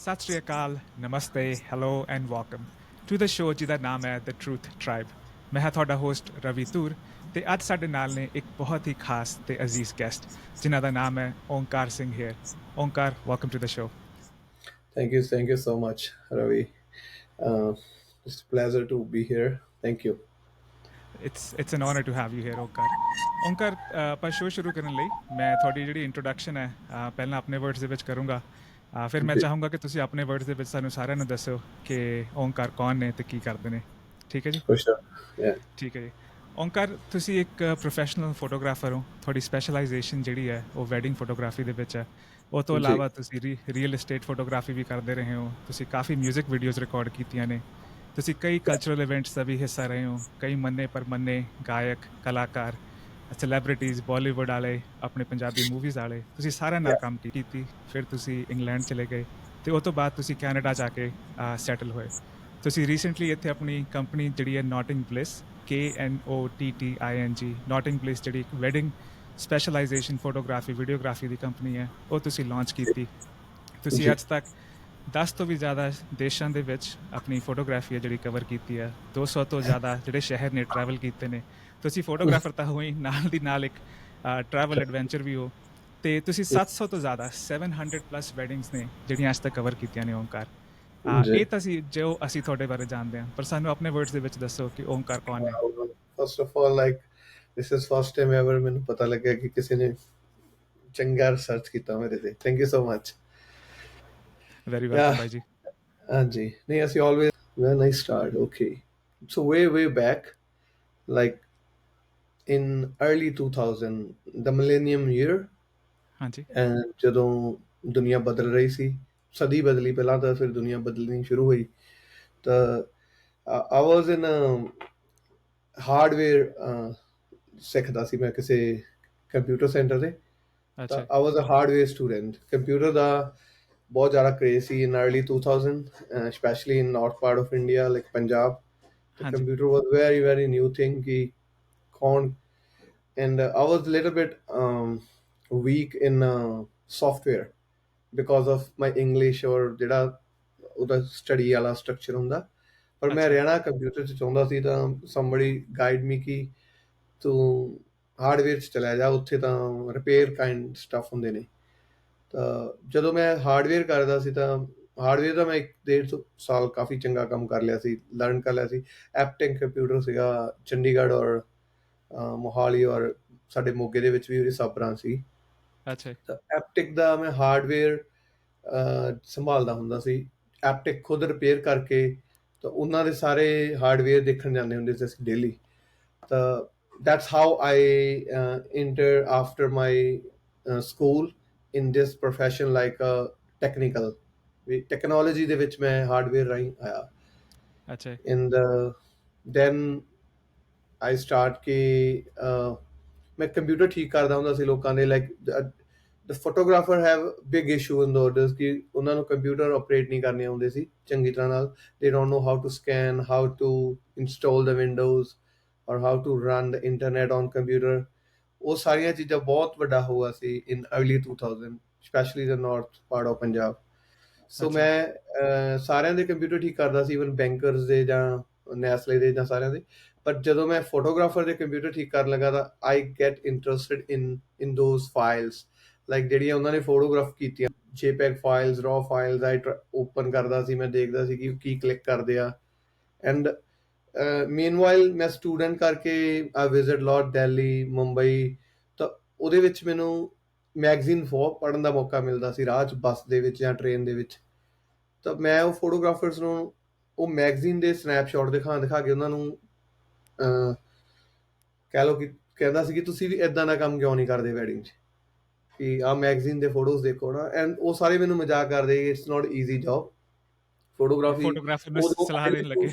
ਸਤਿ ਸ਼੍ਰੀ ਅਕਾਲ, ਨਮਸਤੇ, hello and welcome to the show ਜਿਹਦਾ ਨਾਮ ਹੈ ਦ ਟਰੂਥ ਟ੍ਰਾਈਬ। ਮੈਂ ਹਾਂ ਤੁਹਾਡਾ ਹੋਸਟ ਰਵੀ ਧੂਰ ਤੇ ਅੱਜ ਸਾਡੇ ਨਾਲ ਨੇ ਇੱਕ ਬਹੁਤ ਹੀ ਖਾਸ ਤੇ ਅਜ਼ੀਜ਼ ਗੈਸਟ ਜਿਨ੍ਹਾਂ ਦਾ ਨਾਮ ਹੈ Onkar Singh Hayer. Onkar, welcome to the show. Thank you so much, Ravi. Uh, it's a pleasure to be here. Thank you. It's an honour to have you here Onkar. Onkar, ਆਪਾਂ ਸ਼ੋਅ ਸ਼ੁਰੂ ਕਰਨ ਲਈ ਮੈਂ ਤੁਹਾਡੀ ਜਿਹੜੀ ਇੰਟਰੋਡਕਸ਼ਨ ਹੈ ਪਹਿਲਾਂ ਆਪਣੇ ਵਰਡਸ ਦੇ ਵਿੱਚ ਕਰੂੰਗਾ। ਫਿਰ ਮੈਂ Okay, ਚਾਹੂੰਗਾ ਕਿ ਤੁਸੀਂ ਆਪਣੇ ਵਰਡਸ ਦੇ ਵਿੱਚ ਸਾਨੂੰ ਸਾਰਿਆਂ ਨੂੰ ਦੱਸੋ ਕਿ ਓਂਕਾਰ ਕੌਣ ਨੇ ਤੇ ਕੀ ਕਰਦੇ ਨੇ। ਠੀਕ ਹੈ ਜੀ? for sure. Yeah. ਠੀਕ ਹੈ ਜੀ। ਓਂਕਾਰ, ਤੁਸੀਂ ਇੱਕ ਪ੍ਰੋਫੈਸ਼ਨਲ ਫੋਟੋਗ੍ਰਾਫਰ ਹੋ। ਤੁਹਾਡੀ ਸਪੈਸ਼ਲਾਈਜੇਸ਼ਨ ਜਿਹੜੀ ਹੈ ਉਹ ਵੈਡਿੰਗ ਫੋਟੋਗ੍ਰਾਫੀ ਦੇ ਵਿੱਚ ਹੈ। ਉਹ ਤੋਂ ਜੀ ਇਲਾਵਾ ਤੁਸੀਂ ਰੀਅਲ ਏਸਟੇਟ ਫੋਟੋਗ੍ਰਾਫੀ ਵੀ ਕਰਦੇ ਰਹੇ ਹੋ। ਤੁਸੀਂ ਕਾਫੀ ਮਿਊਜ਼ਿਕ ਵੀਡੀਓਜ਼ ਰਿਕਾਰਡ ਕੀਤੀਆਂ ਨੇ। ਤੁਸੀਂ ਕਈ ਕਲਚਰਲ ਇਵੈਂਟਸ ਦਾ ਵੀ ਹਿੱਸਾ ਰਹੇ ਹੋ। ਕਈ ਮੰਨੇ ਪਰਮੰਨੇ ਗਾਇਕ, ਕਲਾਕਾਰ, ਸੈਲੈਬ੍ਰਿਟੀਜ਼, ਬਾਲੀਵੁੱਡ ਵਾਲੇ, ਆਪਣੇ ਪੰਜਾਬੀ ਮੂਵੀਜ਼ ਵਾਲੇ, ਤੁਸੀਂ ਸਾਰਿਆਂ ਨਾਲ yeah. ਕੰਮ ਕੀਤੀ। ਫਿਰ ਤੁਸੀਂ ਇੰਗਲੈਂਡ ਚਲੇ ਗਏ ਤੇ ਉਹ ਤੋਂ ਬਾਅਦ ਤੁਸੀਂ ਕੈਨੇਡਾ ਜਾ ਕੇ ਸੈਟਲ ਹੋਏ। ਤੁਸੀਂ ਰੀਸੈਂਟਲੀ ਇੱਥੇ ਆਪਣੀ ਕੰਪਨੀ ਜਿਹੜੀ ਹੈ noting bliss, KNOTTING, noting bliss, ਜਿਹੜੀ ਇੱਕ ਵੈਡਿੰਗ ਸਪੈਸ਼ਲਾਈਜੇਸ਼ਨ ਫੋਟੋਗ੍ਰਾਫੀ ਵੀਡੀਓਗ੍ਰਾਫੀ ਦੀ ਕੰਪਨੀ ਹੈ, ਉਹ ਤੁਸੀਂ ਲਾਂਚ ਕੀਤੀ। ਤੁਸੀਂ ਜੀ ਅੱਜ ਤੱਕ 10 ਤੋਂ ਵੀ ਜ਼ਿਆਦਾ ਦੇਸ਼ਾਂ ਦੇ ਵਿੱਚ ਆਪਣੀ ਫੋਟੋਗ੍ਰਾਫੀ ਹੈ ਜਿਹੜੀ ਕਵਰ ਕੀਤੀ ਹੈ। 200 ਤੋਂ ਜ਼ਿਆਦਾ ਜਿਹੜੇ ਸ਼ਹਿਰ ਨੇ ਟਰੈਵਲ ਕੀਤੇ ਨੇ। ਤੁਸੀਂ ਫੋਟੋਗ੍ਰਾਫਰ ਤਾਂ ਹੋ ਹੀ, ਨਾਲ ਦੀ ਨਾਲ ਇੱਕ ਟਰੈਵਲ ਐਡਵੈਂਚਰ ਵੀ ਹੋ। ਤੇ ਤੁਸੀਂ 700 ਤੋਂ ਜ਼ਿਆਦਾ 700 ਪਲੱਸ ਵੈਡਿੰਗਸ ਨੇ ਜਿਹੜੀਆਂ ਅੱਜ ਤੱਕ ਕਵਰ ਕੀਤੀਆਂ ਨੇ ਓਂਕਾਰ। ਜੀ ਇਹ ਤਾਂ ਸੀ ਜੋ ਅਸੀਂ ਤੁਹਾਡੇ ਬਾਰੇ ਜਾਣਦੇ ਹਾਂ, ਪਰ ਸਾਨੂੰ ਆਪਣੇ ਵਰਡਸ ਦੇ ਵਿੱਚ ਦੱਸੋ ਕਿ ਓਂਕਾਰ ਕੌਣ ਨੇ। First of all like this is first time ever ਮੈਨੂੰ ਪਤਾ ਲੱਗਿਆ ਕਿ ਕਿਸੇ ਨੇ ਚੰਗਾ ਰਿਸਰਚ ਕੀਤਾ ਮੇਰੇ ਤੇ thank you so much very ਯਾ ਵੈਲਕਮ ਬਾਈ ਜੀ। ਹਾਂਜੀ ਨਹੀਂ ਅਸੀਂ always when I start okay so way back like in early 2000 the millennium year ਹਾਂਜੀ। ਜਦੋਂ ਦੁਨੀਆ ਬਦਲ ਰਹੀ ਸੀ ਸਦੀ ਬਦਲੀ ਪਹਿਲਾਂ ਤਾਂ ਫਿਰ ਦੁਨੀਆ ਬਦਲਣੀ ਸ਼ੁਰੂ ਹੋਈ ਤਾਂ I was in a hardware ਸਿੱਖਦਾ ਸੀ ਮੈਂ ਕਿਸੇ ਕੰਪਿਊਟਰ ਸੈਂਟਰ ਤੇ ਤਾਂ ਅੱਛਾ ਜੀ। I was a hardware student computer ਦਾ ਬਹੁਤ ਜ਼ਿਆਦਾ ਕ੍ਰੇਜ਼ ਸੀ in early 2000 especially in north part of India like Punjab the ਹਾਂਜੀ। computer was very new thing ਕਿ ਕੌਣ and I was a little bit weak in software because of my English or ਜਿਹੜਾ ਉਹਦਾ study ਵਾਲਾ structure ਹੁੰਦਾ ਪਰ ਮੈਂ ਅੱਛਾ ਜੀ। ਰਹਿਣਾ ਕੰਪਿਊਟਰ 'ਚ ਚਾਹੁੰਦਾ ਸੀ ਤਾਂ somebody guide me ਕਿ ਤੂੰ ਹਾਰਡਵੇਅਰ 'ਚ ਚਲਾ ਜਾ ਉੱਥੇ ਤਾਂ ਰਿਪੇਅਰ ਕਾਈਂਡ ਸਟੱਫ ਹੁੰਦੇ ਨੇ ਤਾਂ ਜਦੋਂ ਮੈਂ ਹਾਰਡਵੇਅਰ ਕਰਦਾ ਸੀ ਤਾਂ ਹਾਰਡਵੇਅਰ ਦਾ ਮੈਂ 1.5 ਸਾਲ ਕਾਫੀ ਚੰਗਾ ਕੰਮ ਕਰ ਲਿਆ ਸੀ ਲਰਨ ਕਰ ਲਿਆ ਸੀ ਐਪਟੈਕ ਕੰਪਿਊਟਰ ਸੀਗਾ ਚੰਡੀਗੜ੍ਹ ਔਰ ਮੋਹਾਲੀ ਔਰ ਸਾਡੇ ਮੋਗੇ ਦੇ ਵਿੱਚ ਵੀ ਉਹਦੀ ਸਬ ਬ੍ਰਾਂਚ ਸੀ ਅੱਛਾ ਜੀ। ਤਾਂ ਐਪਟੈਕ ਦਾ ਮੈਂ ਹਾਰਡਵੇਅਰ ਸੰਭਾਲਦਾ ਹੁੰਦਾ ਸੀ ਐਪਟੈਕ ਖੁਦ ਰਿਪੇਅਰ ਕਰਕੇ ਤਾਂ ਉਹਨਾਂ ਦੇ ਸਾਰੇ ਹਾਰਡਵੇਅਰ ਦੇਖਣ ਜਾਂਦੇ ਹੁੰਦੇ ਸੀ ਅਸੀਂ ਡੇਲੀ ਤਾਂ that's how I enter after my school in this profession like a technical ਵੀ ਟੈਕਨੋਲੋਜੀ ਦੇ ਵਿੱਚ ਮੈਂ ਹਾਰਡਵੇਅਰ ਰਾਹੀਂ ਆਇਆ ਅੱਛਾ ਜੀ। in the then I start ਕਿ ਮੈਂ ਕੰਪਿਊਟਰ ਠੀਕ ਕਰਦਾ ਹੁੰਦਾ ਸੀ ਲੋਕਾਂ ਦੇ like the photographer have big issue in the orders ਕਿ ਉਹਨਾਂ ਨੂੰ ਕੰਪਿਊਟਰ ਆਪਰੇਟ ਨਹੀਂ ਕਰਨੇ ਆਉਂਦੇ ਸੀ ਚੰਗੀ ਤਰ੍ਹਾਂ ਨਾਲ they don't know how to scan how to install the Windows ਔਰ how to run the internet on computer ਉਹ ਸਾਰੀਆਂ ਚੀਜ਼ਾਂ ਬਹੁਤ ਵੱਡਾ ਹੋਇਆ ਸੀ in early 2000 specially the north part of Punjab so ਅੱਛਾ ਜੀ। ਮੈਂ ਸਾਰਿਆਂ ਦੇ ਕੰਪਿਊਟਰ ਠੀਕ ਕਰਦਾ ਸੀ ਇਵਨ ਬੈਂਕਰਸ ਦੇ ਜਾਂ ਨੈਸਲੇ ਦੇ ਜਾਂ ਸਾਰਿਆਂ ਦੇ ਪਰ ਜਦੋਂ ਮੈਂ ਫੋਟੋਗ੍ਰਾਫਰ ਦੇ ਕੰਪਿਊਟਰ ਠੀਕ ਕਰਨ ਲੱਗਾ ਤਾਂ I get interested in those files like ਜਿਹੜੀਆਂ ਉਹਨਾਂ ਨੇ ਫੋਟੋਗ੍ਰਾਫ ਕੀਤੀਆਂ JPEG ਫਾਈਲਸ raw ਫਾਈਲਸ ਆਈ ਓਪਨ ਕਰਦਾ ਸੀ ਮੈਂ ਦੇਖਦਾ ਸੀ ਕਿ ਕੀ ਕਲਿੱਕ ਕਰਦੇ ਆ ਐਂਡ ਮੀਨਵਾਈਲ ਮੈਂ ਸਟੂਡੈਂਟ ਕਰਕੇ ਆਈ ਵਿਜ਼ਿਟ ਲਾਟ ਦਿੱਲੀ ਮੁੰਬਈ ਤਾਂ ਉਹਦੇ ਵਿੱਚ ਮੈਨੂੰ ਮੈਗਜ਼ੀਨ ਬਹੁਤ ਪੜ੍ਹਨ ਦਾ ਮੌਕਾ ਮਿਲਦਾ ਸੀ ਰਾਹ 'ਚ ਬੱਸ ਦੇ ਵਿੱਚ ਜਾਂ ਟ੍ਰੇਨ ਦੇ ਵਿੱਚ ਤਾਂ ਮੈਂ ਉਹ ਫੋਟੋਗ੍ਰਾਫਰਸ ਨੂੰ ਉਹ ਮੈਗਜ਼ੀਨ ਦੇ ਸਨੈਪਸ਼ਾਟ ਦਿਖਾ ਦਿਖਾ ਕੇ ਉਹਨਾਂ ਨੂੰ ਕਹਿ ਲਓ ਕਿ ਕਹਿੰਦਾ ਸੀ ਕਿ ਤੁਸੀਂ ਵੀ ਇਦਾਂ ਦਾ ਕੰਮ ਕਿਉਂ ਨਹੀਂ ਕਰਦੇ ਵੈਡਿੰਗ 'ਚ ਕਿ ਆਹ ਮੈਗਜ਼ੀਨ ਦੇ ਫੋਟੋਜ਼ ਦੇਖੋ ਨਾ ਐਂਡ ਉਹ ਸਾਰੇ ਮੈਨੂੰ ਮਜ਼ਾਕ ਕਰਦੇ it's not easy job photography photographer ਨੂੰ ਉਦੋਂ ਸਲਾਹ ਦੇਣ ਲੱਗੇ।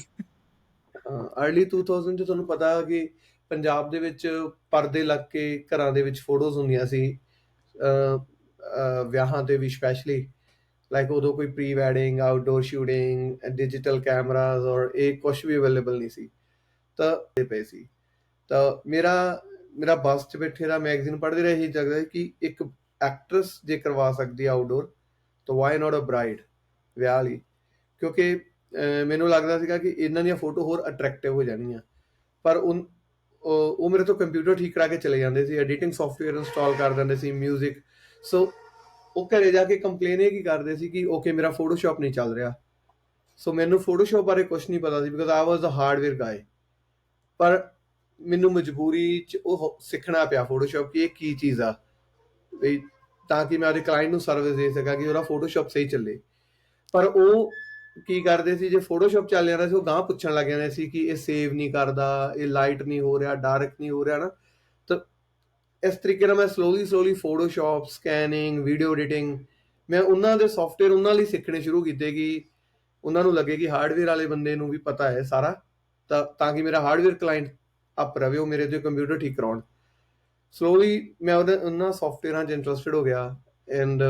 ਅਰਲੀ 2000 ਚ ਤੁਹਾਨੂੰ ਪਤਾ ਕਿ ਪੰਜਾਬ ਦੇ ਵਿੱਚ ਪਰਦੇ ਲੱਗ ਕੇ ਘਰਾਂ ਦੇ ਵਿੱਚ ਫੋਟੋਜ਼ ਹੁੰਦੀਆਂ ਸੀ ਵਿਆਹਾਂ ਤੇ ਵੀ ਸਪੈਸ਼ਲੀ ਲਾਈਕ ਉਦੋਂ ਕੋਈ pre wedding outdoor shooting digital cameras ਔਰ ਇਹ ਕੁਛ ਵੀ ਅਵੇਲੇਬਲ ਨਹੀਂ ਸੀ ਤਾਂ ਪਏ ਸੀ ਤਾਂ ਮੇਰਾ ਮੇਰਾ ਬੱਸ 'ਚ ਬੈਠੇ ਦਾ ਮੈਗਜ਼ੀਨ ਪੜ੍ਹਦੇ ਰਹੇ ਇਹੀ ਜਗਦਾ ਕਿ ਇੱਕ ਐਕਟਰਸ ਜੇ ਕਰਵਾ ਸਕਦੀ ਆਊਟਡੋਰ ਤਾਂ ਵਾਈ ਨਾਟ ਅ ਬਰਾਈਡ ਵਿਆਹ ਲਈ, ਕਿਉਂਕਿ ਮੈਨੂੰ ਲੱਗਦਾ ਸੀਗਾ ਕਿ ਇਹਨਾਂ ਦੀਆਂ ਫੋਟੋ ਹੋਰ ਅਟਰੈਕਟਿਵ ਹੋ ਜਾਣਗੀਆਂ। ਪਰ ਉਹ ਮੇਰੇ ਤੋਂ ਕੰਪਿਊਟਰ ਠੀਕ ਕਰਾ ਕੇ ਚਲੇ ਜਾਂਦੇ ਸੀ, ਐਡੀਟਿੰਗ ਸੌਫਟਵੇਅਰ ਇੰਸਟਾਲ ਕਰ ਦਿੰਦੇ ਸੀ, ਮਿਊਜ਼ਿਕ। ਸੋ ਉਹ ਘਰੇ ਜਾ ਕੇ ਕੰਪਲੇਨ ਇਹ ਕੀ ਕਰਦੇ ਸੀ ਕਿ ਓਕੇ ਮੇਰਾ ਫੋਟੋਸ਼ਾਪ ਨਹੀਂ ਚੱਲ ਰਿਹਾ। ਸੋ ਮੈਨੂੰ ਫੋਟੋਸ਼ਾਪ ਬਾਰੇ ਕੁਛ ਨਹੀਂ ਪਤਾ ਸੀ, because I was the hardware ਗਾਏ। ਪਰ ਮੈਨੂੰ ਮਜਬੂਰੀ 'ਚ ਉਹ ਸਿੱਖਣਾ ਪਿਆ ਫੋਟੋਸ਼ਾਪ ਕਿ ਇਹ ਕੀ ਚੀਜ਼ ਆ, ਵੀ ਤਾਂ ਕਿ ਮੈਂ ਉਹਦੇ ਕਲਾਇੰਟ ਨੂੰ ਸਰਵਿਸ ਦੇ ਸਕਾਂ ਕਿ ਉਹਦਾ ਫੋਟੋਸ਼ਾਪ ਸਹੀ ਚੱਲੇ। ਪਰ ਉਹ ਕੀ ਕਰਦੇ ਸੀ, ਜੇ ਫੋਟੋਸ਼ਾਪ ਚੱਲ ਜਾਂਦਾ ਸੀ ਉਹ ਗਾਂਹ ਪੁੱਛਣ ਲੱਗ ਜਾਂਦੇ ਸੀ ਕਿ ਇਹ ਸੇਵ ਨਹੀਂ ਕਰਦਾ, ਇਹ ਲਾਈਟ ਨਹੀਂ ਹੋ ਰਿਹਾ, ਡਾਰਕ ਨਹੀਂ ਹੋ ਰਿਹਾ ਨਾ। ਤਾਂ ਇਸ ਤਰੀਕੇ ਨਾਲ ਮੈਂ slowly Photoshop, scanning, video editing, ਮੈਂ ਉਹਨਾਂ ਦੇ ਸੌਫਟਵੇਅਰ ਉਹਨਾਂ ਲਈ ਸਿੱਖਣੇ ਸ਼ੁਰੂ ਕੀਤੇ ਕਿ ਉਹਨਾਂ ਨੂੰ ਲੱਗੇ ਕਿ ਹਾਰਡਵੇਅਰ ਵਾਲੇ ਬੰਦੇ ਨੂੰ ਵੀ ਪਤਾ ਹੈ ਸਾਰਾ, ਤਾਂ ਕਿ ਮੇਰਾ ਹਾਰਡਵੇਅਰ ਕਲਾਇੰਟ ਅਪ ਰਵੇ, ਉਹ ਮੇਰੇ ਤੇ ਕੰਪਿਊਟਰ ਠੀਕ ਕਰਾਉਣ। ਸਲੋਲੀ ਮੈਂ ਉਹਨਾਂ ਸੌਫਟਵੇਅਰਾਂ 'ਚ ਇੰਟਰਸਟਿਡ ਹੋ ਗਿਆ, ਐਂਡ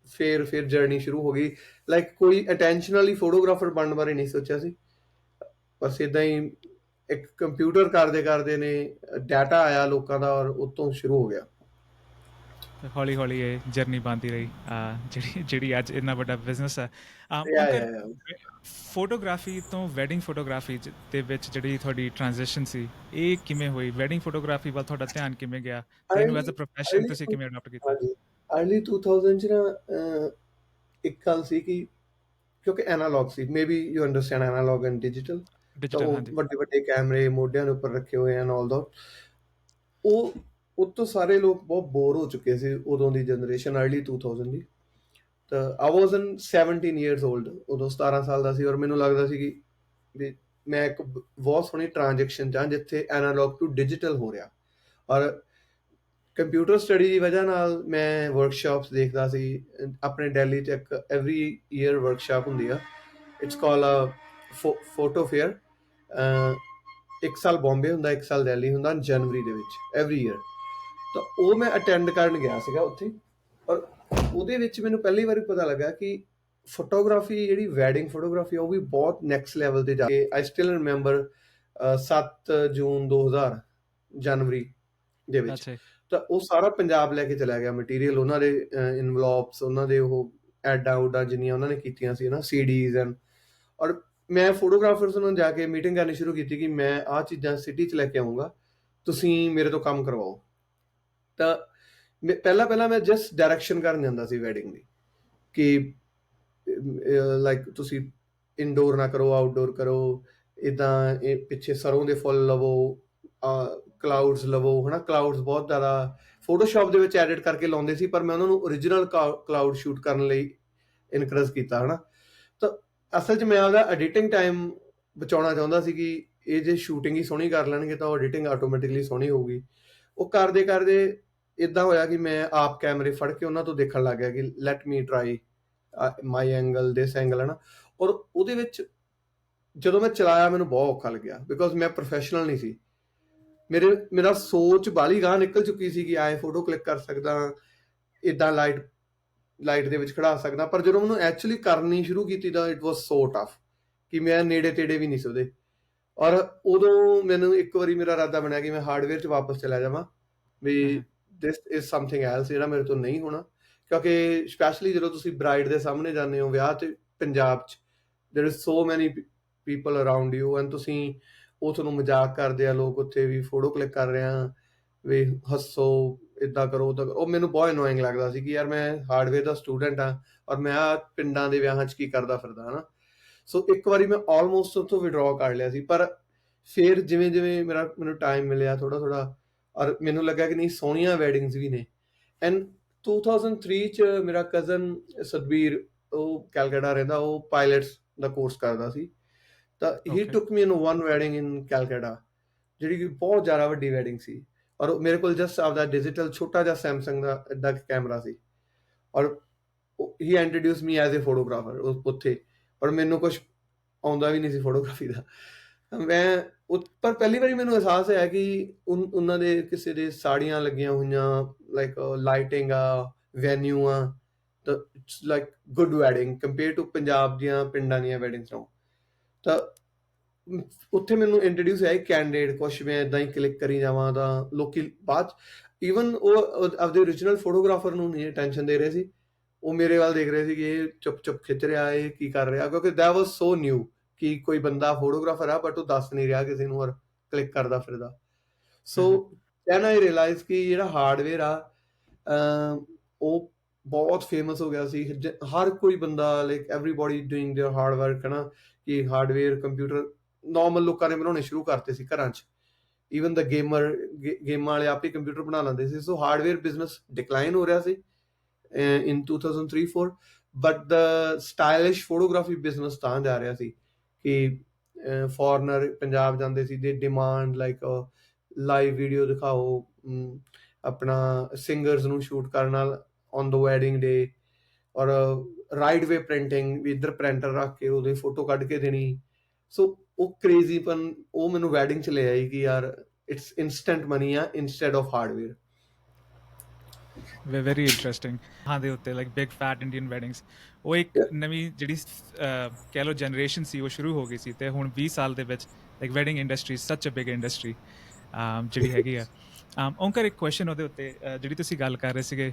ਫਿਰ ਜਰਨੀ ਸ਼ੁਰੂ ਹੋ ਗਈ। ਲਾਈਕ ਕੋਈ ਇੰਟੈਂਸ਼ਨਲੀ ਫੋਟੋਗ੍ਰਾਫਰ ਬਣਨ ਬਾਰੇ ਨਹੀਂ ਸੋਚਿਆ ਸੀ, ਬਸ ਇੱਦਾਂ ਹੀ ਇੱਕ ਕੰਪਿਊਟਰ ਕਰਦੇ ਨੇ ਡਾਟਾ ਆਇਆ ਲੋਕਾਂ ਦਾ, ਔਰ ਉਤੋਂ ਸ਼ੁਰੂ ਹੋ ਗਿਆ। ਹੌਲੀ ਹੌਲੀ ਇਹ ਜਰਨੀ ਬਣਦੀ ਰਹੀ, ਜਿਹੜੀ ਅੱਜ ਇੰਨਾ ਵੱਡਾ ਬਿਜ਼ਨਸ ਹੈ। ਯਾ ਓਂਕਾਰ, ਯਾ ਯਾ ਫੋਟੋਗ੍ਰਾਫੀ ਤੋਂ ਵੈਡਿੰਗ ਫੋਟੋਗ੍ਰਾਫੀ ਦੇ ਵਿੱਚ ਜਿਹੜੀ ਤੁਹਾਡੀ ਟ੍ਰਾਂਜੀਸ਼ਨ ਸੀ, ਇਹ ਕਿਵੇਂ ਹੋਈ? ਵੈਡਿੰਗ ਫੋਟੋਗ੍ਰਾਫੀ ਵੱਲ ਤੁਹਾਡਾ ਧਿਆਨ ਕਿਵੇਂ ਗਿਆ ਤੇ ਇਹਨੂੰ ਐਜ਼ ਅ ਪ੍ਰੋਫੈਸ਼ਨ ਤੁਸੀਂ ਕਿਵੇਂ ਅਡਾਪਟ ਕੀਤਾ? ਹਾਂਜੀ, ਅਰਲੀ 2000 'ਚ ਨਾ ਇੱਕ ਗੱਲ ਸੀ ਕਿ ਕਿਉਂਕਿ analogue C, maybe you understand analogue and digital, ਤਾਂ ਡਿਜੀਟਲ, ਉਹ ਹਾਂਜੀ। ਵੱਡੇ ਕੈਮਰੇ ਮੋਢਿਆਂ ਦੇ ਉੱਪਰ ਰੱਖੇ ਹੋਏ ਐਂਡ ਆਲ ਦਾ। ਉਹ ਤੋਂ ਸਾਰੇ ਲੋਕ ਬਹੁਤ ਬੋਰ ਹੋ ਚੁੱਕੇ ਸੀ, ਉਦੋਂ ਦੀ ਜਨਰੇਸ਼ਨ ਅਰਲੀ 2000 ਦੀ। ਤਾਂ ਆਈ ਵਾਜ਼ ਇਨ 17 ਇਅਰਸ ਓਲਡ, ਉਦੋਂ 17 ਸਾਲ ਦਾ ਸੀ, ਔਰ ਮੈਨੂੰ ਲੱਗਦਾ ਸੀ ਕਿ ਵੀ ਮੈਂ ਇੱਕ ਬਹੁਤ ਸੋਹਣੀ ਟ੍ਰਾਂਜੈਕਸ਼ਨ 'ਚ ਹਾਂ ਜਿੱਥੇ ਐਨਾਲੌਗ ਟੂ ਡਿਜੀਟਲ ਹੋ ਰਿਹਾ। ਔਰ ਕੰਪਿਊਟਰ ਸਟੱਡੀ ਦੀ ਵਜ੍ਹਾ ਨਾਲ ਮੈਂ ਵਰਕਸ਼ਾਪਸ ਦੇਖਦਾ ਸੀ। ਆਪਣੇ ਦਿੱਲੀ 'ਚ ਇੱਕ ਐਵਰੀ ਈਅਰ ਵਰਕਸ਼ਾਪ ਹੁੰਦੀ ਆ, ਇਟਸ ਕਾਲ ਫੋਟੋ ਫੇਅਰ। ਇੱਕ ਸਾਲ ਬੰਬੇ ਹੁੰਦਾ, ਇੱਕ ਸਾਲ ਦਿੱਲੀ ਹੁੰਦਾ, ਜਨਵਰੀ ਦੇ ਵਿੱਚ ਐਵਰੀ ਈਅਰ। ਤਾਂ ਉਹ ਮੈਂ ਅਟੈਂਡ ਕਰਨ ਗਿਆ ਸੀਗਾ ਉੱਥੇ, ਔਰ ਉਹਦੇ ਵਿੱਚ ਮੈਨੂੰ ਪਹਿਲੀ ਵਾਰੀ ਪਤਾ ਲੱਗਾ ਕਿ ਫੋਟੋਗ੍ਰਾਫੀ, ਜਿਹੜੀ ਵੈਡਿੰਗ ਫੋਟੋਗ੍ਰਾਫੀ, ਉਹ ਵੀ ਬਹੁਤ ਨੈਕਸਟ ਲੈਵਲ ਤੇ ਜਾ ਕੇ। ਆਈ ਸਟਿਲ ਰਿਮੈਂਬਰ 7 ਜੂਨ 2000 ਜਨਵਰੀ ਦੇ ਵਿੱਚ, ਅੱਛਾ ਜੀ। ਤਾਂ ਉਹ ਸਾਰਾ ਪੰਜਾਬ ਲੈ ਕੇ ਚਲਾ ਗਿਆ ਮਟੀਰੀਅਲ, ਉਹਨਾਂ ਦੇ ਇਨਵਲੌਪਸ, ਉਹਨਾਂ ਦੇ ਉਹ ਐਡਾਂ ਉਡਾਂ ਜਿੰਨੀਆਂ ਉਹਨਾਂ ਨੇ ਕੀਤੀਆਂ ਸੀ ਨਾ, ਸੀਡੀਜ਼ ਐਂਡ। ਔਰ ਮੈਂ ਫੋਟੋਗ੍ਰਾਫਰਸ ਨੂੰ ਜਾ ਕੇ ਮੀਟਿੰਗ ਕਰਨੀ ਸ਼ੁਰੂ ਕੀਤੀ ਕਿ ਮੈਂ ਆਹ ਚੀਜ਼ਾਂ ਸਿਟੀ 'ਚ ਲੈ ਕੇ ਆਊਂਗਾ, ਤੁਸੀਂ ਮੇਰੇ ਤੋਂ ਕੰਮ ਕਰਵਾਓ। ਤਾਂ ਪਹਿਲਾਂ ਮੈਂ ਜਸਟ ਡਾਇਰੈਕਸ਼ਨ ਕਰਨ ਜਾਂਦਾ ਸੀ ਵੈਡਿੰਗ ਦੀ, ਕਿ ਲਾਈਕ ਤੁਸੀਂ ਇਨਡੋਰ ਨਾ ਕਰੋ, ਆਊਟਡੋਰ ਕਰੋ, ਇੱਦਾਂ ਇਹ ਪਿੱਛੇ ਸਰੋਂ ਦੇ ਫੁੱਲ ਲਵੋ, ਕਲਾਊਡਸ ਲਵੋ, ਹੈ ਨਾ। ਕਲਾਊਡਸ ਬਹੁਤ ਜ਼ਿਆਦਾ ਫੋਟੋਸ਼ਾਪ ਦੇ ਵਿੱਚ ਐਡਿਟ ਕਰਕੇ ਲਾਉਂਦੇ ਸੀ, ਪਰ ਮੈਂ ਉਹਨਾਂ ਨੂੰ ਓਰੀਜਨਲ ਕਲਾਊਡ ਸ਼ੂਟ ਕਰਨ ਲਈ ਇਨਕਰੇਜ ਕੀਤਾ, ਹੈ ਨਾ। ਤਾਂ ਅਸਲ 'ਚ ਮੈਂ ਉਹਦਾ ਐਡੀਟਿੰਗ ਟਾਈਮ ਬਚਾਉਣਾ ਚਾਹੁੰਦਾ ਸੀ ਕਿ ਇਹ ਜੇ ਸ਼ੂਟਿੰਗ ਹੀ ਸੋਹਣੀ ਕਰ ਲੈਣਗੇ ਤਾਂ ਉਹ ਐਡੀਟਿੰਗ ਆਟੋਮੈਟਿਕਲੀ ਸੋਹਣੀ ਹੋਊਗੀ। ਉਹ ਕਰਦੇ ਇੱਦਾਂ ਹੋਇਆ ਕਿ ਮੈਂ ਆਪ ਕੈਮਰੇ ਫੜ ਕੇ ਉਹਨਾਂ ਤੋਂ ਦੇਖਣ ਲੱਗ ਗਿਆ ਕਿ let me try my angle, this angle, ਹੈ ਨਾ। ਔਰ ਉਹਦੇ ਵਿੱਚ ਜਦੋਂ ਮੈਂ ਚਲਾਇਆ ਮੈਨੂੰ ਬਹੁਤ ਔਖਾ ਲੱਗਿਆ, ਬਿਕੋਜ਼ ਮੈਂ ਪ੍ਰੋਫੈਸ਼ਨਲ ਨਹੀਂ ਸੀ। ਮੇਰਾ ਸੋਚ ਬਾਹਲੀ ਗਾਂਹ ਨਿਕਲ ਚੁੱਕੀ ਸੀ ਕਿ ਆਏ ਫੋਟੋ ਕਲਿੱਕ ਕਰ ਸਕਦਾ, ਇੱਦਾਂ ਲਾਈਟ ਦੇ ਵਿੱਚ ਖੜਾ ਸਕਦਾ। ਪਰ ਜਦੋਂ ਮੈਨੂੰ ਐਕਚੁਅਲੀ ਕਰਨੀ ਸ਼ੁਰੂ ਕੀਤੀ ਤਾਂ ਇਟ ਵਾਜ਼ ਸੋ ਟਫ ਕਿ ਮੈਂ ਨੇੜੇ ਤੇੜੇ ਵੀ ਨਹੀਂ ਸੀ ਉਹਦੇ। ਔਰ ਉਦੋਂ ਮੈਨੂੰ ਇੱਕ ਵਾਰੀ ਮੇਰਾ ਇਰਾਦਾ ਬਣਿਆ ਕਿ ਮੈਂ ਹਾਰਡਵੇਅਰ 'ਚ ਵਾਪਸ ਚਲਾ ਜਾਵਾਂ, ਵੀ ਦਿਸ ਇਜ਼ ਸਮਥਿੰਗ ਐਲਸ, ਜਿਹੜਾ ਮੇਰੇ ਤੋਂ ਨਹੀਂ ਹੋਣਾ। ਕਿਉਂਕਿ ਸਪੈਸ਼ਲੀ ਜਦੋਂ ਤੁਸੀਂ ਬਰਾਈਡ ਦੇ ਸਾਹਮਣੇ ਜਾਂਦੇ ਹੋ ਵਿਆਹ 'ਚ ਪੰਜਾਬ 'ਚ, ਦੇਰ ਇਜ਼ ਸੋ ਮੈਨੀ ਪੀਪਲ ਅਰਾਊਂਡ ਯੂ, ਐਂਡ ਤੁਸੀਂ ਉਹ ਤੁਹਾਨੂੰ ਮਜ਼ਾਕ ਕਰਦੇ ਆ ਲੋਕ ਉੱਥੇ ਵੀ ਫੋਟੋ ਕਲਿੱਕ ਕਰ ਰਹੇ ਆ, ਵੀ ਹੱਸੋ, ਇੱਦਾਂ ਕਰੋ ਉੱਦਾਂ ਕਰੋ। ਉਹ ਮੈਨੂੰ ਬਹੁਤ ਅਨੋਇੰਗ ਲੱਗਦਾ ਸੀ ਕਿ ਯਾਰ ਮੈਂ ਹਾਰਡਵੇਅਰ ਦਾ ਸਟੂਡੈਂਟ ਹਾਂ, ਔਰ ਮੈਂ ਆਹ ਪਿੰਡਾਂ ਦੇ ਵਿਆਹਾਂ 'ਚ ਕੀ ਕਰਦਾ ਫਿਰਦਾ, ਹੈ ਨਾ। ਸੋ ਇੱਕ ਵਾਰੀ ਮੈਂ ਆਲਮੋਸਟ ਉੱਥੋਂ ਵਿਡਰਾਅ ਕਰ ਲਿਆ ਸੀ। ਪਰ ਫਿਰ ਜਿਵੇਂ ਮੈਨੂੰ ਟਾਈਮ ਮਿਲਿਆ ਥੋੜਾ, ਔਰ ਮੈਨੂੰ ਲੱਗਾ ਕਿ ਨਹੀਂ, ਸੋਹਣੀਆਂ ਵੈਡਿੰਗਸ ਵੀ ਨੇ। ਐਂਡ 2003 'ਚ ਮੇਰਾ ਕਜ਼ਨ ਸਤਬੀਰ, ਉਹ ਕੈਲਕਟਾ ਰਹਿੰਦਾ, ਉਹ ਪਾਇਲਟਸ ਦਾ ਕੋਰਸ ਕਰਦਾ ਸੀ। ਤਾਂ ਹੀ ਟੁੱਕ ਮੀ ਇਨ ਵਨ ਵੈਡਿੰਗ ਇਨ ਕੈਲਕਟਾ, ਜਿਹੜੀ ਕਿ ਬਹੁਤ ਜ਼ਿਆਦਾ ਵੱਡੀ ਵੈਡਿੰਗ ਸੀ। ਔਰ ਮੇਰੇ ਕੋਲ ਜਸਟ ਆਪਦਾ ਡਿਜੀਟਲ ਛੋਟਾ ਜਿਹਾ ਸੈਮਸੰਗ ਦਾ ਐਡਾ ਕੈਮਰਾ ਸੀ, ਔਰ he introduce me as a photographer ਉੱਥੇ। ਪਰ ਮੈਨੂੰ ਕੁਛ ਆਉਂਦਾ ਵੀ ਨਹੀਂ ਸੀ ਫੋਟੋਗ੍ਰਾਫੀ ਦਾ। ਮੈਂ ਪਰ ਪਹਿਲੀ ਵਾਰੀ ਮੈਨੂੰ ਅਹਿਸਾਸ ਹੋਇਆ ਕਿ ਉਹਨਾਂ ਦੇ ਕਿਸੇ ਦੇ ਸਾੜੀਆਂ ਲੱਗੀਆਂ ਹੋਈਆਂ, ਲਾਈਕ ਲਾਈਟਿੰਗ ਆ, ਵੈਨਿਊ ਆ, ਤਾਂ it's like good wedding compare to Punjab ਦੀਆਂ ਪਿੰਡਾਂ ਦੀਆਂ ਵੈਡਿੰਗਸ ਨਾਲੋਂ। ਤਾਂ ਉੱਥੇ ਮੈਨੂੰ ਇੰਟਰੋਡਿਊਸ ਹੋਇਆ ਕੈਂਡੀਡੇਟ, ਕੁਛ ਮੈਂ ਇੱਦਾਂ ਹੀ ਕਲਿੱਕ ਕਰੀ ਜਾਵਾਂ ਤਾਂ ਲੋਕੀ ਬਾਅਦ ਈਵਨ ਉਹ ਆਪਦੇ ਓਰੀਜਨਲ ਫੋਟੋਗ੍ਰਾਫਰ ਨੂੰ ਨਹੀਂ ਅਟੈਂਸ਼ਨ ਦੇ ਰਹੇ ਸੀ, ਉਹ ਮੇਰੇ ਵੱਲ ਦੇਖ ਰਹੇ ਸੀ ਕਿ ਇਹ ਚੁੱਪ ਖਿੱਚ ਰਿਹਾ, ਇਹ ਕੀ ਕਰ ਰਿਹਾ, ਕਿਉਂਕਿ ਦੈਟ ਵਾਜ਼ ਸੋ ਨਿਊ ਕਿ ਕੋਈ ਬੰਦਾ ਫੋਟੋਗ੍ਰਾਫਰ ਆ ਬਟ ਉਹ ਦੱਸ ਨਹੀਂ ਰਿਹਾ ਕਿਸੇ ਨੂੰ ਔਰ ਕਲਿੱਕ ਕਰਦਾ ਫਿਰਦਾ। ਸੋ ਦੈਨ ਆਈ ਰਿਅਲਾਈਜ਼ ਕਿ ਜਿਹੜਾ ਹਾਰਡਵੇਅਰ ਆ ਉਹ ਬਹੁਤ ਫੇਮਸ ਹੋ ਗਿਆ ਸੀ। ਹਰ ਕੋਈ ਬੰਦਾ like everybody doing there hard work, ਹੈ ਨਾ, ਕਿ ਹਾਰਡਵੇਅਰ ਕੰਪਿਊਟਰ ਨਾਰਮਲ ਲੋਕਾਂ ਨੇ ਬਣਾਉਣੇ ਸ਼ੁਰੂ ਕਰਤੇ ਸੀ ਘਰਾਂ 'ਚ। ਈਵਨ ਦਾ ਗੇਮਾਂ ਵਾਲੇ ਆਪੇ ਕੰਪਿਊਟਰ ਬਣਾ ਲੈਂਦੇ ਸੀ। ਸੋ ਹਾਰਡਵੇਅਰ ਬਿਜ਼ਨਸ ਡਿਕਲਾਈਨ ਹੋ ਰਿਹਾ ਸੀ in 2003-4, but the stylish photography business ਤਾਂ ਜਾ ਰਿਹਾ ਸੀ ਕਿ ਫੋਰਨਰ ਪੰਜਾਬ ਜਾਂਦੇ ਸੀ, ਦੇ ਡਿਮਾਂਡ ਲਾਈਕ ਲਾਈਵ ਵੀਡੀਓ ਦਿਖਾਓ, ਆਪਣਾ ਸਿੰਗਰਸ ਨੂੰ ਸ਼ੂਟ ਕਰਨਾ ਔਨ ਦ ਵੈਡਿੰਗ ਡੇ, ਔਰ ਰਾਈਟ ਵੇ ਪ੍ਰਿੰਟਿੰਗ ਵੀ ਇੱਧਰ ਪ੍ਰਿੰਟਰ ਰੱਖ ਕੇ ਉਹਦੇ ਫੋਟੋ ਕੱਢ ਕੇ ਦੇਣੀ। ਸੋ ਉਹ ਕ੍ਰੇਜ਼ੀਪਨ ਉਹ ਮੈਨੂੰ ਵੈਡਿੰਗ 'ਚ ਲੈ ਆਈ ਕਿ ਯਾਰ ਇਟਸ ਇੰਸਟੈਂਟ ਮਨੀ ਆ instead of hardware. Very interesting. ਹਾਂ ਦੇ ਉੱਤੇ like big fat Indian weddings, ਉਹ ਇੱਕ ਨਵੀਂ ਜਿਹੜੀ ਕਹਿ ਲਓ ਜਨਰੇਸ਼ਨ ਸੀ ਉਹ ਸ਼ੁਰੂ ਹੋ ਗਈ ਸੀ। ਅਤੇ ਹੁਣ 20 ਸਾਲ ਦੇ ਵਿੱਚ ਲਾਈਕ ਵੈਡਿੰਗ ਇੰਡਸਟਰੀ ਸੱਚ ਅ ਬਿਗ ਇੰਡਸਟਰੀ ਜਿਹੜੀ ਹੈਗੀ ਆ। ਓਂਕਾਰ, ਇੱਕ ਕੁਐਸਚਨ ਉਹਦੇ ਉੱਤੇ ਜਿਹੜੀ ਤੁਸੀਂ ਗੱਲ ਕਰ ਰਹੇ ਸੀਗੇ,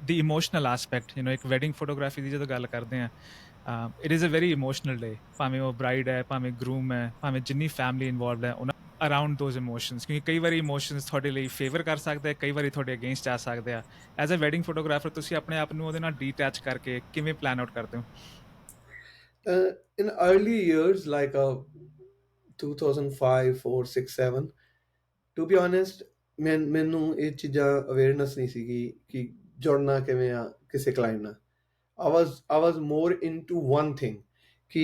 ਦੀ ਇਮੋਸ਼ਨਲ ਆਸਪੈਕਟ, ਇੱਕ ਵੈਡਿੰਗ ਫੋਟੋਗ੍ਰਾਫੀ ਦੀ ਜਦੋਂ ਗੱਲ ਕਰਦੇ ਹਾਂ, it is a very emotional day. ਭਾਵੇਂ ਉਹ ਬਰਾਈਡ ਹੈ, ਭਾਵੇਂ ਗਰੂਮ ਹੈ, ਭਾਵੇਂ ਜਿੰਨੀ ਫੈਮਿਲੀ ਇਨਵੋਲਵਡ ਹੈ ਉਹਨਾਂ ਅਰਾਊਂਡ ਦੋਜ਼ ਇਮੋਸ਼ਨਸ, ਕਿਉਂਕਿ ਕਈ ਵਾਰੀ ਇਮੋਸ਼ਨਸ ਤੁਹਾਡੇ ਲਈ ਫੇਵਰ ਕਰ ਸਕਦੇ ਆ, ਕਈ ਵਾਰੀ ਤੁਹਾਡੇ ਅਗੇਂਸਟ ਆ ਸਕਦੇ ਆ। ਐਜ਼ ਅ ਵੈਡਿੰਗ ਫੋਟੋਗ੍ਰਾਫਰ ਤੁਸੀਂ ਆਪਣੇ ਆਪ ਨੂੰ ਉਹਦੇ ਨਾਲ ਡੀਟੈਚ ਕਰਕੇ ਕਿਵੇਂ ਪਲਾਨ ਆਊਟ ਕਰਦੇ ਹੋ? In early years like 2005, 4, 6, 7, to be honest, ਮੈਨੂੰ ਇਹ ਚੀਜ਼ਾਂ ਅਵੇਅਰਨੈਸ ਨਹੀਂ ਸੀਗੀ ਕਿ ਜੁੜਨਾ ਕਿਵੇਂ ਆ ਕਿਸੇ ਕਲਾਇੰਟ ਨਾਲ। I was more into one thing ਕਿ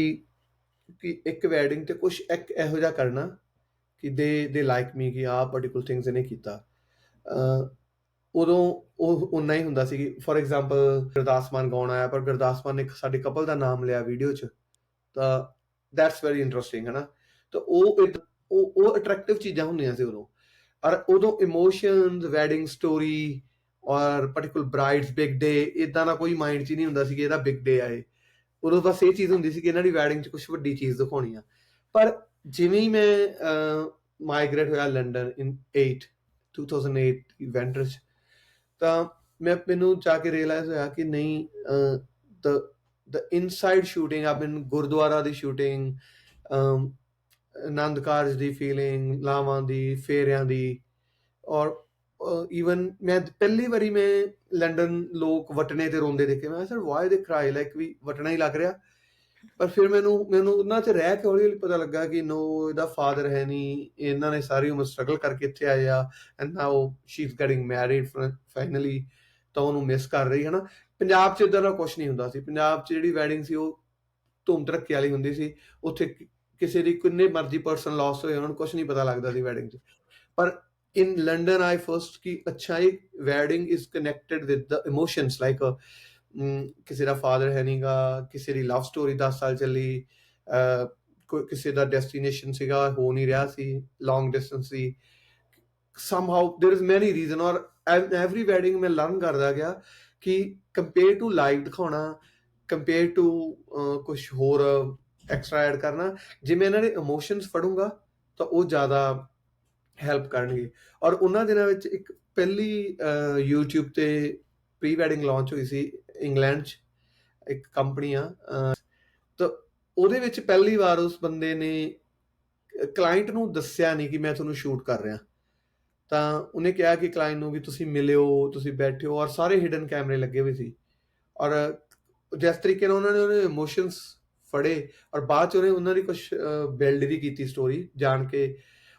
ਇੱਕ ਵੈਡਿੰਗ ਤੇ ਕੁਛ ਇੱਕ ਇਹੋ ਜਿਹਾ ਕਰਨਾ ਕਿ ਦੇ ਲਾਈਕ ਮੀ, ਕਿ ਆਹ ਪਰਟੀਕੂਲਰ ਥਿੰਗਸ ਇਹਨੇ ਕੀਤਾ। ਉਦੋਂ ਉਹ ਓਨਾ ਹੀ ਹੁੰਦਾ ਸੀ ਕਿ ਫੋਰ ਐਗਜ਼ਾਮਪਲ ਗੁਰਦਾਸ ਮਾਨ ਗਾਉਣ ਆਇਆ, ਪਰ ਗੁਰਦਾਸ ਮਾਨ ਨੇ ਸਾਡੇ ਕਪਲ ਦਾ ਨਾਮ ਲਿਆ ਵੀਡੀਓ 'ਚ, ਤਾਂ ਦੈਟਸ ਵੈਰੀ ਇੰਟਰਸਟਿੰਗ, ਹੈ ਨਾ। ਤਾਂ ਉਹ ਅਟਰੈਕਟਿਵ ਚੀਜ਼ਾਂ ਹੁੰਦੀਆਂ ਸੀ ਉਦੋਂ। ਔਰ ਉਦੋਂ ਇਮੋਸ਼ਨਸ, ਵੈਡਿੰਗ ਸਟੋਰੀ ਔਰ ਪਰਟੀਕੂਲਰ ਬਰਾਈਡਸ ਬਿਗ ਡੇ, ਇੱਦਾਂ ਦਾ ਕੋਈ ਮਾਈਂਡ 'ਚ ਨਹੀਂ ਹੁੰਦਾ ਸੀ ਕਿ ਇਹਦਾ ਬਿਗ ਡੇ ਆਏ। ਉਦੋਂ ਬਸ ਇਹ ਚੀਜ਼ ਹੁੰਦੀ ਸੀ ਕਿ ਇਹਨਾਂ ਦੀ ਵੈਡਿੰਗ 'ਚ ਕੁਛ ਵੱਡੀ ਚੀਜ਼ ਦਿਖਾਉਣੀ ਆ। ਪਰ ਜਿਵੇਂ ਹੀ ਮੈਂ ਮਾਈਗ੍ਰੇਟ ਹੋਇਆ ਲੰਡਨ ਇਨ 2008 ਇਵੈਂਟ 'ਚ, ਤਾਂ ਮੈਨੂੰ ਜਾ ਕੇ ਰਿਅਲਾਈਜ਼ ਹੋਇਆ ਕਿ ਨਹੀਂ, ਦ ਇਨਸਾਈਡ ਸ਼ੂਟਿੰਗ ਆ ਬਿਨ ਗੁਰਦੁਆਰਾ ਦੀ ਸ਼ੂਟਿੰਗ, ਆਨੰਦ ਕਾਰਜ ਦੀ ਫੀਲਿੰਗ, ਲਾਵਾਂ ਦੀ, ਫੇਰਿਆਂ ਦੀ, ਔਰ ਈਵਨ ਮੈਂ ਪਹਿਲੀ ਵਾਰੀ ਮੈਂ ਲੰਡਨ ਲੋਕ ਵਟਣੇ ਤੇ ਰੋਂਦੇ ਦੇਖੇ। ਮੈਂ ਸਰ ਵਾਈ ਦੇ ਕਰਾਈ, ਲਾਈਕ ਵੀ ਵਟਣਾ ਹੀ ਲੱਗ ਰਿਹਾ। ਪਰ ਫਿਰ ਮੈਨੂੰ ਉਹਨਾਂ 'ਚ ਰਹਿ ਕੇ ਹੌਲੀ ਹੌਲੀ ਪਤਾ ਲੱਗਾ ਕਿ ਨੋ, ਇਹਦਾ ਫਾਦਰ ਹੈ ਨਹੀਂ, ਇਹਨਾਂ ਨੇ ਸਾਰੀ ਉਮਰ ਸਟਰਗਲ ਕਰਕੇ ਇੱਥੇ ਆਏ ਆ, and now she is getting married finally, ਤਾਂ ਉਹਨੂੰ ਮਿਸ ਕਰ ਰਹੀ, ਹੈ ਨਾ। ਪੰਜਾਬ 'ਚ ਇੱਦਾਂ ਦਾ ਕੁਛ ਨਹੀਂ ਹੁੰਦਾ ਸੀ। ਪੰਜਾਬ 'ਚ ਜਿਹੜੀ ਵੈਡਿੰਗ ਸੀ ਉਹ ਧੂਮ ਧੜੱਕੇ ਵਾਲੀ ਹੁੰਦੀ ਸੀ। ਉੱਥੇ ਕਿਸੇ ਦੀ ਕਿੰਨੇ ਮਰਜ਼ੀ ਪਰਸਨ ਲਾਸ ਹੋਏ, ਉਹਨਾਂ ਨੂੰ ਕੁਛ ਨਹੀਂ ਪਤਾ ਲੱਗਦਾ ਸੀ ਵੈਡਿੰਗ 'ਚ। ਪਰ in London I first ਕਿ ਅੱਛਾ ਇਹ wedding is connected with the emotions, like ਕਿਸੇ ਦਾ ਫਾਦਰ ਹੈ ਨਹੀਂਗਾ, ਕਿਸੇ ਦੀ ਲਵ ਸਟੋਰੀ 10 ਸਾਲ ਚੱਲੀ, ਕਿਸੇ ਦਾ ਡੈਸਟੀਨੇਸ਼ਨ ਸੀਗਾ, ਹੋ ਨਹੀਂ ਰਿਹਾ ਸੀ, ਲੌਂਗ ਡਿਸਟੈਂਸ ਸੀ, somehow there is many reason। ਔਰ every wedding ਮੈਂ ਲਰਨ ਕਰਦਾ ਗਿਆ ਕਿ ਕੰਪੇਅਰ ਟੂ ਲਾਈਵ ਦਿਖਾਉਣਾ, ਕੰਪੇਅਰ ਟੂ ਕੁਛ ਹੋਰ ਐਕਸਟਰਾ ਐਡ ਕਰਨਾ, ਜੇ ਮੈਂ ਇਹਨਾਂ ਦੇ ਇਮੋਸ਼ਨਸ ਫੜੂੰਗਾ ਤਾਂ ਉਹ ਜ਼ਿਆਦਾ ਹੈਲਪ ਕਰਨਗੇ। ਔਰ ਉਹਨਾਂ ਦਿਨਾਂ ਵਿੱਚ ਇੱਕ ਪਹਿਲੀ YouTube ਤੇ ਪ੍ਰੀ ਵੈਡਿੰਗ ਲਾਂਚ ਹੋਈ ਸੀ ਇੰਗਲੈਂਡ 'ਚ, ਇੱਕ ਕੰਪਨੀ ਆ, ਤਾਂ ਉਹਦੇ ਵਿੱਚ ਪਹਿਲੀ ਵਾਰ ਉਸ ਬੰਦੇ ਨੇ ਕਲਾਇੰਟ ਨੂੰ ਦੱਸਿਆ ਨਹੀਂ ਕਿ ਮੈਂ ਤੁਹਾਨੂੰ ਸ਼ੂਟ ਕਰ ਰਿਹਾ। ਤਾਂ ਉਹਨੇ ਕਿਹਾ ਕਿ ਕਲਾਇੰਟ ਨੂੰ ਵੀ ਤੁਸੀਂ ਮਿਲਿਓ, ਤੁਸੀਂ ਬੈਠਿਓ, ਔਰ ਸਾਰੇ ਹਿਡਨ ਕੈਮਰੇ ਲੱਗੇ ਹੋਏ ਸੀ। ਔਰ ਜਿਸ ਤਰੀਕੇ ਨਾਲ ਉਹਨਾਂ ਨੇ ਉਹਦੇ ਇਮੋਸ਼ਨਸ ਫੜੇ, ਔਰ ਬਾਅਦ 'ਚ ਉਹਨੇ ਉਹਨਾਂ ਦੀ ਕੁਛ ਬਿਲਡ ਵੀ ਕੀਤੀ ਸਟੋਰੀ ਜਾਣ ਕੇ।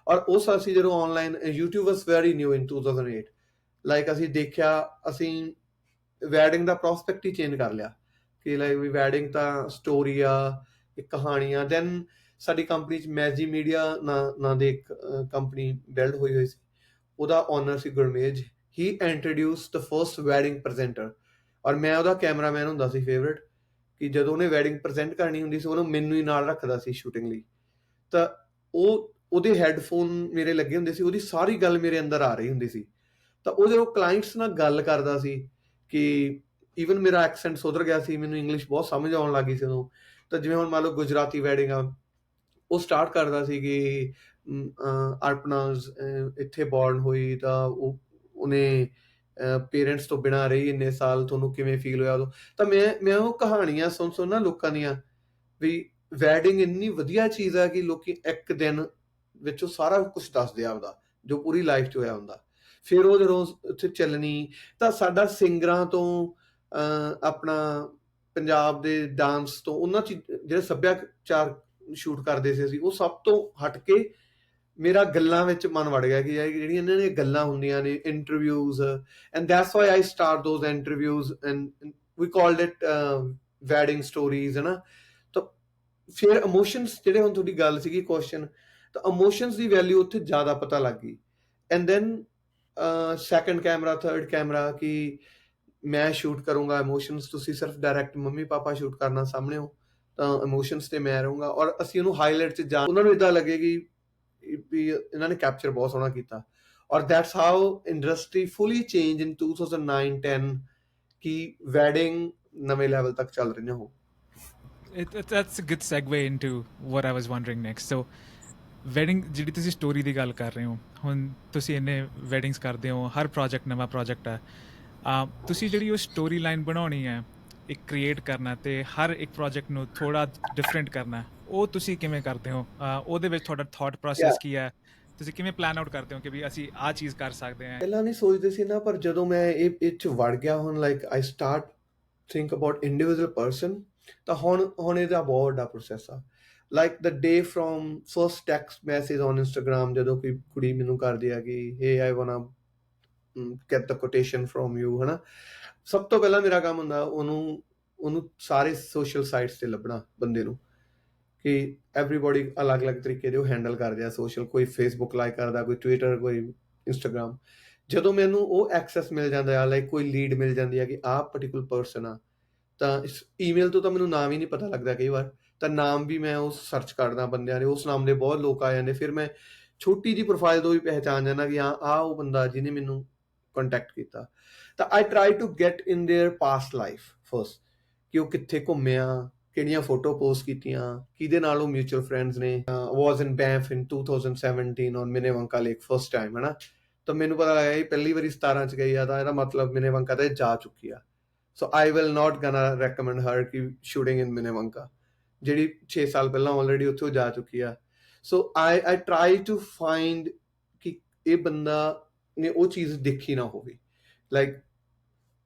ਔਰ ਉਸ ਅਸੀਂ ਜਦੋਂ online, YouTube was very new in 2008, like ਅਸੀਂ ਦੇਖਿਆ, ਅਸੀਂ ਵੈਡਿੰਗ ਦਾ ਪ੍ਰੋਸਪੈਕਟ ਹੀ ਚੇਂਜ ਕਰ ਲਿਆ ਕਿ ਲਾਈਕ ਵੀ ਵੈਡਿੰਗ ਤਾਂ ਸਟੋਰੀ ਆ, ਇੱਕ ਕਹਾਣੀ ਆ। ਦੈਨ ਸਾਡੀ ਕੰਪਨੀ 'ਚ ਮੈਜੀ ਮੀਡੀਆ ਨਾਂ ਦੇ ਇੱਕ ਕੰਪਨੀ ਬਿਲਡ ਹੋਈ ਸੀ, ਉਹਦਾ owner C Gurmej. He introduce the first wedding presenter, ਔਰ ਮੈਂ ਉਹਦਾ ਕੈਮਰਾਮੈਨ ਹੁੰਦਾ ਸੀ ਫੇਵਰਟ, ਕਿ ਜਦੋਂ ਉਹਨੇ ਵੈਡਿੰਗ ਪ੍ਰੈਜ਼ੈਂਟ ਕਰਨੀ ਹੁੰਦੀ ਸੀ ਉਹਨੂੰ ਮੈਨੂੰ ਹੀ ਨਾਲ ਰੱਖਦਾ ਸੀ ਸ਼ੂਟਿੰਗ ਲਈ। ਤਾਂ ਉਹਦੇ ਹੈਡਫੋਨ ਮੇਰੇ ਲੱਗੇ ਹੁੰਦੇ ਸੀ, ਉਹਦੀ ਸਾਰੀ ਗੱਲ ਮੇਰੇ ਅੰਦਰ ਆ ਰਹੀ ਹੁੰਦੀ ਸੀ। ਤਾਂ ਉਹ ਜਦੋਂ ਕਲਾਇੰਟਸ ਨਾਲ ਗੱਲ ਕਰਦਾ ਸੀ ਕਿ ਈਵਨ ਮੇਰਾ ਐਕਸੈਂਟ ਸੁਧਰ ਗਿਆ ਸੀ, ਮੈਨੂੰ ਇੰਗਲਿਸ਼ ਬਹੁਤ ਸਮਝ ਆਉਣ ਲੱਗੀ ਸੀ ਉਦੋਂ। ਤਾਂ ਜਿਵੇਂ ਹੁਣ ਮੰਨ ਲਓ ਗੁਜਰਾਤੀ ਵੈਡਿੰਗ ਆ, ਉਹ ਸਟਾਰਟ ਕਰਦਾ ਸੀ ਕਿ ਅਰਪਨਾਜ਼ ਇੱਥੇ ਬੋਰਨ ਹੋਈ, ਤਾਂ ਉਹਨੇ ਪੇਰੈਂਟਸ ਤੋਂ ਬਿਨਾਂ ਰਹੀ ਇੰਨੇ ਸਾਲ, ਤੁਹਾਨੂੰ ਕਿਵੇਂ ਫੀਲ ਹੋਇਆ ਉਦੋਂ? ਤਾਂ ਮੈਂ ਉਹ ਕਹਾਣੀਆਂ ਸੁਣ ਨਾ ਲੋਕਾਂ ਦੀਆਂ, ਵੀ ਵੈਡਿੰਗ ਇੰਨੀ ਵਧੀਆ ਚੀਜ਼ ਆ ਕਿ ਲੋਕੀ ਇੱਕ ਦਿਨ ਵਿੱਚ ਉਹ ਸਾਰਾ ਕੁਝ ਦੱਸਦੇ ਆ ਆਪਦਾ, ਜੋ ਪੂਰੀ ਲਾਈਫ 'ਚ ਹੋਇਆ ਹੁੰਦਾ। ਫਿਰ ਉਹ ਜਦੋਂ ਉੱਥੇ ਚੱਲਣੀ, ਤਾਂ ਸਾਡਾ ਸਿੰਗਰਾਂ ਤੋਂ ਆਪਣਾ ਪੰਜਾਬ ਦੇ ਡਾਂਸ ਤੋਂ, ਉਹਨਾਂ ਜਿਹੜੇ ਸੱਭਿਆਚਾਰ ਸ਼ੂਟ ਕਰਦੇ ਸੀ ਅਸੀਂ, ਉਹ ਸਭ ਤੋਂ ਹਟ ਕੇ ਮੇਰਾ ਗੱਲਾਂ ਵਿੱਚ ਮਨ ਵੜ ਗਿਆ ਕਿ ਜਿਹੜੀਆਂ ਇਹਨਾਂ ਦੀਆਂ ਗੱਲਾਂ ਹੁੰਦੀਆਂ ਨੇ, interviews, and that's why I start those interviews and we called it wedding stories, ਹੈ ਨਾ। ਤਾਂ ਫਿਰ ਇਮੋਸ਼ਨਸ, ਜਿਹੜੇ ਹੁਣ ਤੁਹਾਡੀ ਗੱਲ ਸੀਗੀ ਕੁਐਸਚਨ, ਤਾਂ ਇਮੋਸ਼ਨਸ ਦੀ ਵੈਲਿਊ ਉੱਥੇ ਜ਼ਿਆਦਾ ਪਤਾ ਲੱਗ ਗਈ। And then second camera, third camera, ਕਿ ਮੈਂ ਸ਼ੂਟ ਕਰੂੰਗਾ ਇਮੋਸ਼ਨਸ, ਤੁਸੀਂ ਸਿਰਫ ਡਾਇਰੈਕਟ ਮੰਮੀ ਪਾਪਾ ਸ਼ੂਟ ਕਰਨਾ ਸਾਹਮਣੇ ਹੋ, ਤਾਂ ਇਮੋਸ਼ਨਸ ਤੇ ਮੈਂ ਰਹੂੰਗਾ, ਔਰ ਅਸੀਂ ਉਹਨੂੰ ਹਾਈਲਾਈਟ 'ਚ ਜਾ, ਉਹਨਾਂ ਨੂੰ ਇੱਦਾਂ ਲੱਗੇਗੀ ਵੀ ਇਹਨਾਂ ਨੇ ਕੈਪਚਰ ਬਹੁਤ ਸੋਹਣਾ ਕੀਤਾ। ਔਰ that's how industry fully change ਇਨ 2009-10, ਕਿ ਵੈਡਿੰਗ ਨਵੇਂ ਲੈਵਲ ਤੱਕ ਚੱਲ ਰਹੀਆਂ ਹੋ। That's a good segue into what I was wondering next. So wedding, ਜਿਹੜੀ ਤੁਸੀਂ ਸਟੋਰੀ ਦੀ ਗੱਲ ਕਰ ਰਹੇ ਹੋ, ਹੁਣ ਤੁਸੀਂ ਇੰਨੇ ਵੈਡਿੰਗਸ ਕਰਦੇ ਹੋ, ਹਰ ਪ੍ਰੋਜੈਕਟ ਨਵਾਂ ਪ੍ਰੋਜੈਕਟ ਹੈ, ਤੁਸੀਂ ਜਿਹੜੀ ਉਹ ਸਟੋਰੀ ਲਾਈਨ ਬਣਾਉਣੀ ਹੈ, ਇੱਕ ਕ੍ਰੀਏਟ ਕਰਨਾ, ਅਤੇ ਹਰ ਇੱਕ ਪ੍ਰੋਜੈਕਟ ਨੂੰ ਥੋੜ੍ਹਾ ਡਿਫਰੈਂਟ ਕਰਨਾ, ਉਹ ਤੁਸੀਂ ਕਿਵੇਂ ਕਰਦੇ ਹੋ? ਉਹਦੇ ਵਿੱਚ ਤੁਹਾਡਾ ਥਾਟ ਪ੍ਰੋਸੈਸ ਕੀ ਹੈ? ਤੁਸੀਂ ਕਿਵੇਂ ਪਲਾਨ ਆਊਟ ਕਰਦੇ ਹੋ ਕਿ ਵੀ ਅਸੀਂ ਆਹ ਚੀਜ਼ ਕਰ ਸਕਦੇ ਹਾਂ? ਪਹਿਲਾਂ ਨਹੀਂ ਸੋਚਦੇ ਸੀ ਨਾ, ਪਰ ਜਦੋਂ ਮੈਂ ਇਹ 'ਚ ਵੜ ਗਿਆ, ਹੁਣ like I start think about individual person, ਤਾਂ ਹੁਣ ਇਹਦਾ ਬਹੁਤ ਵੱਡਾ ਪ੍ਰੋਸੈਸ ਆ। Like the day from first text message on Instagram, ਜਦੋਂ ਕੋਈ ਕੁੜੀ ਮੈਨੂੰ ਕਰਦੀ ਆ ਕਿ hey I want get the quotation from you, ਹੈ ਨਾ, ਸਭ ਤੋਂ ਪਹਿਲਾਂ ਮੇਰਾ ਕੰਮ ਹੁੰਦਾ ਉਹਨੂੰ ਸਾਰੇ ਸੋਸ਼ਲ ਸਾਈਟਸ 'ਤੇ ਲੱਭਣਾ ਬੰਦੇ ਨੂੰ, ਕਿ ਐਵਰੀਬੋਡੀ ਅਲੱਗ-ਅਲੱਗ ਤਰੀਕੇ ਦੇ ਉਹ ਹੈਂਡਲ ਕਰਦੇ ਆ ਸੋਸ਼ਲ, ਕੋਈ ਫੇਸਬੁੱਕ ਲਾਈਕ ਕਰਦਾ, ਕੋਈ ਟਵਿੱਟਰ, ਕੋਈ ਇੰਸਟਾਗ੍ਰਾਮ। ਜਦੋਂ ਮੈਨੂੰ ਉਹ ਐਕਸੈਸ ਮਿਲ ਜਾਂਦਾ ਆ, ਲਾਈਕ ਕੋਈ ਲੀਡ ਮਿਲ ਜਾਂਦੀ ਆ ਕਿ ਆਹ ਪਰਟੀਕੂਲਰ ਪਰਸਨ ਆ, ਤਾਂ ਈਮੇਲ ਤੋਂ ਤਾਂ ਮੈਨੂੰ ਨਾਮ ਹੀ ਨਹੀਂ ਪਤਾ ਲੱਗਦਾ ਕਈ ਵਾਰ, ਤਾਂ ਨਾਮ ਵੀ ਮੈਂ ਉਹ ਸਰਚ ਕਰਦਾ ਬੰਦਿਆਂ ਦੇ, ਉਸ ਨਾਮ ਦੇ ਬਹੁਤ ਲੋਕ ਆ ਜਾਂਦੇ, ਫਿਰ ਮੈਂ ਛੋਟੀ ਜਿਹੀ ਪ੍ਰੋਫਾਈਲ ਤੋਂ ਵੀ ਪਹਿਚਾਣ ਜਾਂਦਾ ਕਿ ਹਾਂ ਆਹ ਉਹ ਬੰਦਾ ਜਿਹਨੇ ਮੈਨੂੰ ਕੰਟੈਕਟ ਕੀਤਾ। ਤਾਂ I try to get in their past life first, ਕਿ ਉਹ ਕਿੱਥੇ ਘੁੰਮਿਆ, ਕਿਹੜੀਆਂ ਫੋਟੋ ਪੋਸਟ ਕੀਤੀਆਂ, ਕਿਹਦੇ ਨਾਲ ਉਹ ਮਿਊਚੁਅਲ ਫਰੈਂਡਸ ਨੇ। Was in Banff in 2017 on Minnewanka lake first time, ਹੈ ਨਾ। ਤਾਂ ਮੈਨੂੰ ਪਤਾ ਲੱਗਾ ਇਹ ਪਹਿਲੀ ਵਾਰੀ 17 'ਚ ਗਈ ਆ, ਤਾਂ ਇਹਦਾ ਮਤਲਬ ਮਿਨੇਵੰਕਾ ਤੇ ਜਾ ਚੁੱਕੀ ਆ। ਸੋ ਆਈ ਵਿਲ ਨਾਟ ਗੋਨਾ ਰეკਮੈਂਡ ਹਰ ਕਿ ਸ਼ੂਟਿੰਗ ਇਨ ਮਿਨੇਵੰਕਾ, ਜਿਹੜੀ 6 ਸਾਲ ਪਹਿਲਾਂ ਆਲਰੇਡੀ ਉੱਥੇ ਜਾ ਚੁੱਕੀ ਆ। ਸੋ ਆਈ ਟਰਾਈ ਟੂ ਫਾਈਂਡ ਕਿ ਇਹ ਬੰਦਾ ਨੇ ਉਹ ਚੀਜ਼ ਦੇਖੀ ਨਾ ਹੋਵੇ। ਲਾਈਕ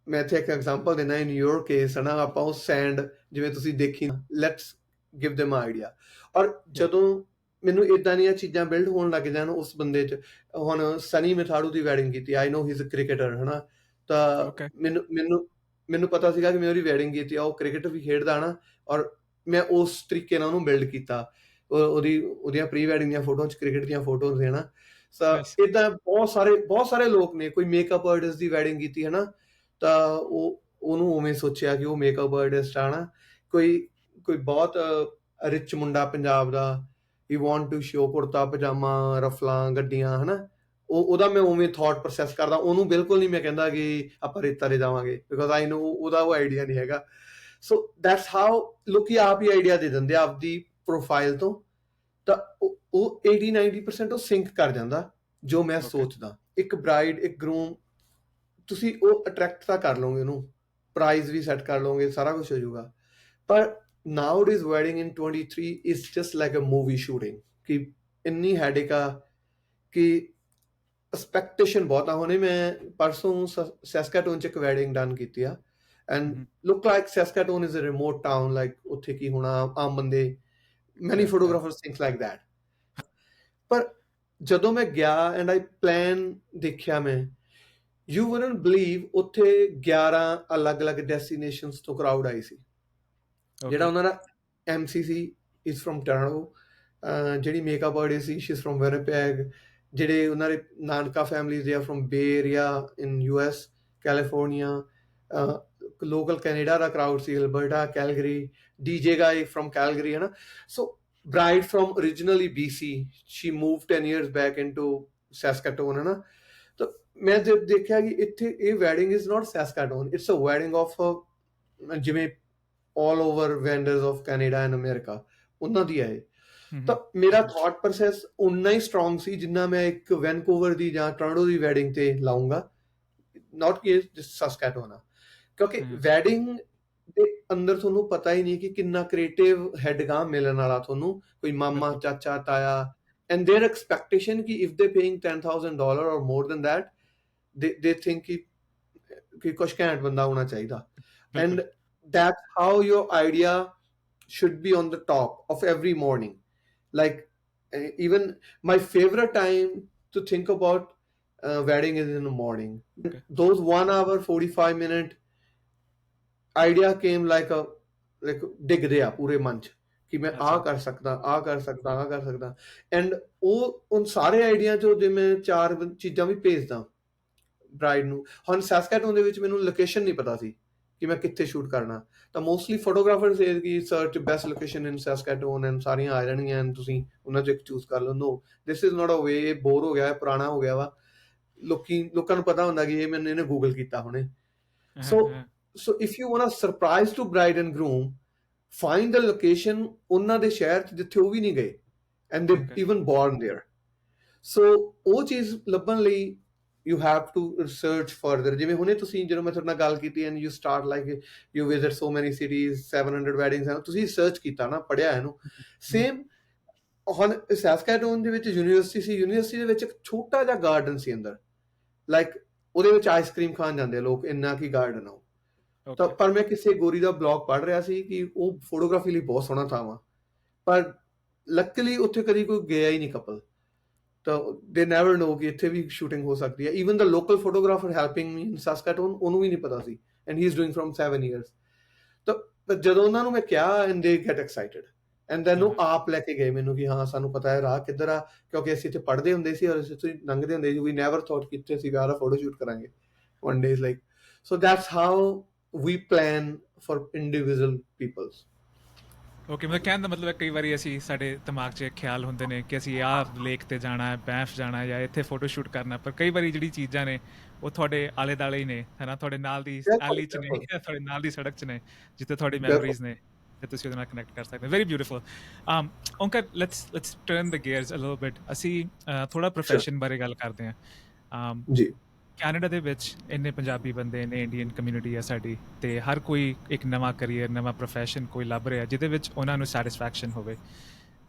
ਮੈਂ ਇੱਥੇ ਇੱਕ ਐਗਜ਼ਾਮਪਲ ਦਿੰਦਾ, ਇਨ ਯੋਰ ਕੇਸ, ਹੈ ਨਾ, ਆਪਾਂ ਉਹ ਸੈਂਡ ਜਿਵੇਂ ਤੁਸੀਂ ਦੇਖੀ, ਲੈਟਸ ਗਿਵ ਦੈਮ ਆਈਡੀਆ। ਔਰ ਜਦੋਂ ਮੈਨੂੰ ਇੱਦਾਂ ਦੀਆਂ ਚੀਜ਼ਾਂ ਬਿਲਡ ਹੋਣ ਲੱਗ ਜਾਣ ਉਸ ਬੰਦੇ 'ਚ, ਹੁਣ ਸਨੀ ਮਿਥਾੜੂ ਦੀ ਵੈਡਿੰਗ ਕੀਤੀ, ਆਈ ਨੋ ਹੀ ਇਜ਼ ਅ ਕ੍ਰਿਕਟਰ, ਹੈ ਨਾ, ਤਾਂ ਮੈਨੂੰ ਪਤਾ ਸੀਗਾ ਕਿ ਮੈਂ ਉਹਦੀ ਵੈਡਿੰਗ ਕੀਤੀ ਆ, ਉਹ ਕ੍ਰਿਕਟ ਵੀ ਖੇਡਦਾ ਨਾ, ਔਰ ਮੈਂ ਉਸ ਤਰੀਕੇ ਨਾਲ ਉਹਨੂੰ ਬਿਲਡ ਕੀਤਾ। ਉਹਦੀਆਂ ਪ੍ਰੀ ਵੈਡਿੰਗ ਦੀਆਂ ਫੋਟੋਆਂ 'ਚ ਕ੍ਰਿਕਟ ਦੀਆਂ ਫੋਟੋਜ਼ ਹੈ ਨਾ। ਤਾਂ ਇੱਦਾਂ ਬਹੁਤ ਸਾਰੇ ਲੋਕ ਨੇ, ਕੋਈ ਮੇਕਅਪ ਆਰਟਿਸਟ ਦੀ ਵੈਡਿੰਗ ਕੀਤੀ, ਹੈ ਨਾ, ਤਾਂ ਉਹਨੂੰ ਉਵੇਂ ਸੋਚਿਆ ਕਿ ਉਹ ਮੇਕਅਪ ਆਰਟਿਸਟ ਆ ਨਾ। ਕੋਈ ਬਹੁਤ ਰਿਚ ਮੁੰਡਾ ਪੰਜਾਬ ਦਾ, ਹੀ ਵਾਂਟ ਟੂ ਸ਼ੋ ਕੁੜਤਾ ਪਜਾਮਾ, ਰਫਲਾਂ, ਗੱਡੀਆਂ, ਹੈ ਨਾ, ਉਹਦਾ ਮੈਂ ਉਵੇਂ ਥਾਟ ਪ੍ਰੋਸੈਸ ਕਰਦਾ। ਉਹਨੂੰ ਬਿਲਕੁਲ ਨਹੀਂ ਮੈਂ ਕਹਿੰਦਾ ਕਿ ਆਪਾਂ ਰੇਤਾ ਤੇ ਜਾਵਾਂਗੇ, ਬਿਕੋਜ਼ ਆਈ ਨੋ ਉਹਦਾ ਉਹ ਆਈਡੀਆ ਨਹੀਂ ਹੈਗਾ। ਸੋ ਦੈਟਸ ਹਾਊ ਲੋਕੀ ਆਪ ਹੀ ਆਈਡੀਆ ਦੇ ਦਿੰਦੇ ਆ ਆਪਦੀ ਪ੍ਰੋਫਾਈਲ ਤੋਂ, ਤਾਂ ਉਹ 80-90% ਉਹ ਸਿੰਕ ਕਰ ਜਾਂਦਾ ਜੋ ਮੈਂ ਸੋਚਦਾ। ਇੱਕ ਬਰਾਈਡ, ਇੱਕ ਗਰੂਮ, ਤੁਸੀਂ ਉਹ ਅਟਰੈਕਟ ਤਾਂ ਕਰ ਲਓਗੇ, ਉਹਨੂੰ ਪ੍ਰਾਈਜ਼ ਵੀ ਸੈੱਟ ਕਰ ਲਓਗੇ, ਸਾਰਾ ਕੁਝ ਹੋ ਜਾਊਗਾ। ਪਰ nowadays wedding in 23 is just like a movie shooting, ਕਿ ਇੰਨੀ ਹੈਡੇਕ ਆ ਕਿ ਐਕਸਪੈਕਟੇਸ਼ਨ ਬਹੁਤ ਆ। ਹੁਣੇ ਮੈਂ ਪਰਸੋਂ ਸੈਸਕਾਟੂਨ 'ਚ ਇੱਕ ਵੈਡਿੰਗ ਡਨ ਕੀਤੀ ਆ, and look like Saskatoon is a remote town, like ਉੱਥੇ ਕੀ ਹੋਣਾ, ਆਮ ਬੰਦੇ, ਮੈਨੀ ਫੋਟੋਗ੍ਰਾਫਰਸ ਥਿੰਕਸ ਲਾਈਕ ਦੈਟ। ਪਰ ਜਦੋਂ ਮੈਂ ਗਿਆ ਐਂਡ ਆਈ ਪਲਾਨ ਦੇਖਿਆ, ਮੈਂ ਯੂ ਵੁਡਨਟ ਬਲੀਵ ਉੱਥੇ 11 ਅਲੱਗ-ਅਲੱਗ ਡੈਸਟੀਨੇਸ਼ਨਸ ਤੋਂ ਕਰਾਊਡ ਆਈ ਸੀ। ਜਿਹੜਾ ਉਹਨਾਂ ਦਾ MC ਸੀ ਇਜ਼ ਫਰੋਮ ਟੋਰਾਂਟੋ, ਜਿਹੜੀ ਮੇਕਅਪ ਆਰਟਿਸਟ ਸੀ ਸ਼ੀ ਇਜ਼ ਫਰੋਮ ਵਿਨੀਪੈਗ, ਜਿਹੜੇ ਉਹਨਾਂ ਦੇ ਨਾਨਕਾ ਫੈਮਿਲੀਜ਼ ਦੇ ਆ from Bay Area in US, California, local Canada ਦਾ ਕਰਾਊਡ ਸੀ, Alberta, Calgary, DJ guy from Calgary, ਹੈ ਨਾ। ਸੋ bride from originally BC, she moved 10 years back into Saskatoon, है ना। तो मैं जब देखा कि इत्थे ये wedding is not Saskatoon, it's a wedding of जिमें all over vendors of Canada and America, उन्ना दिया है। तो मेरा thought process उन्ना ही strong सी जिन्ना मैं एक वैनकूवर दी ਜਾਂ ਟੋਰਾਂਟੋ ਦੀ wedding ਤੇ ਲਾਉਂਗਾ। not ਕਿ ਸਸਕੈਟੂਨ ਆ, ਕਿਉਂਕਿ ਵੈਡਿੰਗ ਦੇ ਅੰਦਰ ਤੁਹਾਨੂੰ ਪਤਾ ਹੀ ਨਹੀਂ ਕਿ ਕਿੰਨਾ ਕ੍ਰੀਏਟਿਵ ਹੈਡ ਗਾਂ ਮਿਲਣ ਵਾਲਾ ਤੁਹਾਨੂੰ, ਕੋਈ ਮਾਮਾ ਚਾਚਾ ਤਾਇਆ, and their expectation ki if they're paying $10,000 or more than that, they think ki kuch ਘੈਂਟ ਬੰਦਾ ਹੋਣਾ ਚਾਹੀਦਾ, and that's how your idea should be on the top of every morning. Like even my favorite time to think about wedding is in the morning. Those 1 hour 45-minute idea came like ਡਿੱਗਦੇ ਆ ਪੂਰੇ ਮਨ ਚ ਕਿ ਮੈਂ ਆਹ ਕਰ ਸਕਦਾ, ਆਹ ਕਰ ਸਕਦਾ, ਆਹ ਕਰ ਸਕਦਾ, ਐਂਡ ਉਹ ਸਾਰੇ ਆਈਡੀਆ ਚੋਂ ਜੇ ਮੈਂ 4 ਚੀਜ਼ਾਂ ਵੀ ਭੇਜਦਾ ਬ੍ਰਾਈਡ ਨੂੰ। ਹੁਣ ਸੈਸਕੈਟੂਨ ਦੇ ਵਿੱਚ ਮੈਨੂੰ ਲੋਕੇਸ਼ਨ ਨਹੀਂ ਪਤਾ ਸੀ ਕਿ ਮੈਂ ਕਿੱਥੇ ਸ਼ੂਟ ਕਰਨਾ, ਤਾਂ ਮੋਸਟਲੀ ਫੋਟੋਗ੍ਰਾਫਰ ਸੇ ਕਿ search best location in Saskatoon, and ਸਾਰੀਆਂ ਆ ਜਾਣਗੀਆਂ ਐਂਡ ਤੁਸੀਂ ਉਹਨਾਂ ਚੋਂ ਇੱਕ ਚੂਜ਼ ਕਰ ਲਓ। ਨੋ, this is not a way, bore ਹੋ ਗਿਆ, ਪੁਰਾਣਾ ਹੋ ਗਿਆ ਵਾ, ਲੋਕਾਂ ਨੂੰ ਪਤਾ ਹੁੰਦਾ ਕਿ ਇਹ ਮੈਨੇ ਇਹਨੇ ਗੂਗਲ ਕੀਤਾ ਹੁਣੇ। So if you want a surprise to bride and groom, find the location ਉਹਨਾਂ ਦੇ ਸ਼ਹਿਰ ਚ ਜਿੱਥੇ ਉਹ ਵੀ ਨਹੀਂ ਗਏ, and they even born there. So ਉਹ ਚੀਜ਼ ਲੱਭਣ ਲਈ you have to research further. ਜਿਵੇਂ ਹੁਣੇ ਤੁਸੀਂ ਜਦੋਂ ਮੈਂ ਤੁਹਾਡੇ ਨਾਲ ਗੱਲ ਕੀਤੀ and you start like you visit so many cities, 700 weddings, ਤੁਸੀਂ ਰਿਸਰਚ ਕੀਤਾ ਨਾ, ਪੜ੍ਹਿਆ ਇਹਨੂੰ। ਸੇਮ ਹੁਣ ਸੈਸਕੈਟੂਨ ਦੇ ਵਿੱਚ ਯੂਨੀਵਰਸਿਟੀ ਸੀ, ਯੂਨੀਵਰਸਿਟੀ ਦੇ ਵਿੱਚ ਇੱਕ ਛੋਟਾ ਜਿਹਾ ਗਾਰਡਨ ਸੀ ਅੰਦਰ, ਲਾਈਕ ਉਹਦੇ ਵਿੱਚ ਆਈਸਕ੍ਰੀਮ ਖਾਣ ਜਾਂਦੇ ਲੋਕ, ਇੰਨਾ ਕੀ ਗਾਰਡਨ ਆ। ਤਾਂ ਪਰ ਮੈਂ ਕਿਸੇ ਗੋਰੀ ਦਾ ਬਲੌਗ ਪੜ੍ਹ ਰਿਹਾ ਸੀ ਕਿ ਉਹ ਫੋਟੋਗ੍ਰਾਫੀ ਲਈ ਬਹੁਤ ਸੋਹਣਾ ਥਾਂ ਵਾ, ਪਰ ਲੱਕਲੀ ਉੱਥੇ ਕਦੀ ਕੋਈ ਗਿਆ ਹੀ ਨਹੀਂ ਕਪਲ, ਤਾਂ ਦੇ ਨੈਵਰ ਨੋ ਕਿ ਇੱਥੇ ਵੀ ਸ਼ੂਟਿੰਗ ਹੋ ਸਕਦੀ ਹੈ। Even the local photographer helping me in Saskatoon, ਉਹਨੂੰ ਵੀ ਨਹੀਂ ਪਤਾ ਸੀ, and he is doing from 7 years। ਤਾਂ ਜਦੋਂ ਉਹਨਾਂ ਨੂੰ ਮੈਂ ਕਿਹਾ ਐਂਡ ਦੇ ਗੈਟ ਐਕਸਾਈਟਡ, ਐਂਡ ਦੈਨ ਉਹ ਆਪ ਲੈ ਕੇ ਗਏ ਮੈਨੂੰ ਕਿ ਹਾਂ ਸਾਨੂੰ ਪਤਾ ਹੈ ਰਾਹ ਕਿੱਧਰ ਆ, ਕਿਉਂਕਿ ਅਸੀਂ ਇੱਥੇ ਪੜ੍ਹਦੇ ਹੁੰਦੇ ਸੀ ਔਰ ਅਸੀਂ ਲੰਘਦੇ ਹੁੰਦੇ ਸੀ, ਵੀ ਨੈਵਰ ਥੋਟ ਕਿ ਇੱਥੇ ਅਸੀਂ ਵਿਆਹ ਦਾ ਫੋਟੋ ਸ਼ੂਟ ਕਰਾਂਗੇ one day, like so that's how we plan for individual peoples. Okay, ਮੈਂ ਕਹਿਣ ਦਾ ਮਤਲਬ ਹੈ ਕਈ ਵਾਰੀ ਅਸੀਂ ਸਾਡੇ ਦਿਮਾਗ 'ਚ ਖਿਆਲ ਹੁੰਦੇ ਨੇ ਕਿ ਅਸੀਂ ਆਹ ਲੇਕ 'ਤੇ ਜਾਣਾ ਹੈ, ਬੈਂਫ ਜਾਣਾ ਹੈ, ਜਾਂ ਇੱਥੇ ਫੋਟੋ ਸ਼ੂਟ ਕਰਨਾ, ਪਰ ਕਈ ਵਾਰੀ ਜਿਹੜੀ ਚੀਜ਼ਾਂ ਨੇ ਉਹ ਤੁਹਾਡੇ ਆਲੇ ਦੁਆਲੇ ਹੀ ਨੇ, ਹੈ ਨਾ, ਤੁਹਾਡੇ ਨਾਲ ਦੀ ਐਲੀ 'ਚ ਨੇ, ਤੁਹਾਡੇ ਨਾਲ ਦੀ ਸੜਕ 'ਚ ਨੇ, ਜਿੱਥੇ ਤੁਹਾਡੀ ਮੈਮਰੀਜ਼ ਨੇ ਤੇ ਤੁਸੀਂ ਉਹਦੇ ਨਾਲ ਕਨੈਕਟ ਕਰ ਸਕਦੇ ਹੋ। Very beautiful. Onkar, let's turn the gears a little bit. ਅਸੀਂ ਥੋੜਾ ਪ੍ਰੋਫੈਸ਼ਨ ਬਾਰੇ ਗੱਲ ਕਰਦੇ ਹਾਂ। ਜੀ, ਕੈਨੇਡਾ ਦੇ ਵਿੱਚ ਇੰਨੇ ਪੰਜਾਬੀ ਬੰਦੇ ਨੇ, ਇੰਡੀਅਨ ਕਮਿਊਨਿਟੀ ਆ ਸਾਡੀ, ਅਤੇ ਹਰ ਕੋਈ ਇੱਕ ਨਵਾਂ ਕਰੀਅਰ, ਨਵਾਂ ਪ੍ਰੋਫੈਸ਼ਨ ਕੋਈ ਲੱਭ ਰਿਹਾ ਜਿਹਦੇ ਵਿੱਚ ਉਹਨਾਂ ਨੂੰ ਸੈਟਿਸਫੈਕਸ਼ਨ ਹੋਵੇ।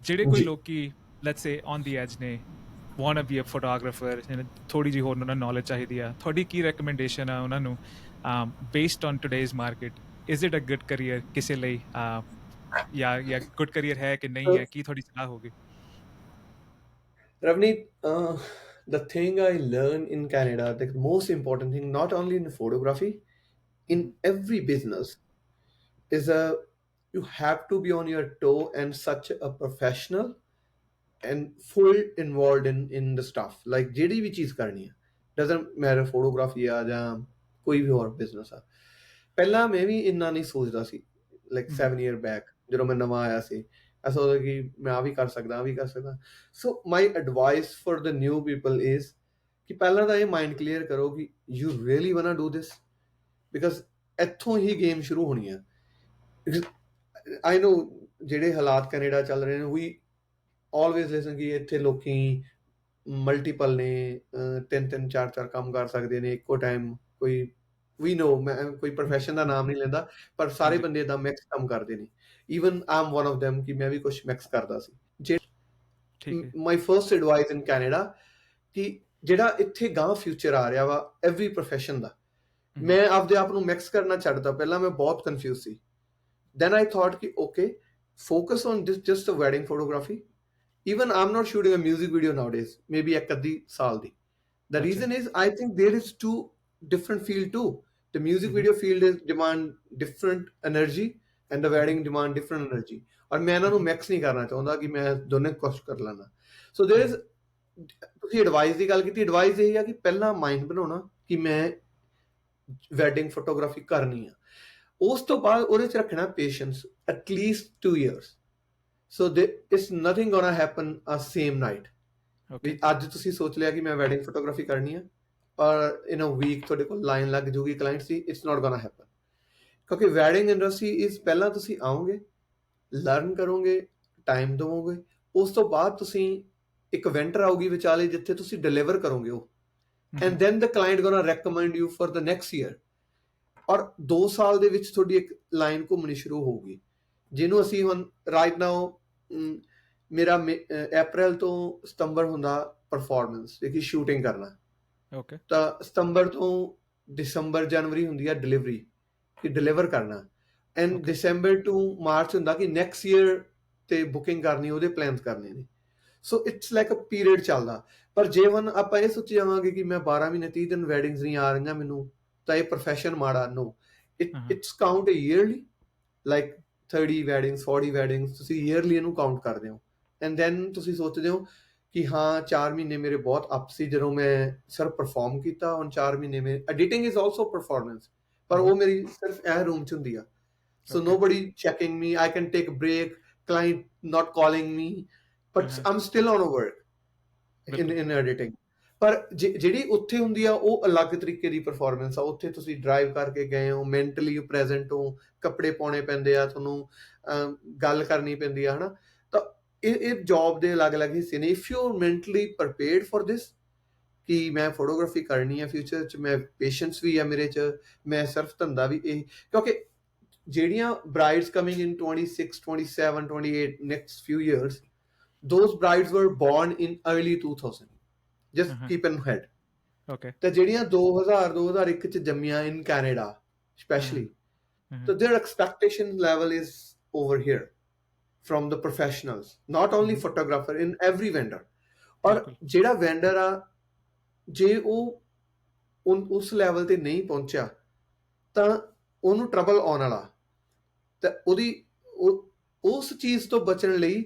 ਜਿਹੜੇ ਕੋਈ ਲੋਕੀ let's say on the as ਨੇ, ਵਾਂਟ ਬੀ ਅ ਫੋਟੋਗ੍ਰਾਫਰ, ਥੋੜ੍ਹੀ ਜਿਹੀ ਹੋਰ ਉਹਨਾਂ ਨੂੰ ਨੌਲੇਜ ਚਾਹੀਦੀ ਆ, ਤੁਹਾਡੀ ਕੀ ਰეკਮੈਂਡੇਸ਼ਨ ਆ ਉਹਨਾਂ ਨੂੰ based on today's market? Is it a good career ਕਿਸੇ ਲਈ, ਜਾਂ ਗੁੱਡ ਕਰੀਅਰ ਹੈ ਕਿ ਨਹੀਂ ਹੈ? ਕੀ ਤੁਹਾਡੀ ਸਲਾਹ ਹੋਗੀ? Ravneet, the thing I learned in Canada, the most important thing, not only in photography, in every business, is you have to be on your toe and such a professional and full involved in the stuff. Like ਜਿਹੜੀ ਵੀ ਚੀਜ਼ ਕਰਨੀ ਆ, doesn't matter photography ਆ ਜਾਂ ਕੋਈ ਵੀ ਹੋਰ business ਆ। ਪਹਿਲਾਂ ਮੈਂ ਵੀ ਇੰਨਾ ਨਹੀਂ ਸੋਚਦਾ ਸੀ, like 7 year back ਜਦੋਂ ਮੈਂ ਨਵਾਂ ਆਇਆ ਸੀ, I thought ਕਿ ਮੈਂ ਆ ਵੀ ਕਰ ਸਕਦਾ, ਆ ਵੀ ਕਰ ਸਕਦਾ। So my advice for the new people is ਕਿ ਪਹਿਲਾਂ ਤਾਂ ਇਹ ਮਾਈਂਡ ਕਲੀਅਰ ਕਰੋ ਕਿ you really wanna do this, because ਇੱਥੋਂ ਹੀ ਗੇਮ ਸ਼ੁਰੂ ਹੋਣੀ ਆ। I know ਜਿਹੜੇ ਹਾਲਾਤ ਕੈਨੇਡਾ ਚੱਲ ਰਹੇ ਨੇ, we always listen ਕਿ ਇੱਥੇ ਲੋਕੀ ਮਲਟੀਪਲ ਨੇ, 3-3 4-4 ਕੰਮ ਕਰ ਸਕਦੇ ਨੇ ਇੱਕੋ ਟਾਈਮ। ਕੋਈ ਵੀ ਨੋ, ਮੈਂ ਕੋਈ ਪ੍ਰੋਫੈਸ਼ਨ ਦਾ ਨਾਮ ਨਹੀਂ ਲੈਂਦਾ, ਪਰ ਸਾਰੇ ਬੰਦੇ ਏਦਾਂ ਮਿਕਸ ਕੰਮ ਕਰਦੇ ਨੇ। Even I am one of them ਕਿ ਮੈਂ ਵੀ ਕੁਛ ਮਿਕਸ ਕਰਦਾ ਸੀ। My first advice in Canada ਕਿ ਜਿਹੜਾ ਇੱਥੇ ਗਾਂ ਫਿਊਚਰ ਆ ਰਿਹਾ ਵਾ ਐਵਰੀ ਪ੍ਰੋਫੈਸ਼ਨ ਦਾ, ਮੈਂ ਆਪਦੇ ਆਪ ਨੂੰ ਮਿਕਸ ਕਰਨਾ ਛੱਡਦਾ। ਪਹਿਲਾਂ ਮੈਂ ਬਹੁਤ ਕਨਫਿਊਜ਼ ਸੀ, ਦੈਨ ਆਈ ਥਾਟ ਕਿ okay, focus on this just a wedding photography. Even I'm not shooting a music video nowadays, maybe ਇੱਕ ਅੱਧੀ ਸਾਲ ਦੀ। The reason is I think there is two different field too. The music video field is demand different energy and the wedding demand different energy. ਔਰ ਮੈਂ ਇਹਨਾਂ ਨੂੰ mix ਨਹੀਂ ਕਰਨਾ ਚਾਹੁੰਦਾ ਕਿ ਮੈਂ ਦੋਨੇ ਕੁਛ ਕਰ ਲੈਣਾ। So there is, ਤੁਸੀਂ ਐਡਵਾਈਸ ਦੀ ਗੱਲ ਕੀਤੀ, ਐਡਵਾਈਸ ਇਹ ਆ ਕਿ ਪਹਿਲਾਂ ਮਾਈਂਡ ਬਣਾਉਣਾ ਕਿ ਮੈਂ ਵੈਡਿੰਗ ਫੋਟੋਗ੍ਰਾਫੀ ਕਰਨੀ ਆ। ਉਸ ਤੋਂ ਬਾਅਦ ਉਹਦੇ 'ਚ ਰੱਖਣਾ patience, at least 2 years. So it's nothing gonna happen a same night. ਅੱਜ ਤੁਸੀਂ ਸੋਚ ਲਿਆ ਕਿ ਮੈਂ ਵੈਡਿੰਗ ਫੋਟੋਗ੍ਰਾਫੀ ਕਰਨੀ ਆ ਔਰ ਇਨ ਅ ਵੀਕ ਤੁਹਾਡੇ ਕੋਲ ਲਾਈਨ ਲੱਗ ਜੂਗੀ clients the, it's not ਗੋਨਾ happen. ਕਿਉਂਕਿ ਵੈਡਿੰਗ ਇੰਡਸਟਰੀ ਇਜ਼, ਪਹਿਲਾਂ ਤੁਸੀਂ ਆਓਗੇ, ਲਰਨ ਕਰੋਗੇ, ਟਾਈਮ ਦੇਵੋਗੇ, ਉਸ ਤੋਂ ਬਾਅਦ ਤੁਸੀਂ ਇੱਕ ਵੈਂਟਰ ਆਊਗੀ ਵਿਚਾਲੇ ਜਿੱਥੇ ਤੁਸੀਂ ਡਿਲੀਵਰ ਕਰੋਗੇ ਉਹ, and then the client gonna recommend you for the next year. ਔਰ 2 ਸਾਲ ਦੇ ਵਿੱਚ ਤੁਹਾਡੀ ਇੱਕ ਲਾਈਨ ਘੁੰਮਣੀ ਸ਼ੁਰੂ ਹੋਊਗੀ, ਜਿਹਨੂੰ ਅਸੀਂ ਹੁਣ ਰਾਈਟ ਨਾਓ ਮੇਰਾ ਅਪ੍ਰੈਲ ਤੋਂ ਸਤੰਬਰ ਹੁੰਦਾ ਪਰਫਾਰਮੈਂਸ, ਕਿ ਸ਼ੂਟਿੰਗ ਕਰਨਾ। ਓਕੇ। ਤਾਂ ਸਤੰਬਰ ਤੋਂ ਦਸੰਬਰ ਜਨਵਰੀ ਹੁੰਦੀ ਆ ਡਿਲੀਵਰੀ, ਕਿ ਡਿਲੀਵਰ ਕਰਨਾ। ਐਂਡ ਦਸੰਬਰ ਟੂ ਮਾਰਚ ਹੁੰਦਾ ਕਿ ਨੈਕਸਟ ਈਅਰ ਤੇ ਬੁਕਿੰਗ ਕਰਨੀ, ਉਹਦੇ ਪਲਾਨਸ ਕਰਨੇ ਨੇ। So it's like a period ਚੱਲਦਾ। ਪਰ ਜੇ ਹੁਣ ਆਪਾਂ ਇਹ ਸੋਚੀ ਜਾਵਾਂਗੇ ਕਿ ਮੈਂ 12 ਮਹੀਨੇ 30 ਦਿਨ ਵੈਡਿੰਗਸ ਨਹੀਂ ਆ ਰਹੀਆਂ ਮੈਨੂੰ, ਤਾਂ ਇਹ ਪ੍ਰੋਫੈਸ਼ਨ ਮਾੜਾ। No, it's count yearly, like 30 weddings 40 weddings ਤੁਸੀਂ ਈਅਰਲੀ ਇਹਨੂੰ ਕਾਊਂਟ ਕਰਦੇ ਹੋ। ਐਂਡ ਦੈਨ ਤੁਸੀਂ ਸੋਚਦੇ ਹੋ ਕਿ ਹਾਂ 4 ਮਹੀਨੇ ਮੇਰੇ ਬਹੁਤ ਅਪ ਸੀ ਜਦੋਂ ਮੈਂ ਸਿਰਫ ਪਰਫਾਰਮ ਕੀਤਾ। ਹੁਣ 4 ਮਹੀਨੇ ਮੇ ਐਡੀਟਿੰਗ ਇਜ਼ ਆਲਸੋ ਪਰਫਾਰਮੈਂਸ, ਪਰ ਉਹ ਮੇਰੀ ਸਿਰਫ ਇਹ ਰੂਮ 'ਚ ਹੁੰਦੀ ਆ। So nobody checking me. I can take a break. Client not calling me, but I'm still on a work in editing. ਪਰ ਜਿਹੜੀ ਉੱਥੇ ਹੁੰਦੀ ਆ ਉਹ ਅਲੱਗ ਤਰੀਕੇ ਦੀ ਪਰਫਾਰਮੈਂਸ ਆ। ਉੱਥੇ ਤੁਸੀਂ ਡਰਾਈਵ ਕਰਕੇ ਗਏ ਹੋ, ਮੈਂਟਲੀ ਪ੍ਰੈਜ਼ੈਂਟ ਹੋ, ਕੱਪੜੇ ਪਾਉਣੇ ਪੈਂਦੇ ਆ ਤੁਹਾਨੂੰ, ਗੱਲ ਕਰਨੀ ਪੈਂਦੀ ਆ, ਹਨਾ। ਤਾਂ ਇਹ ਜੌਬ ਦੇ ਅਲੱਗ-ਅਲੱਗ ਹਿੱਸੇ ਨੇ। If you mentally ਪ੍ਰਪੇਅਰਡ for this ਕਿ ਮੈਂ ਫੋਟੋਗ੍ਰਾਫੀ ਕਰਨੀ ਆ ਫਿਊਚਰ 'ਚ, ਮੈਂ ਪੇਸ਼ੈਂਸ ਵੀ ਆ ਮੇਰੇ 'ਚ, ਮੈਂ ਸਿਰਫ ਧੰਦਾ ਵੀ ਇਹ, ਕਿਉਂਕਿ ਜਿਹੜੀਆਂ brides coming in 26, 27, 28 next few years, those brides were born in early 2000. Just keep in head. Okay. ਤੇ ਜਿਹੜੀਆਂ 2000 2001 ਚ ਜੰਮੀਆਂ in Canada especially, so their expectation level is over here from the professionals, not only photographer, in every vendor. ਔਰ ਜਿਹੜਾ vendor ਆ, ਜੇ ਉਹ ਉਸ level ਤੇ ਨਹੀਂ ਪਹੁੰਚਿਆ ਤਾਂ ਉਹਨੂੰ ਟਰਬਲ ਆਉਣ ਵਾਲਾ। ਤਾਂ ਉਸ ਚੀਜ਼ ਤੋਂ ਬਚਣ ਲਈ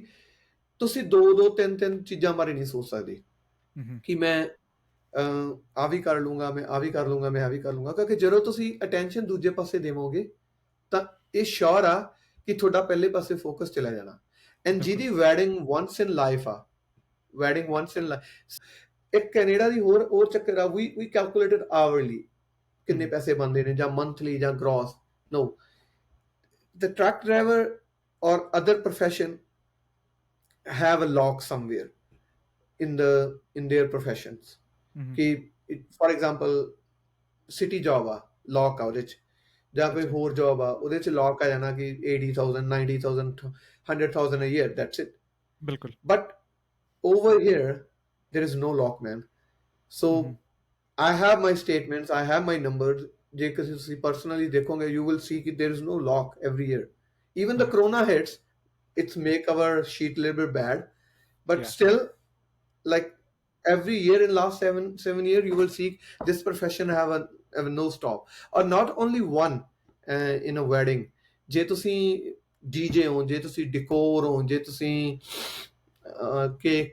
ਤੁਸੀਂ 2 3 ਚੀਜ਼ਾਂ ਬਾਰੇ ਨਹੀਂ ਸੋਚ ਸਕਦੇ ਕਿ ਮੈਂ ਆ ਵੀ ਕਰ ਲੂੰਗਾ, ਮੈਂ ਆ ਵੀ ਕਰ ਲੂੰਗਾ, ਮੈਂ ਆ ਵੀ ਕਰ ਲੂੰਗਾ। ਕਿਉਂਕਿ ਜਦੋਂ ਤੁਸੀਂ ਅਟੈਂਸ਼ਨ ਦੂਜੇ ਪਾਸੇ ਦੇਵੋਗੇ ਤਾਂ ਇਹ ਸ਼ੋਰ ਆ ਕਿ ਤੁਹਾਡਾ ਪਹਿਲੇ ਪਾਸੇ ਫੋਕਸ ਚਲਾ ਜਾਣਾ। ਐਂਡ ਜਿਹਦੀ ਵੈਡਿੰਗ ਵਾਂਸ ਇਨ ਲਾਈਫ ਆ, ਵੈਡਿੰਗ ਵਾਂਸ ਇਨ ਲਾਈਫ। ਇੱਕ ਕੈਨੇਡਾ ਦੀ ਹੋਰ ਚੱਕਰ ਆ, ਵੀ ਕੈਲਕੂਲੇਟਡ ਆਵਰਲੀ ਕਿੰਨੇ ਪੈਸੇ ਬਣਦੇ ਨੇ, ਜਾਂ ਮੰਥਲੀ ਜਾਂ gross. No, the truck driver or other profession have a lock somewhere in their professions. कि for example city job ਆ, lock ਆ ਉਹਦੇ 'ਚ, ਜਾਂ ਕੋਈ ਹੋਰ job ਆ ਉਹਦੇ 'ਚ lock ਆ ਜਾਣਾ ਕਿ 80,000 90,000 100,000 a year, that's it. ਬਿਲਕੁਲ। But over here there is no lock, man. So I have my statements, I have my numbers. ਜੇ ਤੁਸੀਂ personally ਦੇਖੋਗੇ, you will see that there is no lock every year. Even the corona hits, it's make our sheet a little bit bad, but still, like every year in last seven years, you will see this profession have a no stop. Or not only one in a wedding. ਜੇ ਤੁਸੀਂ DJ ਹੋ, ਜੇ ਤੁਸੀਂ decor ਹੋ, ਜੇ ਤੁਸੀਂ cake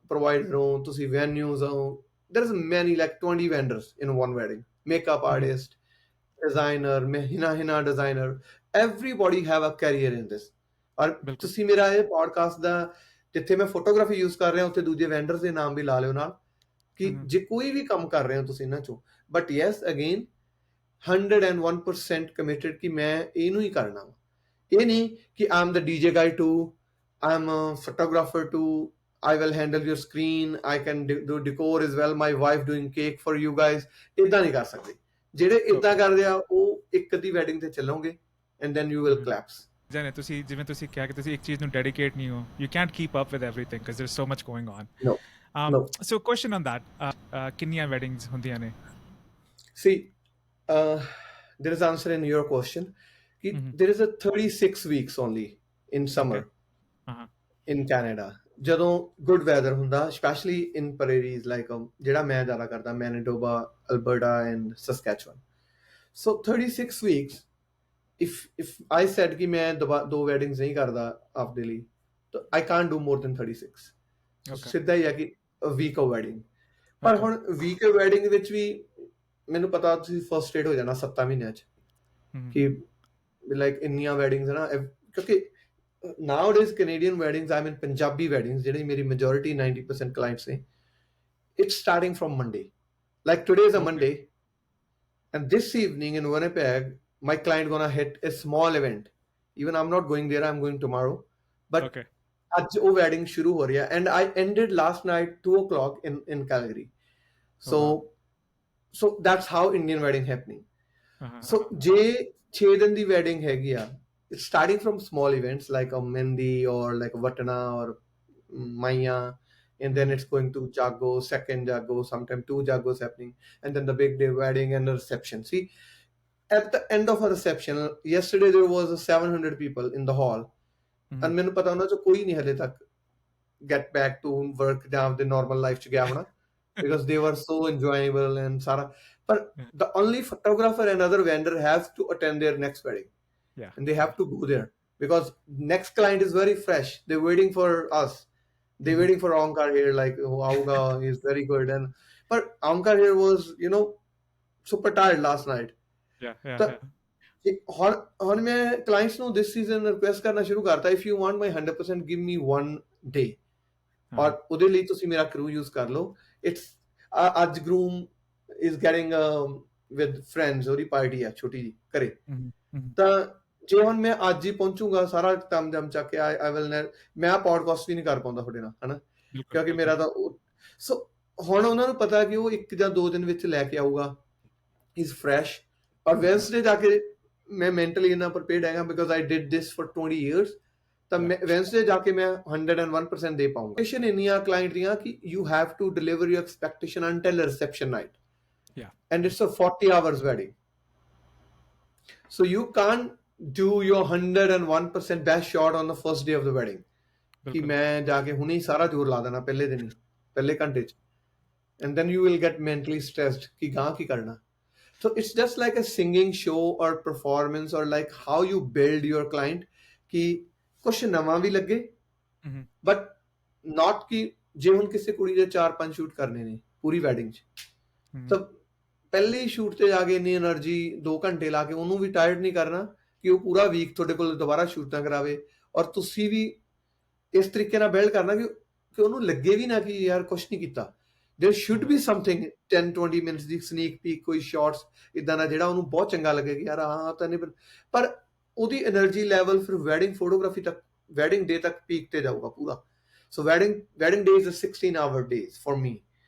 provider ਹੋ, ਤੁਸੀਂ venues ਹੋ, there is many, like 20 vendors in one wedding. Makeup artist, designer, hina designer, everybody have a career in this. ਔਰ ਤੁਸੀਂ ਮੇਰਾ ਇਹ ਪੋਡਕਾਸਟ ਦਾ ਜਿੱਥੇ ਮੈਂ ਫੋਟੋਗ੍ਰਾਫੀ ਯੂਜ਼ ਕਰ ਰਿਹਾ ਉੱਥੇ ਦੂਜੇ ਵੈਂਡਰਸ ਦੇ ਨਾਮ ਵੀ ਲਾ ਲਿਓ ਨਾਲ, ਕਿ ਜੇ ਕੋਈ ਵੀ ਕੰਮ ਕਰ ਰਹੇ ਹੋ ਤੁਸੀਂ ਇਹਨਾਂ ਚੋਂ। ਬਟ ਯੈਸ, ਅਗੇਨ 101% ਕਮਿਟਡ ਕਿ ਮੈਂ ਇਹਨੂੰ ਹੀ ਕਰਨਾ ਵਾ। ਇਹ ਨਹੀਂ ਕਿ I am the DJ guy too, I am a photographer too, I will handle your screen, I can do decor as well, my wife doing cake for you guys. ਇਦਾਂ ਨਹੀਂ ਕਰ ਸਕਦੇ। ਜਿਹੜੇ ਇਦਾਂ ਕਰਦੇ ਆ ਉਹ ਇੱਕ ਅੱਧੀ ਵੈਡਿੰਗ ਤੇ ਚੱਲੋਗੇ and then you will collapse. ਜਿਵੇਂ ਤੁਸੀਂ ਕਿਹਾ ਕਿ ਤੁਸੀਂ ਇੱਕ ਚੀਜ਼ ਨੂੰ ਡੈਡੀਕੇਟ ਨਹੀਂ ਹੋ, you can't keep up with everything because there so much going on. So question on that, ਕਿੰਨੀਆਂ ਵੈਡਿੰਗਸ ਹੁੰਦੀਆਂ ਨੇ? See, there is answer in your question. There is a 36 weeks only in summer in Canada. ਜਦੋਂ good weather ਹੁੰਦਾ, specially in ਪ੍ਰੇਰੀਜ਼ like ਜਿਹੜਾ ਮੈਂ ਜ਼ਿਆਦਾ ਕਰਦਾ, Manitoba, Alberta and Saskatchewan. So 36 weeks, if I said ਕਿ ਮੈਂ 2 weddings ਨਹੀਂ ਕਰਦਾ ਆਪਦੇ ਲਈ, ਤਾਂ I can't do more than 36. ਸਿੱਧਾ ਹੀ ਆ ਕਿ ਵੀਕ ਆਫ ਵੈਡਿੰਗ। ਪਰ ਹੁਣ ਵੀਕ ਆਫ ਵੈਡਿੰਗ ਵਿੱਚ ਵੀ ਮੈਨੂੰ ਪਤਾ ਤੁਸੀਂ ਫਰਸਟ੍ਰੇਟ ਹੋ ਜਾਣਾ 7 ਮਹੀਨਿਆਂ 'ਚ ਕਿ ਲਾਈਕ ਇੰਨੀਆਂ ਵੈਡਿੰਗਸ ਨਾ। ਕਿਉਂਕਿ nowadays Canadian weddings, I mean Punjabi weddings, ਜਿਹੜੀ ਮੇਰੀ majority 90% clients ਨੇ, it's starting from Monday. Like today is a Monday, and this evening in Winnipeg, my client gonna hit a small event. Even I'm not going there, I'm going tomorrow. But ਅੱਜ ਉਹ wedding ਸ਼ੁਰੂ ਹੋ ਰਹੀ ਹੈ, and I ended last night 2 o'clock in Calgary. So So that's how Indian wedding happening. So Uh-huh. ਜੇ 6 ਦਿਨ ਦੀ wedding ਹੈਗੀ ਆ, it's starting from small events like a mehndi or like a vatna or maya, and then it's going to jago, second jago, sometimes two jagos happening, and then the big day wedding and the reception. See, at the end of a reception, yesterday there was 700 people in the hall, and ਮੈਨੂੰ ਪਤਾ ਉਹਨਾਂ ਚੋਂ ਕੋਈ ਨਹੀਂ ਹਲੇ ਤੱਕ get back to work ਜਾਂ ਆਪਦੇ normal life ਚ ਗਿਆ ਹੋਣਾ, because they were so enjoyable and ਸਾਰਾ. But the only photographer and other vendor have to attend their next wedding. Yeah. And they have to go there because next client is very fresh. They're waiting for us. They're waiting for Onkar Hayer, like, oh, Auga is very good. But Onkar Hayer was, super tired last night. Yeah. ਹੁਣ ਮੈਂ clients ਨੂੰ this season request ਕਰਨਾ ਸ਼ੁਰੂ ਕਰਤਾ, if you want my 100%, give me one day. ਔਰ ਉਹਦੇ ਲਈ ਤੁਸੀਂ ਮੇਰਾ crew use ਕਰ ਲਓ. It's ਅੱਜ groom is getting with friends, ਉਹਦੀ ਪਾਰਟੀ ਆ ਛੋਟੀ ਜੀ ਘਰੇ. ਤਾਂ ਜੇ ਹੁਣ ਮੈਂ ਅੱਜ ਹੀ ਪਹੁੰਚੂਗਾ ਸਾਰਾ ਕੰਮ ਜਮ ਚੱਕ ਕੇ, ਆਈ ਵਿਲ ਮੈਂ ਪੋਡਕਾਸਟ ਵੀ ਨਹੀਂ ਕਰ ਪਾਉਂਦਾ ਤੁਹਾਡੇ ਨਾਲ, ਹਨਾ, ਕਿਉਂਕਿ ਮੇਰਾ ਤਾਂ ਸੋ ਹੁਣ ਉਹਨਾਂ ਨੂੰ ਪਤਾ ਕਿ ਉਹ 1 ਜਾਂ 2 ਦਿਨ ਵਿੱਚ ਲੈ ਕੇ ਆਊਗਾ, ਇਜ਼ ਫਰੈਸ਼. ਔਰ ਵੈਂਸਡੇ ਜਾ ਕੇ ਮੈਂ ਮੈਂਟਲੀ ਇੰਨਾ ਪ੍ਰੀਪੇਅਰਡ ਹੈਗਾ because I did this for 20 years. ਤਾਂ ਵੈਂਸਡੇ ਜਾ ਕੇ ਮੈਂ 101% ਦੇ ਪਾਊਂਗਾ. ਐਕਸਪੈਕਟੇਸ਼ਨ ਇੰਨੀਆਂ ਕਲਾਇੰਟ ਦੀਆਂ ਕਿ you have to deliver your expectation until reception night. And it's a 40 hours wedding. So you can't do your 101% best shot on the first day of the wedding. कि मैं जाके हुने ही सारा जोर ला देना पहले दिन ही, पहले घंटे च, and then you will get mentally stressed कि गां की करना. So it's just like a singing show or performance or like how you build your client कि कुछ नवा भी लगे, but not कि जे हुन किसी कुड़ी दे 4-5 शूट करने ने पूरी wedding च, तो ਪਹਿਲੀ ਸ਼ੂਟ ਤੇ ਜਾ ਕੇ ਇੰਨੀ એનર્ਜੀ 2 ਘੰਟੇ ਲਾ ਕੇ ਉਹਨੂੰ ਵੀ ਟਾਇਰਡ ਨਹੀਂ ਕਰਨਾ ਕਿ ਉਹ ਪੂਰਾ ਵੀਕ ਤੁਹਾਡੇ ਕੋਲ ਦੁਬਾਰਾ ਸ਼ੂਟਾਂ ਕਰਾਵੇ. ਔਰ ਤੁਸੀਂ ਵੀ ਇਸ ਤਰੀਕੇ ਨਾਲ ਬਿਲਡ ਕਰਨਾ ਕਿ ਉਹਨੂੰ ਲੱਗੇ ਵੀ ਨਾ ਕਿ ਯਾਰ ਕੁਝ ਨਹੀਂ ਕੀਤਾ. There should be something 10-20 minutes ਦੀ ਸਨੀਕ ਪੀਕ, ਕੋਈ ਸ਼ਾਰਟਸ ਇਦਾਂ ਦਾ ਜਿਹੜਾ ਉਹਨੂੰ ਬਹੁਤ ਚੰਗਾ ਲੱਗੇ ਕਿ ਯਾਰ ਹਾਂ ਤਾਂ ਨਹੀਂ, ਪਰ ਉਹਦੀ એનર્ਜੀ ਲੈਵਲ ਫਿਰ ਵੈਡਿੰਗ ਫੋਟੋਗ੍ਰਾਫੀ ਤੱਕ, ਵੈਡਿੰਗ ਡੇ ਤੱਕ ਪੀਕ ਤੇ ਜਾਊਗਾ ਪੂਰਾ. So wedding day is a 16-hour days for me.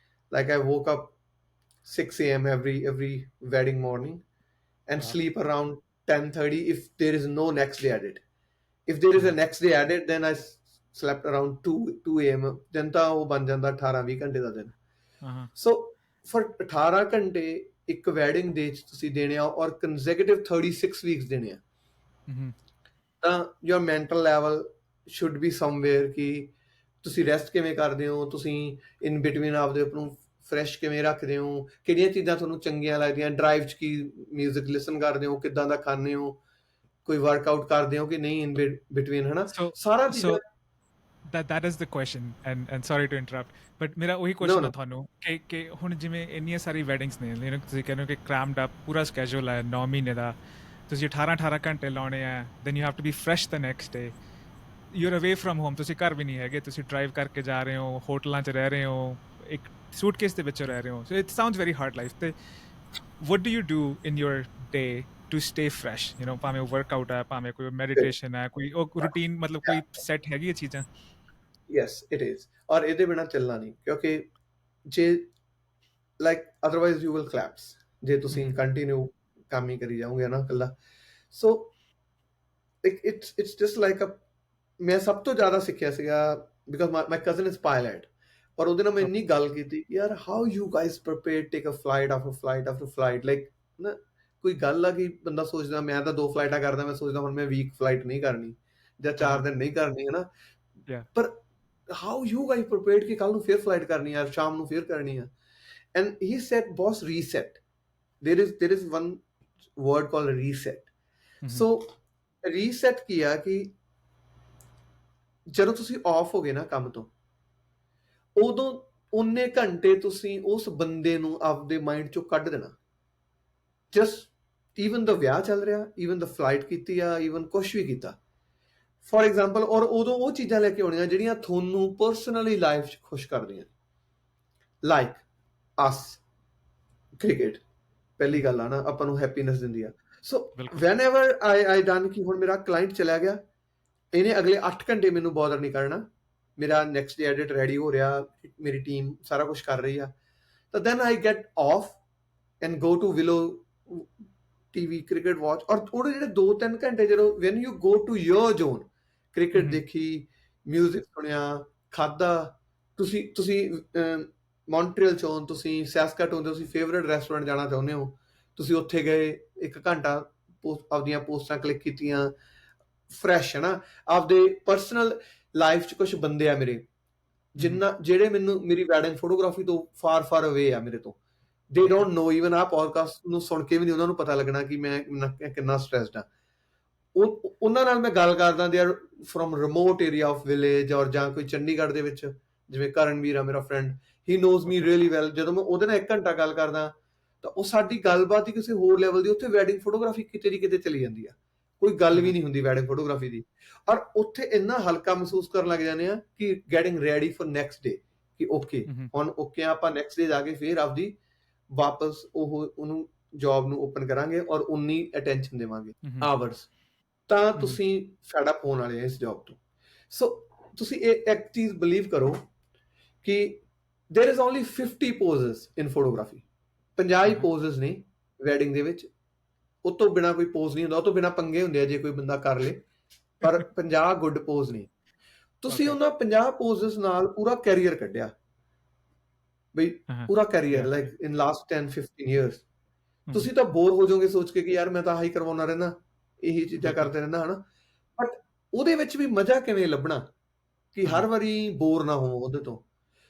Like I woke up 6 a.m. every wedding morning and sleep around 10:30 if there is no next day added. If there is a next day added, then I slept around 2 a.m. then ਤਾਂ ਉਹ ਬਣ ਜਾਂਦਾ 18-20 ਘੰਟੇ ਦਾ ਦਿਨ. So for 18 ਘੰਟੇ ਇੱਕ wedding day ਚ ਤੁਸੀਂ ਦੇਣੇ ਆ ਔਰ consecutive 36 weeks ਦੇਣੇ ਆ, ਤਾਂ your mental level should be somewhere ਕਿ ਤੁਸੀਂ ਰੈਸਟ ਕਿਵੇਂ ਕਰਦੇ ਹੋ, ਤੁਸੀਂ in between ਆਪਦੇ ਆਪ ਨੂੰ ਫਰੈਸ਼ ਕਿਵੇਂ ਰੱਖਦੇ ਹੋ, ਕਿਹੜੀਆਂ ਚੀਜ਼ਾਂ ਤੁਹਾਨੂੰ ਚੰਗੀਆਂ ਲੱਗਦੀਆਂ, ਡਰਾਈਵ 'ਚ ਕੀ ਮਿਊਜ਼ਿਕ ਲਿਸਨ ਕਰਦੇ ਹੋ, ਕਿੱਦਾਂ ਦਾ ਖਾਂਦੇ ਹੋ, ਕੋਈ ਵਰਕਆਊਟ ਕਰਦੇ ਹੋ ਕਿ ਨਹੀਂ ਇਨ ਬਿਟਵੀਨ, ਹਨਾ, ਸਾਰਾ ਚੀਜ਼ਾਂ. that is the question and sorry to interrupt, but ਮੇਰਾ ਉਹੀ ਕੁਐਸਚਨ ਆ ਤੁਹਾਨੂੰ ਕਿ ਹੁਣ ਜਿਵੇਂ ਇੰਨੀਆਂ ਸਾਰੀ ਵੈਡਿੰਗਸ ਨੇ, ਤੁਸੀਂ ਕਹਿੰਦੇ ਹੋ ਕਿ ਕ੍ਰਾਮਡ ਅਪ ਪੂਰਾ ਸਕੇਜੂਲ ਹੈ 9 ਮਹੀਨੇ ਦਾ, ਤੁਸੀਂ 18 ਘੰਟੇ ਲਾਉਣੇ ਆ, then you have to be fresh the next day, you're away from home, ਤੁਸੀਂ ਘਰ ਵੀ ਨਹੀਂ ਹੈਗੇ, ਤੁਸੀਂ ਡਰਾਈਵ ਕਰਕੇ ਜਾ ਰਹੇ ਹੋ, ਹੋਟਲਾਂ 'ਚ ਰਹਿ ਰਹੇ ਹੋ, ਇੱਕ ਸੂਟਕੇਸ ਦੇ ਵਿੱਚ ਰਹਿ ਰਹੇ ਹੋ. So it sounds very hard life. ਤੇ what do you do in your day to stay fresh, ਭਾਵੇਂ ਉਹ ਵਰਕਆਊਟ ਹੈ, ਭਾਵੇਂ ਕੋਈ ਮੈਡੀਟੇਸ਼ਨ ਹੈ, ਕੋਈ ਉਹ ਰੂਟੀਨ, ਮਤਲਬ ਕੋਈ ਸੈੱਟ ਹੈਗੀ ਇਹ ਚੀਜ਼ਾਂ? Yes, it is. ਔਰ ਇਹਦੇ ਬਿਨਾਂ ਚੱਲਣਾ ਨਹੀਂ, ਕਿਉਂਕਿ ਜੇ like otherwise you will collapse ਜੇ ਤੁਸੀਂ ਕੰਟੀਨਿਊ ਕੰਮ ਹੀ ਕਰੀ ਜਾਓਗੇ ਨਾ ਇਕੱਲਾ. ਸੋ ਇਟਸ ਜਸਟ ਲਾਈਕ ਮੈਂ ਸਭ ਤੋਂ ਜ਼ਿਆਦਾ ਸਿੱਖਿਆ ਸੀਗਾ because my cousin is pilot, ਔਰ ਉਹਦੇ ਨਾਲ ਮੈਂ ਇੰਨੀ ਗੱਲ ਕੀਤੀ ਯਾਰ how you guys prepare take a flight after flight like ਨਾ, ਕੋਈ ਗੱਲ ਆ ਕਿ ਬੰਦਾ ਸੋਚਦਾ ਮੈਂ ਤਾਂ 2 ਫਲਾਈਟਾਂ ਕਰਦਾ, ਮੈਂ ਸੋਚਦਾ ਹੁਣ ਮੈਂ ਵੀਕ ਫਲਾਈਟ ਨਹੀਂ ਕਰਨੀ ਜਾਂ 4 ਦਿਨ ਨਹੀਂ ਕਰਨੀ, ਹੈ ਨਾ, ਪਰ ਹਾਊ ਯੂ ਗਾਈਜ਼ ਪ੍ਰੀਪੇਅਰਡ ਕਿ ਕੱਲ ਨੂੰ ਫਿਰ ਫਲਾਈਟ ਕਰਨੀ ਆ, ਸ਼ਾਮ ਨੂੰ ਫਿਰ ਕਰਨੀ ਆ. And he said boss reset, there is one word called reset. So reset ਕੀ ਆ ਕਿ ਜਦੋਂ ਤੁਸੀਂ ਆਫ ਹੋ ਗਏ ਨਾ ਕੰਮ ਤੋਂ, ਉਦੋਂ ਉਨੇ ਘੰਟੇ ਤੁਸੀਂ ਉਸ ਬੰਦੇ ਨੂੰ ਆਪਦੇ ਮਾਈਂਡ ਚੋਂ ਕੱਢ ਦੇਣਾ. ਜਸਟ ਈਵਨ ਦਾ ਵਿਆਹ ਚੱਲ ਰਿਹਾ, ਈਵਨ ਦਾ ਫਲਾਈਟ ਕੀਤੀ ਆ, ਈਵਨ ਕੁਛ ਵੀ ਕੀਤਾ ਫॉर ਐਗਜ਼ਾਮਪਲ, ਔਰ ਉਦੋਂ ਉਹ ਚੀਜ਼ਾਂ ਲੈ ਕੇ ਆਉਣੀਆਂ ਜਿਹੜੀਆਂ ਤੁਹਾਨੂੰ ਪਰਸਨਲੀ ਲਾਈਫ 'ਚ ਖੁਸ਼ ਕਰਦੀਆਂ, ਲਾਈਕ ਅਸ ਕ੍ਰਿਕਟ, ਪਹਿਲੀ ਗੱਲ ਆ ਨਾ, ਆਪਾਂ ਨੂੰ ਹੈਪੀਨੈਸ ਦਿੰਦੀ ਆ. So when ever I done ਕਿ ਹੁਣ ਮੇਰਾ ਕਲਾਇੰਟ ਚਲਾ ਗਿਆ, ਇਹਨੇ ਅਗਲੇ 8 ਘੰਟੇ ਮੈਨੂੰ ਬੋਦਰ ਨਹੀਂ ਕਰਨਾ, ਮੇਰਾ ਨੈਕਸਟ ਡੇ ਐਡਿਟ ਰੈਡੀ ਹੋ ਰਿਹਾ, ਮੇਰੀ ਟੀਮ ਸਾਰਾ ਕੁਝ ਕਰ ਰਹੀ ਆ, ਤਾਂ then I get off and go to Willow TV cricket watch, ਔਰ ਥੋੜੇ ਜਿਹੜੇ 2-3 ਘੰਟੇ ਜਦੋਂ when you go to your zone, cricket ਦੇਖੀ, ਮਿਊਜ਼ਿਕ ਸੁਣਿਆ, ਖਾਦਾ, ਤੁਸੀਂ ਮੌਂਟਰੀਅਲ ਚੋਂ, ਤੁਸੀਂ ਸੈਸਕਾਟੂਨ ਦੇ ਤੁਸੀਂ ਫੇਵਰੇਟ ਰੈਸਟੋਰੈਂਟ ਜਾਣਾ ਚਾਹੁੰਦੇ ਹੋ, ਤੁਸੀਂ ਉੱਥੇ ਗਏ, 1 ਘੰਟਾ ਆਪਦੀਆਂ ਪੋਸਟਾਂ ਕਲਿੱਕ ਕੀਤੀਆਂ, ਫਰੈਸ਼ ਹੈ ਨਾ। ਆਪਦੇ ਪਰਸਨਲ ਲਾਈਫ 'ਚ ਕੁਝ ਬੰਦੇ ਆ ਮੇਰੇ ਜਿਹੜੇ ਮੈਨੂੰ ਮੇਰੀ ਵੈਡਿੰਗ ਫੋਟੋਗ੍ਰਾਫੀ ਤੋਂ ਫਾਰ ਅਵੇ ਆ ਮੇਰੇ ਤੋਂ, ਦੇ ਡੋਂਟ ਨੋ, ਈਵਨ ਆਹ ਪੋਡਕਾਸਟ ਨੂੰ ਸੁਣ ਕੇ ਵੀ ਨਹੀਂ ਉਹਨਾਂ ਨੂੰ ਪਤਾ ਲੱਗਣਾ ਕਿ ਮੈਂ ਕਿੰਨਾ ਸਟ੍ਰੈਸਡ ਆ। ਉਹਨਾਂ ਨਾਲ ਮੈਂ ਗੱਲ ਕਰਦਾ, they are from remote area of village, ਔਰ ਜਾਂ ਕੋਈ ਚੰਡੀਗੜ੍ਹ ਦੇ ਵਿੱਚ, ਜਿਵੇਂ ਕਰਨਵੀਰ ਆ ਮੇਰਾ ਫਰੈਂਡ, ਹੀ ਨੋਜ਼ ਮੀ ਰੀਅਲੀ ਵੈਲ। ਜਦੋਂ ਮੈਂ ਉਹਦੇ ਨਾਲ 1 ਘੰਟਾ ਗੱਲ ਕਰਦਾ ਤਾਂ ਉਹ ਸਾਡੀ ਗੱਲਬਾਤ ਹੀ ਕਿਸੇ ਹੋਰ ਲੈਵਲ ਦੀ, ਉੱਥੇ ਵੈਡਿੰਗ ਫੋਟੋਗ੍ਰਾਫੀ ਕਿਤੇ ਦੀ ਕਿਤੇ ਚਲੀ ਜਾਂਦੀ ਆ, ਕੋਈ ਗੱਲ ਵੀ ਨਹੀਂ ਹੁੰਦੀ ਵੈਡਿੰਗ ਫੋਟੋਗ੍ਰਾਫੀ ਦੀ, ਔਰ ਉੱਥੇ ਇੰਨਾ ਹਲਕਾ ਮਹਿਸੂਸ ਕਰਨ ਲੱਗ ਜਾਂਦੇ ਆ ਕਿ getting ready for next day, ਕਿ ਓਕੇ ਹੁਣ ਓਕੇ ਆਪਾਂ ਨੈਕਸਟ ਡੇ ਜਾ ਕੇ ਫਿਰ ਆਪਦੀ ਵਾਪਸ ਉਹਨੂੰ ਜੌਬ ਨੂੰ ਓਪਨ ਕਰਾਂਗੇ ਔਰ ਉਨੀ ਅਟੈਂਸ਼ਨ ਦੇਵਾਂਗੇ ਆਵਰਸ, ਤਾਂ ਤੁਸੀਂ ਫੈਡ ਅਪ ਹੋਣ ਵਾਲੇ ਆ ਇਸ ਜੌਬ ਤੋਂ। ਸੋ ਤੁਸੀਂ ਇਹ ਇੱਕ ਚੀਜ਼ ਬਿਲੀਵ ਕਰੋ ਕਿ there is only 50 poses in photography, 50 poses ਨੇ ਵੈਡਿੰਗ ਦੇ ਵਿੱਚ, ਉਹ ਤੋਂ ਬਿਨਾ ਕੋਈ ਪੋਜ਼ ਨਹੀਂ ਹੁੰਦਾ, ਉਹ ਤੋਂ ਬਿਨਾ ਪੰਗੇ ਹੁੰਦੇ ਆ ਜੇ ਕੋਈ ਬੰਦਾ ਕਰ ਲੇ, ਪਰ 50 ਗੁੱਡ ਪੋਜ਼ ਨੇ। ਤੁਸੀਂ ਉਹਨਾਂ 50 ਪੋਜ਼ਸ ਨਾਲ ਪੂਰਾ ਕੈਰੀਅਰ ਕੱਢਿਆ ਬਈ, ਪੂਰਾ career, like in last 10-15 years। ਤੁਸੀਂ ਤਾਂ ਬੋਰ ਹੋ ਜਾਓਗੇ ਸੋਚ ਕੇ ਕਿ ਯਾਰ ਮੈਂ ਤਾਂ ਆਹੀ ਕਰਵਾਉਣਾ ਰਹਿੰਦਾ, ਇਹੀ ਚੀਜ਼ਾਂ ਕਰਦੇ ਰਹਿੰਦਾ, ਹਨਾ। ਬਟ ਉਹਦੇ ਵਿੱਚ ਵੀ ਮਜ਼ਾ ਕਿਵੇਂ ਲੱਭਣਾ ਕਿ ਹਰ ਵਾਰੀ ਬੋਰ ਨਾ ਹੋ ਉਹਦੇ ਤੋਂ।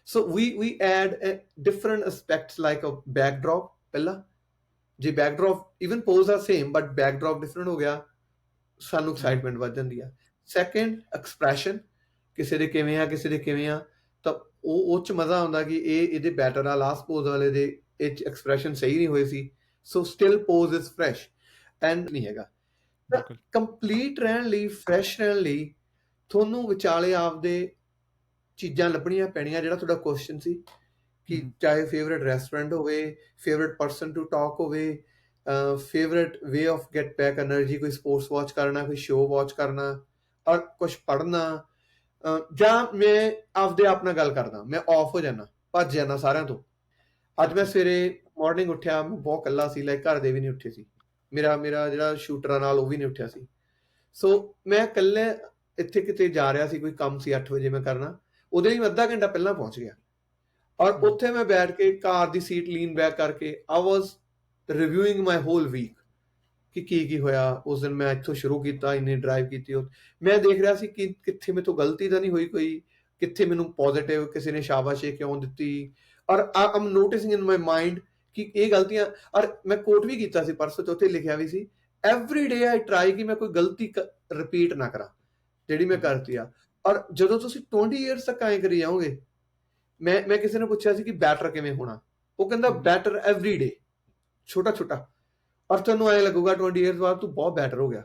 So we add different aspects like a backdrop ਪਹਿਲਾ, ਜੇ backdrop even pose are same but backdrop different ਹੋ ਗਿਆ, ਸਾਨੂੰ excitement ਵੱਧ ਜਾਂਦੀ ਆ। Second, expression, ਕਿਸੇ ਦੇ ਕਿਵੇਂ ਆ, ਕਿਸੇ ਦੇ ਕਿਵੇਂ ਆ, ਤਾਂ ਉਹ 'ਚ ਮਜ਼ਾ ਆਉਂਦਾ ਕਿ ਇਹਦੇ ਬੈਟਰ ਆ, ਲਾਸਟ ਪੋਜ਼ ਵਾਲੇ ਦੇ ਇਹ 'ਚ ਐਕਸਪ੍ਰੈਸ਼ਨ ਸਹੀ ਨਹੀਂ ਹੋਏ ਸੀ, so still pose is fresh and ਨਹੀਂ ਹੈਗਾ। ਕੰਪਲੀਟ ਰਹਿਣ ਲਈ, ਫਰੈਸ਼ ਰਹਿਣ ਲਈ ਤੁਹਾਨੂੰ ਵਿਚਾਲੇ ਆਪਦੇ ਚੀਜ਼ਾਂ ਲੱਭਣੀਆਂ ਪੈਣੀਆਂ। ਜਿਹੜਾ ਤੁਹਾਡਾ ਕੁਐਸਚਨ ਸੀ ਕਿ ਚਾਹੇ ਫੇਵਰੇਟ ਰੈਸਟੋਰੈਂਟ ਹੋਵੇ, ਫੇਵਰੇਟ ਪਰਸਨ ਟੂ ਟਾਕ ਹੋਵੇ, favourite way of get back energy, ਕੋਈ ਸਪੋਰਟਸ ਵਾਚ ਕਰਨਾ, ਕੋਈ ਸ਼ੋਅ ਵਾਚ ਕਰਨਾ, ਔਰ ਕੁਛ ਪੜ੍ਹਨਾ, ਜਾਂ ਮੈਂ ਆਪਦੇ ਆਪ ਨਾਲ ਗੱਲ ਕਰਦਾ, ਮੈਂ ਆਫ ਹੋ ਜਾਂਦਾ, ਭੱਜ ਜਾਂਦਾ ਸਾਰਿਆਂ ਤੋਂ। ਅੱਜ ਮੈਂ ਸਵੇਰੇ ਮਾਰਨਿੰਗ ਉੱਠਿਆ, ਮੈਂ ਬਹੁਤ ਇਕੱਲਾ ਸੀ, ਲਾਈਕ ਘਰ ਦੇ ਵੀ ਨਹੀਂ ਉੱਠੇ ਸੀ, ਮੇਰਾ ਜਿਹੜਾ ਸ਼ੂਟਰਾਂ ਨਾਲ ਉਹ ਵੀ ਨਹੀਂ ਉੱਠਿਆ ਸੀ, ਸੋ ਮੈਂ ਇਕੱਲੇ ਇੱਥੇ ਕਿਤੇ ਜਾ ਰਿਹਾ ਸੀ, ਕੋਈ ਕੰਮ ਸੀ 8 ਵਜੇ ਮੈਂ ਕਰਨਾ, ਉਹਦੇ ਲਈ ਮੈਂ ਅੱਧਾ ਘੰਟਾ ਪਹਿਲਾਂ ਪਹੁੰਚ ਗਿਆ, ਔਰ ਉੱਥੇ ਮੈਂ ਬੈਠ ਕੇ ਕਾਰ ਦੀ ਸੀਟ ਲੀਨ ਬੈਕ ਕਰਕੇ ਆਈ ਵਾਜ਼ ਰਿਵਿਊਇੰਗ ਮਾਈ ਹੋਲ ਵੀਕ ਕਿ ਕੀ ਹੋਇਆ ਉਸ ਦਿਨ। ਮੈਂ ਇੱਥੋਂ ਸ਼ੁਰੂ ਕੀਤਾ, ਇੰਨੀ ਡਰਾਈਵ ਕੀਤੀ, ਮੈਂ ਦੇਖ ਰਿਹਾ ਸੀ ਕਿ ਕਿੱਥੇ ਮੇਰੇ ਤੋਂ ਗਲਤੀ ਤਾਂ ਨਹੀਂ ਹੋਈ ਕੋਈ, ਕਿੱਥੇ ਮੈਨੂੰ ਪੋਜ਼ਿਟਿਵ ਕਿਸੇ ਨੇ ਸ਼ਾਬਾਸ਼ੀ ਕਿਉਂ ਦਿੱਤੀ, ਔਰ I am ਨੋਟਿਸਿੰਗ in my mind ਕਿ ਇਹ ਗਲਤੀਆਂ। ਔਰ ਮੈਂ ਕੋਟ ਵੀ ਕੀਤਾ ਸੀ ਪਰਸੋਂ, ਚੌਥੇ ਲਿਖਿਆ ਵੀ ਸੀ, ਐਵਰੀ ਡੇ ਆਈ ਟਰਾਈ ਕਿ ਮੈਂ ਕੋਈ ਗਲਤੀ ਰਿਪੀਟ ਨਾ ਕਰਾਂ ਜਿਹੜੀ ਮੈਂ ਕਰਤੀ ਆ। ਔਰ ਜਦੋਂ ਤੁਸੀਂ 20 years ਤੱਕ ਐਂ ਕਰੀ ਜਾਓਗੇ, ਮੈਂ ਕਿਸੇ ਨੇ ਪੁੱਛਿਆ ਸੀ ਕਿ ਬੈਟਰ ਕਿਵੇਂ ਹੋਣਾ, ਉਹ ਕਹਿੰਦਾ ਬੈਟਰ ਐਵਰੀ ਡੇ, ਛੋਟਾ ਛੋਟਾ, ਔਰ ਤੁਹਾਨੂੰ ਐਂ ਲੱਗੂਗਾ 20 years ਬਾਅਦ ਤੂੰ ਬਹੁਤ ਬੈਟਰ ਹੋ ਗਿਆ।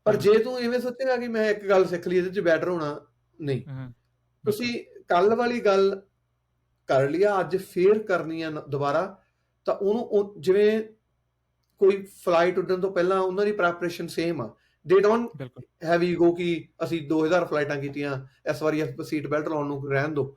ਪਰ ਜੇ ਤੂੰ ਇਵੇਂ ਸੋਚੇਗਾ ਕਿ ਮੈਂ ਇੱਕ ਗੱਲ ਸਿੱਖ ਲਈ ਇਹਦੇ 'ਚ ਬੈਟਰ ਹੋਣਾ, ਨਹੀਂ, ਤੁਸੀਂ ਕੱਲ ਵਾਲੀ ਗੱਲ ਕਰ ਲਿਆ, ਅੱਜ ਫੇਰ ਕਰਨੀ ਆ ਦੁਬਾਰਾ, ਤਾਂ ਉਹਨੂੰ ਜਿਵੇਂ ਕੋਈ ਫਲਾਈਟ ਉੱਡਣ ਤੋਂ ਪਹਿਲਾਂ ਉਹਨਾਂ ਦੀ ਪ੍ਰੈਪਰੇਸ਼ਨ ਸੇਮ ਆ, ਦੇ ਡੋਂਟ ਹੈਵ ਈਗੋ ਕਿ ਅਸੀਂ 2000 ਫਲਾਈਟਾਂ ਕੀਤੀਆਂ, ਇਸ ਵਾਰੀ ਸੀਟ ਬੈਲਟ ਲਾਉਣ ਨੂੰ ਰਹਿਣ ਦਿਓ,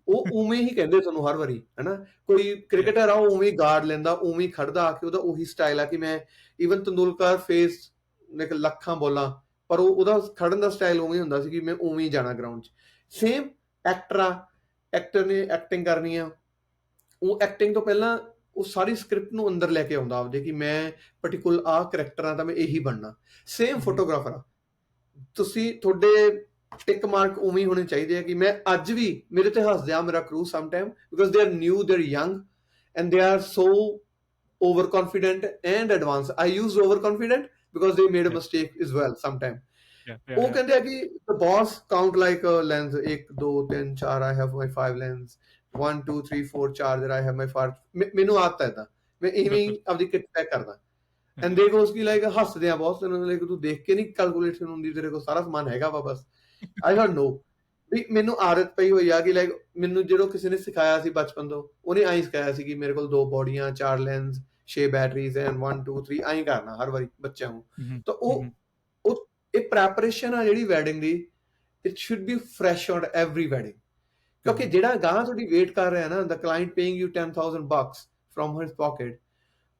ਉਹ ਉਵੇਂ ਹੀ ਕਹਿੰਦੇ ਤੁਹਾਨੂੰ ਹਰ ਵਾਰੀ, ਹਨਾ। ਕੋਈ ਕ੍ਰਿਕਟਰ ਆ, ਉਹ ਉਵੇਂ ਗਾਰਡ ਲੈਂਦਾ, ਉਵੇਂ ਖੜਦਾ ਆ ਕੇ, ਉਹਦਾ ਉਹੀ ਸਟਾਈਲ ਆ ਕਿ ਮੈਂ ਈਵਨ ਤੰਦੂਲਕਰ ਫੇਸ ਲੱਖਾਂ ਬੋਲਾਂ, ਪਰ ਉਹਦਾ ਖੜਨ ਦਾ ਸਟਾਈਲ ਉਵੇਂ ਹੁੰਦਾ ਸੀ ਕਿ ਮੈਂ ਉਵੇਂ ਹੀ ਜਾਣਾ ਗਰਾਊਂਡ 'ਚ। ਸੇਮ ਐਕਟਰ ਨੇ ਐਕਟਿੰਗ ਕਰਨੀ ਆ, ਉਹ ਐਕਟਿੰਗ ਤੋਂ ਪਹਿਲਾਂ ਉਹ ਸਾਰੀ ਸਕ੍ਰਿਪਟ ਨੂੰ ਅੰਦਰ ਲੈ ਕੇ ਆਉਂਦਾ ਆਪਦੇ ਕਿ ਮੈਂ ਪਾਰਟਿਕੂਲਰ ਆਹ ਕਰੈਕਟਰ ਆ ਤਾਂ ਮੈਂ ਇਹੀ ਬਣਨਾ। ਸੇਮ ਫੋਟੋਗ੍ਰਾਫਰ ਆ, ਤੁਸੀਂ ਤੁਹਾਡੇ ਟਿਕ ਮਾਰਕ ਉਵੇਂ ਹੋਣੇ ਚਾਹੀਦੇ ਆ ਕਿ ਮੈਂ ਅੱਜ ਵੀ ਮੇਰੇ ਤੇ ਹੱਸਦੇ ਆ ਮੇਰਾ crew some time, because they are new, they are young and they are so overconfident and advance. I use overconfident because they made a mistake is well some time. ਉਹ ਕਹਿੰਦੇ ਆ ਕਿ the boss count like a lens, 1 2 3 4, I have my 5 lens, 1 2 3 4 charger, I have my 5। ਮੈਨੂੰ ਆਦਤ ਹੈ ਤਾਂ ਮੈਂ ਇਵੇਂ ਆਪਦੀ ਕਿਟ ਪੈਕ ਕਰਦਾ, ਐਂਡ ਦੇ ਗੋਸ ਕੀ ਲਾਈਕ ਹੱਸਦੇ ਆ ਬਹੁਤ, ਲਾਈਕ ਤੂੰ ਦੇਖ ਕੇ ਨਹੀਂ ਕੈਲਕੂਲੇਸ਼ਨ ਹੁੰਦੀ, ਤੇਰੇ ਕੋਲ ਸਾਰਾ ਸਮਾਨ ਹੈਗਾ ਵਾ, ਬਸ ਆਈ ਡੋਂਟ ਨੋ ਵੀ ਮੈਨੂੰ ਆਦਤ ਪਈ ਹੋਈ ਆ ਕਿ ਲਾਈਕ ਮੈਨੂੰ ਜਦੋਂ ਕਿਸੇ ਨੇ ਸਿਖਾਇਆ ਸੀ ਬਚਪਨ ਤੋਂ, ਉਹਨੇ ਆਈ ਸਿਖਾਇਆ ਸੀ ਕਿ ਮੇਰੇ ਕੋਲ 2 ਬੋਡੀਆਂ, 4 ਲੈਂਸ, 6 ਬੈਟਰੀਜ਼ ਐਂਡ 1 2 3 ਆਈ ਕਰਨਾ ਹਰ ਵਾਰੀ ਬੱਚਿਆਂ ਨੂੰ। ਤਾਂ ਉਹ ਇਹ ਪ੍ਰੈਪਰੇਸ਼ਨ ਆ ਜਿਹੜੀ ਵੈਡਿੰਗ ਦੀ, it should be fresh on every wedding, ਕਿਉਂਕਿ ਜਿਹੜਾ ਗਾਂ ਤੁਹਾਡੀ ਵੇਟ ਕਰ ਰਿਹਾ ਨਾ, the client paying you $10,000 from his pocket,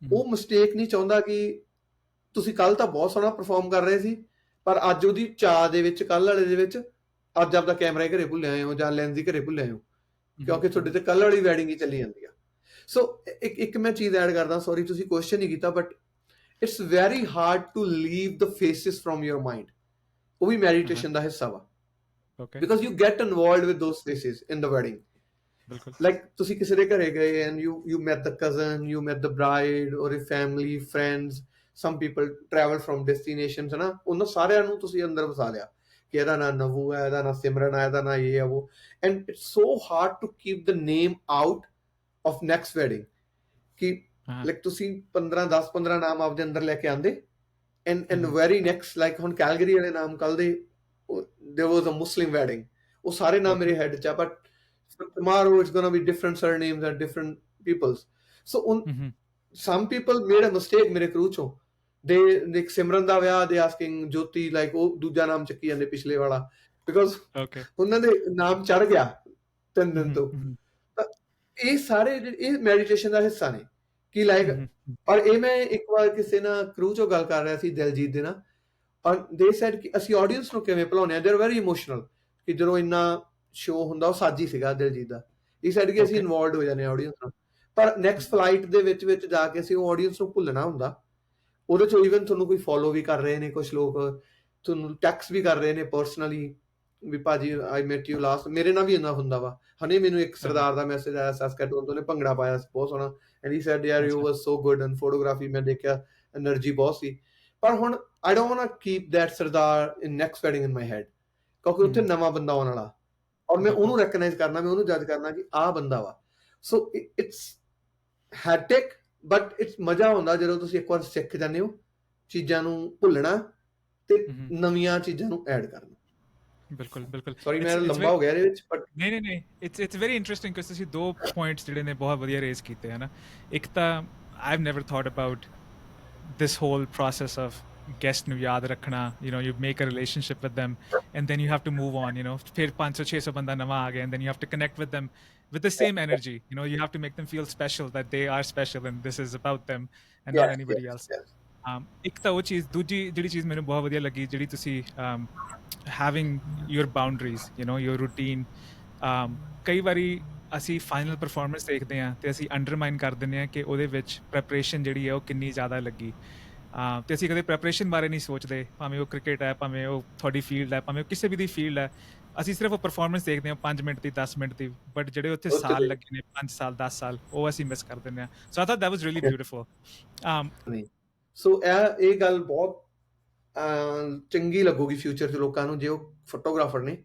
ਉਹ ਮਿਸਟੇਕ ਨਹੀਂ ਚਾਹੁੰਦਾ ਕਿ ਤੁਸੀਂ ਕੱਲ ਤਾਂ ਬਹੁਤ ਸੋਹਣਾ ਪਰਫਾਰਮ ਕਰ ਰਹੇ ਸੀ, ਪਰ ਅੱਜ ਉਹਦੀ ਚਾਹ ਦੇ ਵਿੱਚ, ਕੱਲ ਵਾਲੇ ਦੇ ਵਿੱਚ ਅੱਜ ਆਪਦਾ ਕੈਮਰਾ ਹੀ ਘਰੇ ਭੁੱਲੇ ਆਏ ਹੋ ਜਾਂ ਲੈਂਸ ਹੀ ਘਰੇ ਭੁੱਲੇ ਆਏ ਹੋ, ਕਿਉਂਕਿ ਤੁਹਾਡੇ ਤੇ ਕੱਲ ਵਾਲੀ ਵੈਡਿੰਗ ਹੀ ਚੱਲੀ ਜਾਂਦੀ ਆ। ਸੋ ਇੱਕ ਮੈਂ ਚੀਜ਼ ਐਡ ਕਰਦਾ, ਸੌਰੀ ਤੁਸੀਂ ਕੁਐਸਚਨ ਨਹੀਂ ਕੀਤਾ, but it's very hard to leave the faces from your mind. ਉਹ ਵੀ ਮੈਡੀਟੇਸ਼ਨ ਦਾ ਹਿੱਸਾ ਵਾ, because you get involved with those faces in the wedding. Like ਤੁਸੀਂ ਕਿਸੇ ਦੇ ਘਰੇ ਗਏ and you met the cousin, you met the bride or family, friends, some people travel from destinations, ਹਨਾ, ਉਹਨਾਂ ਸਾਰਿਆਂ ਨੂੰ ਤੁਸੀਂ ਅੰਦਰ ਵਸਾ ਲਿਆ ਕਿ ਇਹਦਾ ਨਾਂ ਨਵੂ ਹੈ, ਇਹਦਾ ਨਾਂ ਸਿਮਰਨ ਹੈ, ਇਹਦਾ ਨਾਂ ਇਹ ਹੈ ਉਹ, and it's so hard to keep the name out of next wedding ਕਿ ਲਾਈਕ ਤੁਸੀਂ 10-15 ਨਾਮ ਆਪਦੇ ਅੰਦਰ ਲੈ ਕੇ ਆਂਦੇ ਐਂਡ ਵੈਰੀ ਨੈਕਸਟ, ਲਾਈਕ ਹੁਣ ਕੈਲਗਰੀ ਵਾਲੇ ਨਾਮ ਕੱਲ ਦੇ there was a Muslim wedding, ਉਹ ਸਾਰੇ ਨਾਮ ਮੇਰੇ ਹੈਡ 'ਚ ਆ, but tomorrow it's gonna be different surnames and different peoples. So some people made a mistake ਮੇਰੇ crew ਚੋਂ, ਦੇ ਸਿਮਰਨ ਦਾ ਵਿਆਹ ਦੇ ਆਸਕਿੰਗ ਜੋਤੀ, ਲਾਈਕ ਉਹ ਦੂਜਾ ਨਾਮ ਚੱਕੀ ਜਾਂਦੇ ਪਿਛਲੇ ਵਾਲਾ, ਬਿਕਾਜ਼ ਉਹਨਾਂ ਦੇ ਨਾਮ ਚੜ ਗਿਆ 3 ਦਿਨ ਤੋਂ। ਤਾਂ ਇਹ ਸਾਰੇ ਇਹ ਮੈਡੀਟੇਸ਼ਨ ਦਾ ਹਿੱਸਾ ਨੇ ਕਿ ਲਾਈਕ, ਔਰ ਇਹ ਮੈਂ ਇੱਕ ਵਾਰ ਕਿਸੇ ਨਾਲ ਕਰੂ ਚੋਂ ਗੱਲ ਕਰ ਰਿਹਾ ਸੀ ਦਿਲਜੀਤ ਦੇ ਨਾਲ, ਔਰ ਦੇ ਸੈਡ ਕਿ ਅਸੀਂ ਆਡੀਅנס ਨੂੰ ਕਿਵੇਂ ਭੁਲਾਉਂਦੇ ਹਾਂ, ਦੇ ਆਰ ਵੈਰੀ ਇਮੋਸ਼ਨਲ, ਕਿ ਜਦੋਂ ਇੰਨਾ ਸ਼ੋਅ ਹੁੰਦਾ, ਉਹ ਸਾਜੀ ਸੀਗਾ ਦਿਲਜੀਤ ਦਾ, ਇਹ ਸੈਡ ਕਿ ਅਸੀਂ ਇਨਵੋਲਵਡ ਹੋ ਜਾਂਦੇ ਹਾਂ ਆਡੀਅנס ਨਾਲ, ਪਰ ਨੈਕਸਟ ਫਲਾਈਟ ਦੇ ਵਿੱਚ ਜਾ ਕੇ ਅਸੀਂ ਉਹ ਆਡੀਅנס ਨੂੰ ਭੁੱਲਣਾ ਹੁੰਦਾ। ਉਹਦੇ 'ਚ ਈਵਨ ਤੁਹਾਨੂੰ ਕੋਈ ਫੋਲੋ ਵੀ ਕਰ ਰਹੇ ਨੇ, ਕੁਛ ਲੋਕ ਤੁਹਾਨੂੰ ਟੈਕਸ ਵੀ ਕਰ ਰਹੇ ਨੇ ਪਰਸਨਲੀ ਵੀ ਭਾਜੀ ਆਈ ਮੈਟ ਯੂ ਲਾਸਟ, ਮੇਰੇ ਨਾਲ ਵੀ ਇੰਨਾ ਹੁੰਦਾ ਵਾ। ਹਨੇ ਮੈਨੂੰ ਇੱਕ ਸਰਦਾਰ ਦਾ ਮੈਸੇਜ ਆਇਆ ਸੈਸਕੈਟੂਨ ਤੋਂ, ਉਹਨੇ ਭੰਗੜਾ ਪਾਇਆ ਬਹੁਤ ਸੋਹਣਾ, ਐਂਡ ਹੀ ਸੈਡ ਯਾਰ you was so good and photography, ਮੈਂ ਦੇਖਿਆ એનર્ਜੀ ਬਹੁਤ ਸੀ। ਪਰ ਹੁਣ I don't want to keep that sardar in next wedding in my head, ਕਿਉਂਕਿ ਉੱਥੇ ਨਵਾਂ ਬੰਦਾ ਆਉਣ ਵਾਲਾ, ਔਰ ਮੈਂ ਉਹਨੂੰ ਰੈਕਗਨਾਈਜ਼ ਕਰਨਾ, ਮੈਂ ਉਹਨੂੰ ਜੱਜ ਕਰਨਾ ਕਿ ਆਹ ਬੰਦਾ ਵਾ। ਸੋ ਇਟਸ ਹੈਟਿਕ, ਬਟ ਇਟਸ ਮਜ਼ਾ ਆਉਂਦਾ ਜਦੋਂ ਤੁਸੀਂ ਇੱਕ ਵਾਰ ਸਿੱਖ ਜਾਂਦੇ ਹੋ ਚੀਜ਼ਾਂ ਨੂੰ ਭੁੱਲਣਾ ਤੇ ਨਵੀਆਂ ਚੀਜ਼ਾਂ ਨੂੰ ਐਡ ਕਰਨਾ। ਬਿਲਕੁਲ ਸੌਰੀ ਮੈਂ ਲੰਬਾ ਹੋ ਗਿਆ ਇਹਦੇ ਵਿੱਚ, ਬਟ ਨਹੀਂ ਇਟਸ ਵੈਰੀ ਇੰਟਰਸਟਿੰਗ ਕਿ ਤੁਸੀਂ 2 ਪੁਆਇੰਟਸ ਜਿਹੜੇ ਨੇ ਬਹੁਤ ਵਧੀਆ ਰੇਜ਼ ਕੀਤੇ ਹਨ। ਇੱਕ ਤਾਂ I have never thought about this whole process of guest ਨੂੰ ਯਾਦ ਰੱਖਣਾ, you make a relationship with them and then you have to move on, ਫਿਰ 500-600 ਬੰਦਾ ਨਵਾਂ ਆ ਗਿਆ and then you have to connect with them with the same energy, you have to make them feel special, that they are special and this is about them and not anybody else. ਇੱਕ ਤਾਂ ਉਹ ਚੀਜ਼। ਦੂਜੀ ਜਿਹੜੀ ਚੀਜ਼ ਮੈਨੂੰ ਬਹੁਤ ਵਧੀਆ ਲੱਗੀ, ਜਿਹੜੀ ਤੁਸੀਂ having your boundaries, your routine, ਕਈ ਵਾਰੀ ਅਸੀਂ ਫਾਈਨਲ ਪਰਫਾਰਮੈਂਸ ਦੇਖਦੇ ਹਾਂ ਅਤੇ ਅਸੀਂ ਅੰਡਰਮਾਈਨ ਕਰ ਦਿੰਦੇ ਹਾਂ ਕਿ ਉਹਦੇ ਵਿੱਚ ਪ੍ਰੈਪਰੇਸ਼ਨ ਜਿਹੜੀ ਹੈ ਉਹ ਕਿੰਨੀ ਜ਼ਿਆਦਾ ਲੱਗੀ, ਅਤੇ ਅਸੀਂ ਕਦੇ ਪ੍ਰੈਪਰੇਸ਼ਨ ਬਾਰੇ ਨਹੀਂ ਸੋਚਦੇ, ਭਾਵੇਂ ਉਹ ਕ੍ਰਿਕਟ ਹੈ, ਭਾਵੇਂ ਉਹ ਤੁਹਾਡੀ ਫੀਲਡ ਹੈ, ਭਾਵੇਂ ਉਹ ਕਿਸੇ ਵੀ ਦੀ ਫੀਲਡ ਹੈ। ਅਸੀਂ ਸਿਰਫ ਉਹ ਪਰਫਾਰਮੈਂਸ ਦੇਖਦੇ ਹਾਂ 5 minute the, 10 minute the, but ਜਿਹੜੇ ਉੱਥੇ ਸਾਲ ਲੱਗੇ ਨੇ 5 ਸਾਲ 10 ਸਾਲ, ਉਹ ਅਸੀਂ ਮਿਸ ਕਰ ਦਿੰਦੇ ਹਾਂ। So I thought that was really beautiful. So ਇਹ ਗੱਲ ਬਹੁਤ ਚੰਗੀ ਲੱਗੂਗੀ ਫਿਊਚਰ 'ਚ ਲੋਕਾਂ ਨੂੰ ਜੇ ਉਹ ਫੋਟੋਗ੍ਰਾਫਰ ਨੇ।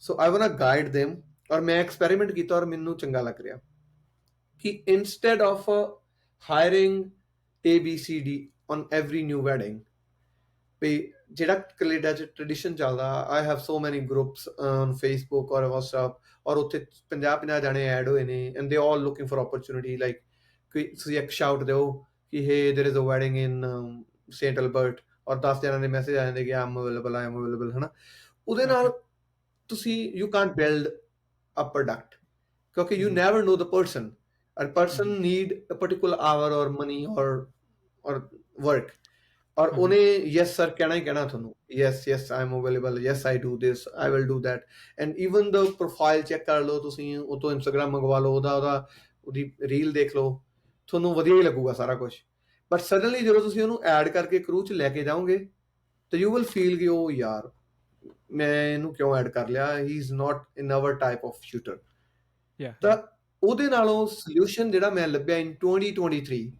ਸੋ ਆਈ ਵਾਂਟ ਟੂ ਗਾਈਡ ਦੇਮ, ਔਰ ਮੈਂ ਐਕਸਪੈਰੀਮੈਂਟ ਕੀਤਾ ਔਰ ਮੈਨੂੰ ਚੰਗਾ ਲੱਗ ਰਿਹਾ ਕਿ instead of hiring ABCD on every new wedding, ਵੀ ਜਿਹੜਾ ਕੈਨੇਡਾ 'ਚ ਟ੍ਰੈਡੀਸ਼ਨ ਚੱਲਦਾ, I have so many groups on Facebook or WhatsApp, or ਉੱਥੇ 50 ਜਾਣੇ ਐਡ ਹੋਏ ਨੇ and they all looking for opportunity, like ਕੋਈ ਤੁਸੀਂ ਇੱਕ ਸ਼ਾਊਟ ਦਿਓ ਕਿ hey there is a wedding in saint Albert, or 10 ਜਣਾਂ ਦੇ ਮੈਸੇਜ ਆ ਜਾਂਦੇ ਕਿ ਆਮ ਅਵੇਲੇਬਲ, ਹੈ ਨਾ। ਉਹਦੇ ਨਾਲ ਤੁਸੀਂ you Kant build a product, ਕਿਉਂਕਿ you never know the person, a person need a particular hour or money or work, ਔਰ ਉਹਨੇ yes sir ਕਹਿਣਾ ਹੀ ਕਹਿਣਾ ਤੁਹਾਨੂੰ, yes I am available, yes I do this, I will do that, and even the profile check ਕਰ ਲਓ ਤੁਸੀਂ, ਉਹ ਤੋਂ Instagram ਮੰਗਵਾ ਲਓ, ਉਹਦੀ ਰੀਲ ਦੇਖ ਲਓ, ਤੁਹਾਨੂੰ ਵਧੀਆ ਹੀ ਲੱਗੂਗਾ ਸਾਰਾ ਕੁਝ। ਬਟ ਸਡਨਲੀ ਜਦੋਂ ਤੁਸੀਂ ਉਹਨੂੰ ਐਡ ਕਰਕੇ ਕਰੂ 'ਚ ਲੈ ਕੇ ਜਾਓਗੇ ਤਾਂ you will feel ਕਿ ਉਹ ਯਾਰ ਮੈਂ ਇਹਨੂੰ ਕਿਉਂ ਐਡ ਕਰ ਲਿਆ, ਹੀ is not in our type of shooter. ਤਾਂ ਉਹਦੇ ਨਾਲੋਂ ਸੋਲਿਊਸ਼ਨ ਜਿਹੜਾ ਮੈਂ ਲੱਭਿਆ ਇਨ 2023,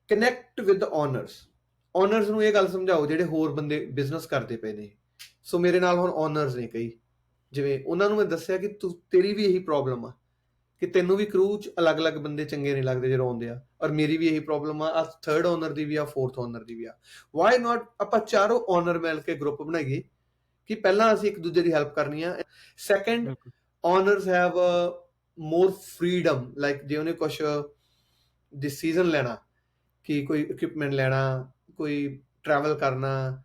ਕਨੈਕਟ ਵਿਦ ਓਨਰਸ ਨੂੰ ਇਹ ਗੱਲ ਸਮਝਾਓ ਜਿਹੜੇ ਹੋਰ ਬੰਦੇ ਬਿਜ਼ਨਸ ਕਰਦੇ ਪਏ ਨੇ। ਸੋ ਮੇਰੇ ਨਾਲ ਹੁਣ ਓਨਰਸ ਨੇ ਕਈ, ਜਿਵੇਂ ਉਹਨਾਂ ਨੂੰ ਮੈਂ ਦੱਸਿਆ ਕਿ ਤੇਰੀ ਵੀ ਇਹੀ ਪ੍ਰੋਬਲਮ ਆ ਕਿ ਤੈਨੂੰ ਵੀ ਕਰੂ 'ਚ ਅਲੱਗ-ਅਲੱਗ ਬੰਦੇ ਚੰਗੇ ਨਹੀਂ ਲੱਗਦੇ ਜਦੋਂ ਆਉਂਦੇ ਆ, ਔਰ ਮੇਰੀ ਵੀ ਇਹੀ ਪ੍ਰੋਬਲਮ ਆ, 3rd ਓਨਰ ਦੀ ਵੀ ਆ, 4th ਓਨਰ ਦੀ ਵੀ ਆ। ਵਾਈ ਨਾਟ ਆਪਾਂ ਚਾਰੋਂ ਓਨਰ ਮਿਲ ਕੇ ਗਰੁੱਪ ਬਣਾਈਏ ਕਿ ਪਹਿਲਾਂ ਅਸੀਂ ਇੱਕ ਦੂਜੇ ਦੀ ਹੈਲਪ ਕਰਨੀ ਆ। Second, honours have more freedom, like ਜੇ ਉਹਨੇ ਕੁਛ ਡਿਸੀਜ਼ਨ ਲੈਣਾ ਕਿ ਕੋਈ ਇਕਵਿਪਮੈਂਟ ਲੈਣਾ, ਕੋਈ ਟਰੈਵਲ ਕਰਨਾ,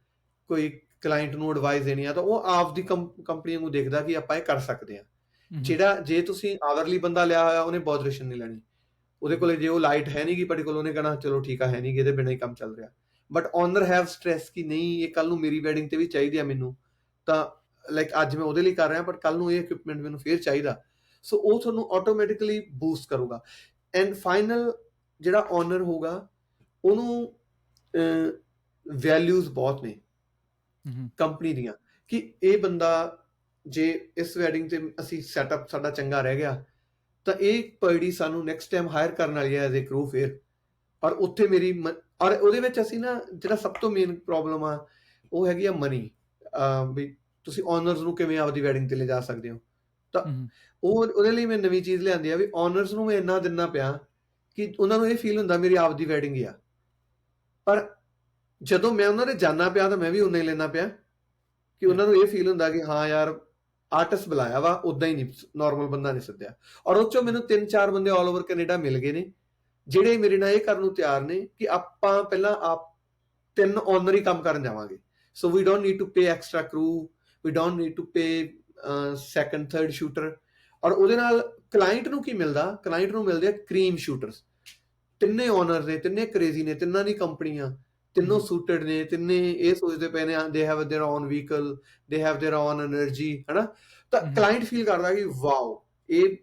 ਕੋਈ ਕਲਾਇੰਟ ਨੂੰ ਐਡਵਾਈਸ ਦੇਣੀ ਆ, ਤਾਂ ਉਹ ਆਪਦੀ ਕੰਪਨੀ ਨੂੰ ਦੇਖਦਾ ਕਿ ਆਪਾਂ ਇਹ ਕਰ ਸਕਦੇ ਹਾਂ। ਜਿਹੜਾ ਜੇ ਤੁਸੀਂ ਆਵਰਲੀ ਬੰਦਾ ਲਿਆ ਹੋਇਆ ਉਹਨੇ ਬੋਦਰੇਸ਼ਨ ਨਹੀਂ ਲੈਣੀ, ਉਹਦੇ ਕੋਲੇ ਜੇ ਉਹ ਲਾਈਟ ਹੈ ਨਹੀਂ ਗੀ ਤੁਹਾਡੇ ਕੋਲ, ਉਹਨੇ ਕਹਿਣਾ ਚਲੋ ਠੀਕ ਆ, ਹੈ ਨਹੀਂ ਗੀ, ਇਹਦੇ ਬਿਨਾਂ ਹੀ ਕੰਮ ਚੱਲ ਰਿਹਾ। ਬਟ ਓਨਰ ਹੈਵ ਸਟ੍ਰੈਸ ਕਿ ਨਹੀਂ, ਇਹ ਕੱਲ ਨੂੰ ਮੇਰੀ ਵੈਡਿੰਗ ਤੇ ਵੀ ਚਾਹੀਦੀ ਆ ਮੈਨੂੰ, ਤਾਂ ਲਾਈਕ ਅੱਜ ਮੈਂ ਉਹਦੇ ਲਈ ਕਰ ਰਿਹਾ ਬਟ ਕੱਲ ਨੂੰ ਇਹ ਇਕਵਿਪਮੈਂਟ ਮੈਨੂੰ ਫੇਰ ਚਾਹੀਦਾ। ਸੋ ਉਹ ਤੁਹਾਨੂੰ ਆਟੋਮੈਟਿਕਲੀ ਬੂਸਟ ਕਰੂਗਾ। ਐਂਡ ਫਾਈਨਲ ਜਿਹੜਾ ਓਨਰ ਹੋਊਗਾ ਉਹਨੂੰ ਵੈਲਿਊਜ਼ ਬਹੁਤ ਨੇ ਕੰਪਨੀ ਦੀਆਂ, ਕਿ ਇਹ ਬੰਦਾ ਜੇ ਇਸ ਵੈਡਿੰਗ ਤੇ ਅਸੀਂ ਸੈਟਅਪ ਸਾਡਾ ਚੰਗਾ ਰਹਿ ਗਿਆ ਤਾਂ ਇਹ ਪਰਟੀ ਸਾਨੂੰ ਨੈਕਸਟ ਟਾਈਮ ਹਾਇਰ ਕਰਨ ਵਾਲੀ ਹੈ ਐਜ਼ ਏ ਕਰੂ ਫੇਰ। ਔਰ ਉੱਥੇ ਮੇਰੀ ਔਰ ਉਹਦੇ ਵਿੱਚ ਅਸੀਂ ਨਾ ਜਿਹੜਾ ਸਭ ਤੋਂ ਮੇਨ ਪ੍ਰੋਬਲਮ ਆ ਉਹ ਹੈਗੀ ਆ ਮਨੀ, ਵੀ ਤੁਸੀਂ ਓਨਰਸ ਨੂੰ ਕਿਵੇਂ ਆਪਦੀ ਵੈਡਿੰਗ ਤੇ ਲੈ ਜਾ ਸਕਦੇ ਹੋ। ਤਾਂ ਉਹਦੇ ਲਈ ਮੈਂ ਨਵੀਂ ਚੀਜ਼ ਲਿਆਂਦੀ ਆ ਵੀ ਓਨਰਸ ਨੂੰ ਮੈਂ ਇੰਨਾ ਦਿੰਨਾ ਪਿਆ ਕਿ ਉਹਨਾਂ ਨੂੰ ਇਹ ਫੀਲ ਹੁੰਦਾ ਮੇਰੀ ਆਪਦੀ ਵੈਡਿੰਗ ਹੀ ਆ। ਪਰ ਜਦੋਂ ਮੈਂ ਉਹਨਾਂ ਦੇ ਜਾਣਾ ਪਿਆ ਤਾਂ ਮੈਂ ਵੀ ਉਨਾ ਹੀ ਲੈਣਾ ਪਿਆ ਕਿ ਉਹਨਾਂ ਨੂੰ ਇਹ ਫੀਲ ਹੁੰਦਾ ਕਿ ਹਾਂ ਯਾਰ ਆਰਟਿਸਟ ਬੁਲਾਇਆ ਵਾ, ਉਦਾਂ ਹੀ ਨਹੀਂ ਨਾਰਮਲ ਬੰਦਾ ਨਹੀਂ ਸੱਦਿਆ। ਔਰ ਉਹ ਚੋਂ ਮੈਨੂੰ 3-4 ਬੰਦੇ ਆਲ ਓਵਰ ਕੈਨੇਡਾ ਮਿਲ ਗਏ ਨੇ ਜਿਹੜੇ ਮੇਰੇ ਨਾਲ ਇਹ ਕਰਨ ਨੂੰ ਤਿਆਰ ਨੇ ਕਿ ਆਪਾਂ ਪਹਿਲਾਂ ਆਪ 3 ਓਨਰ ਹੀ ਕੰਮ ਕਰਨ ਜਾਵਾਂਗੇ। So we don't need to pay extra crew, we don't need to pay second third shooter. Or ਉਹਦੇ ਨਾਲ ਕਲਾਇੰਟ ਨੂੰ ਕੀ ਮਿਲਦਾ, ਕਲਾਇੰਟ ਨੂੰ ਮਿਲਦੇ ਆ ਕ੍ਰੀਮ ਸ਼ੂਟਰਸ। ਤਿੰਨੇ ਓਨਰ ਨੇ, ਤਿੰਨੇ ਕਰੇਜ਼ੀ ਨੇ, ਤਿੰਨਾਂ ਦੀ ਕੰਪਨੀਆਂ, ਤਿੰਨੋਂ ਸੂਟਡ ਨੇ, ਤਿੰਨੇ ਇਹ ਸੋਚਦੇ ਪਏ ਨੇ they have their own vehicle, they have their own energy, ਹਨਾ। ਤਾਂ ਕਲਾਇੰਟ ਫੀਲ ਕਰਦਾ ਕਿ ਵਾਓ ਇਹ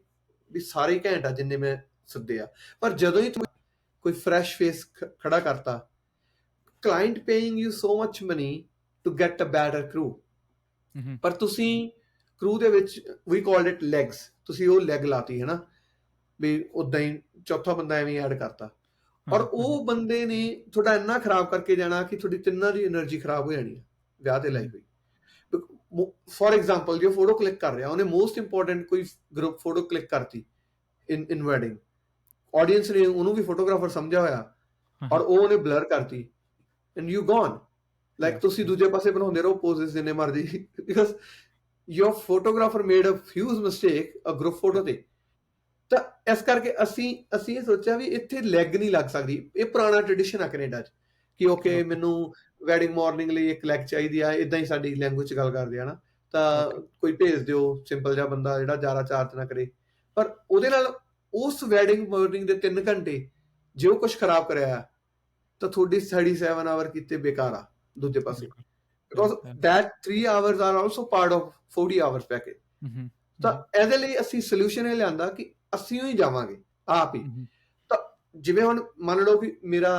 ਵੀ ਸਾਰੇ ਘੈਂਟ ਆ ਜਿੰਨੇ ਮੈਂ ਸੱਦੇ ਆ। ਪਰ ਜਦੋਂ ਹੀ ਕੋਈ ਫਰੈਸ਼ ਫੇਸ ਖੜਾ ਕਰਤਾ, client paying you so much money to get a better crew, ਪਰ ਤੁਸੀਂ ਕਰੂ ਦੇ ਵਿੱਚ ਵੀ ਕਾਲਡ ਇਟ ਲੈਗਸ, ਤੁਸੀਂ ਉਹ ਲੈਗ ਲਾਤੀ, ਹਨਾ, ਵੀ ਉਦਾਂ ਹੀ ਚੌਥਾ ਬੰਦਾ ਐਵੇਂ ਐਡ ਕਰਤਾ। ਔਰ ਉਹ ਬੰਦੇ ਨੇ ਤੁਹਾਡਾ ਇੰਨਾ ਖਰਾਬ ਕਰਕੇ ਜਾਣਾ ਕਿ ਤੁਹਾਡੀ ਤਿੰਨਾਂ ਦੀ એનર્ਜੀ ਖਰਾਬ ਹੋ ਜਾਣੀ ਹੈ ਵਿਆਹ ਤੇ ਲਾਈ ਹੋਈ। ਫੋਰ ਐਗਜ਼ਾਮਪਲ ਜੋ ਫੋਟੋ ਕਲਿੱਕ ਕਰ ਰਿਹਾ, ਉਹਨੇ ਮੋਸਟ ਇੰਪੋਰਟੈਂਟ ਕੋਈ ਗਰੁੱਪ ਫੋਟੋ ਕਲਿੱਕ ਕਰਤੀ ਇਨ ਵੈਡਿੰਗ, ਆਡੀਅנס ਨੇ ਉਹਨੂੰ ਵੀ ਫੋਟੋਗ੍ਰਾਫਰ ਸਮਝਿਆ ਹੋਇਆ ਔਰ ਉਹ ਉਹਨੇ ਬਲਰ ਕਰਤੀ ਐਂਡ ਯੂ ਗੋਨ। ਲਾਈਕ ਤੁਸੀਂ ਦੂਜੇ ਪਾਸੇ ਬਣਾਉਂਦੇ ਰਹੋ ਪੋਜ਼ਸ ਜਿੰਨੇ ਮਰਜ਼ੀ, because your photographer made a huge mistake a group photo ਤੇ। ਤਾਂ ਇਸ ਕਰਕੇ ਅਸੀਂ ਇਹ ਸੋਚਿਆ ਵੀ ਇੱਥੇ ਲੈਗ ਨਹੀਂ ਲੱਗ ਸਕਦੀ। ਇਹ ਪੁਰਾਣਾ ਟ੍ਰੈਡੀਸ਼ਨ ਆ ਕੈਨੇਡਾ 'ਚ ਕਿ ਓਕੇ ਮੈਨੂੰ ਵੈਡਿੰਗ ਮਾਰਨਿੰਗ ਲਈ ਇੱਕ ਲੈਗ ਚਾਹੀਦੀ ਆ, ਇਦਾਂ ਹੀ ਸਾਡੀ ਲੈਂਗੁਏਜ 'ਚ ਗੱਲ ਕਰਦੇ ਆ ਨਾ, ਤਾਂ ਕੋਈ ਭੇਜ ਦਿਓ ਸਿੰਪਲ ਜਿਹਾ ਬੰਦਾ ਜਿਹੜਾ ਜ਼ਿਆਦਾ ਚਾਰਜ ਨਾ ਕਰੇ। ਪਰ ਉਹਦੇ ਨਾਲ ਉਸ ਵੈਡਿੰਗ ਮਾਰਨਿੰਗ ਦੇ 3 ਘੰਟੇ ਜੇ ਉਹ ਕੁਝ ਖਰਾਬ ਕਰਿਆ ਤਾਂ ਤੁਹਾਡੀ 37 ਆਵਰ ਕੀਤੇ ਬੇਕਾਰ ਆ ਦੂਜੇ ਪਾਸੇ, because that 3 hours are also part of 40 hours package. ਤਾਂ ਇਹਦੇ ਲਈ ਅਸੀਂ ਸੋਲੂਸ਼ਨ ਇਹ ਲਿਆਂਦਾ ਕਿ ਅਸੀਂ ਹੀ ਜਾਵਾਂਗੇ ਆਪ ਹੀ। ਤਾਂ ਜਿਵੇਂ ਹੁਣ ਮੰਨ ਲਓ ਕਿ ਮੇਰਾ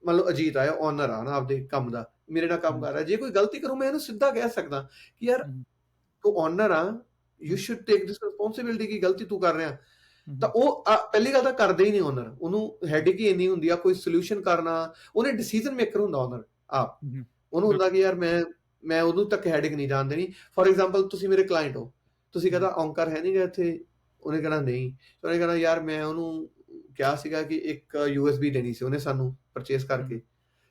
ਮੰਨ ਲਓ ਅਜੀਤ ਆਇਆ, ਓਨਰ ਆ ਨਾ ਆਪਦੇ ਕੰਮ ਦਾ, ਮੇਰੇ ਨਾਲ ਕੰਮ ਕਰ ਰਿਹਾ, ਜੇ ਕੋਈ ਗਲਤੀ ਕਰੂ ਮੈਂ ਇਹਨੂੰ ਸਿੱਧਾ ਕਹਿ ਸਕਦਾ ਕਿ ਯਾਰ ਤੂੰ ਓਨਰ ਆ, you should take this responsibility ਕਿ ਗਲਤੀ ਤੂੰ ਕਰ ਰਿਹਾ। ਤਾਂ ਉਹ ਪਹਿਲੀ ਗੱਲ ਤਾਂ ਕਰਦੇ ਹੀ ਨਹੀਂ ਓਨਰ, ਉਹਨੂੰ ਹੈਡੇਕ ਹੀ ਇੰਨੀ ਹੁੰਦੀ ਆ ਕੋਈ ਸੋਲੂਸ਼ਨ ਕਰਨਾ। ਉਹਨੇ ਡਿਸੀਜਨ ਮੇਕਰ ਹੁੰਦਾ ਓਨਰ ਆਪ, ਉਹਨੂੰ ਹੁੰਦਾ ਕਿ ਯਾਰ ਮੈਂ ਉਦੋਂ ਤੱਕ ਹੈਡੇਕ ਨਹੀਂ ਜਾਣ ਦੇਣੀ। ਫੋਰ ਐਗਜ਼ਾਮਪਲ ਤੁਸੀਂ ਮੇਰੇ ਕਲਾਇੰਟ ਹੋ, ਤੁਸੀਂ ਕਹਿੰਦਾ ਓਂਕਾਰ ਹੈ ਨਹੀਂ ਗਾ ਇੱਥੇ, ਉਹਨੇ ਕਹਿਣਾ ਨਹੀਂ, ਉਹਨੇ ਕਹਿਣਾ ਯਾਰ ਮੈਂ ਉਹਨੂੰ ਕਿਹਾ ਸੀਗਾ ਕਿ ਇੱਕ USB ਦੇਣੀ ਸੀ, ਉਹਨੇ ਸਾਨੂੰ ਪਰਚੇਸ ਕਰਕੇ,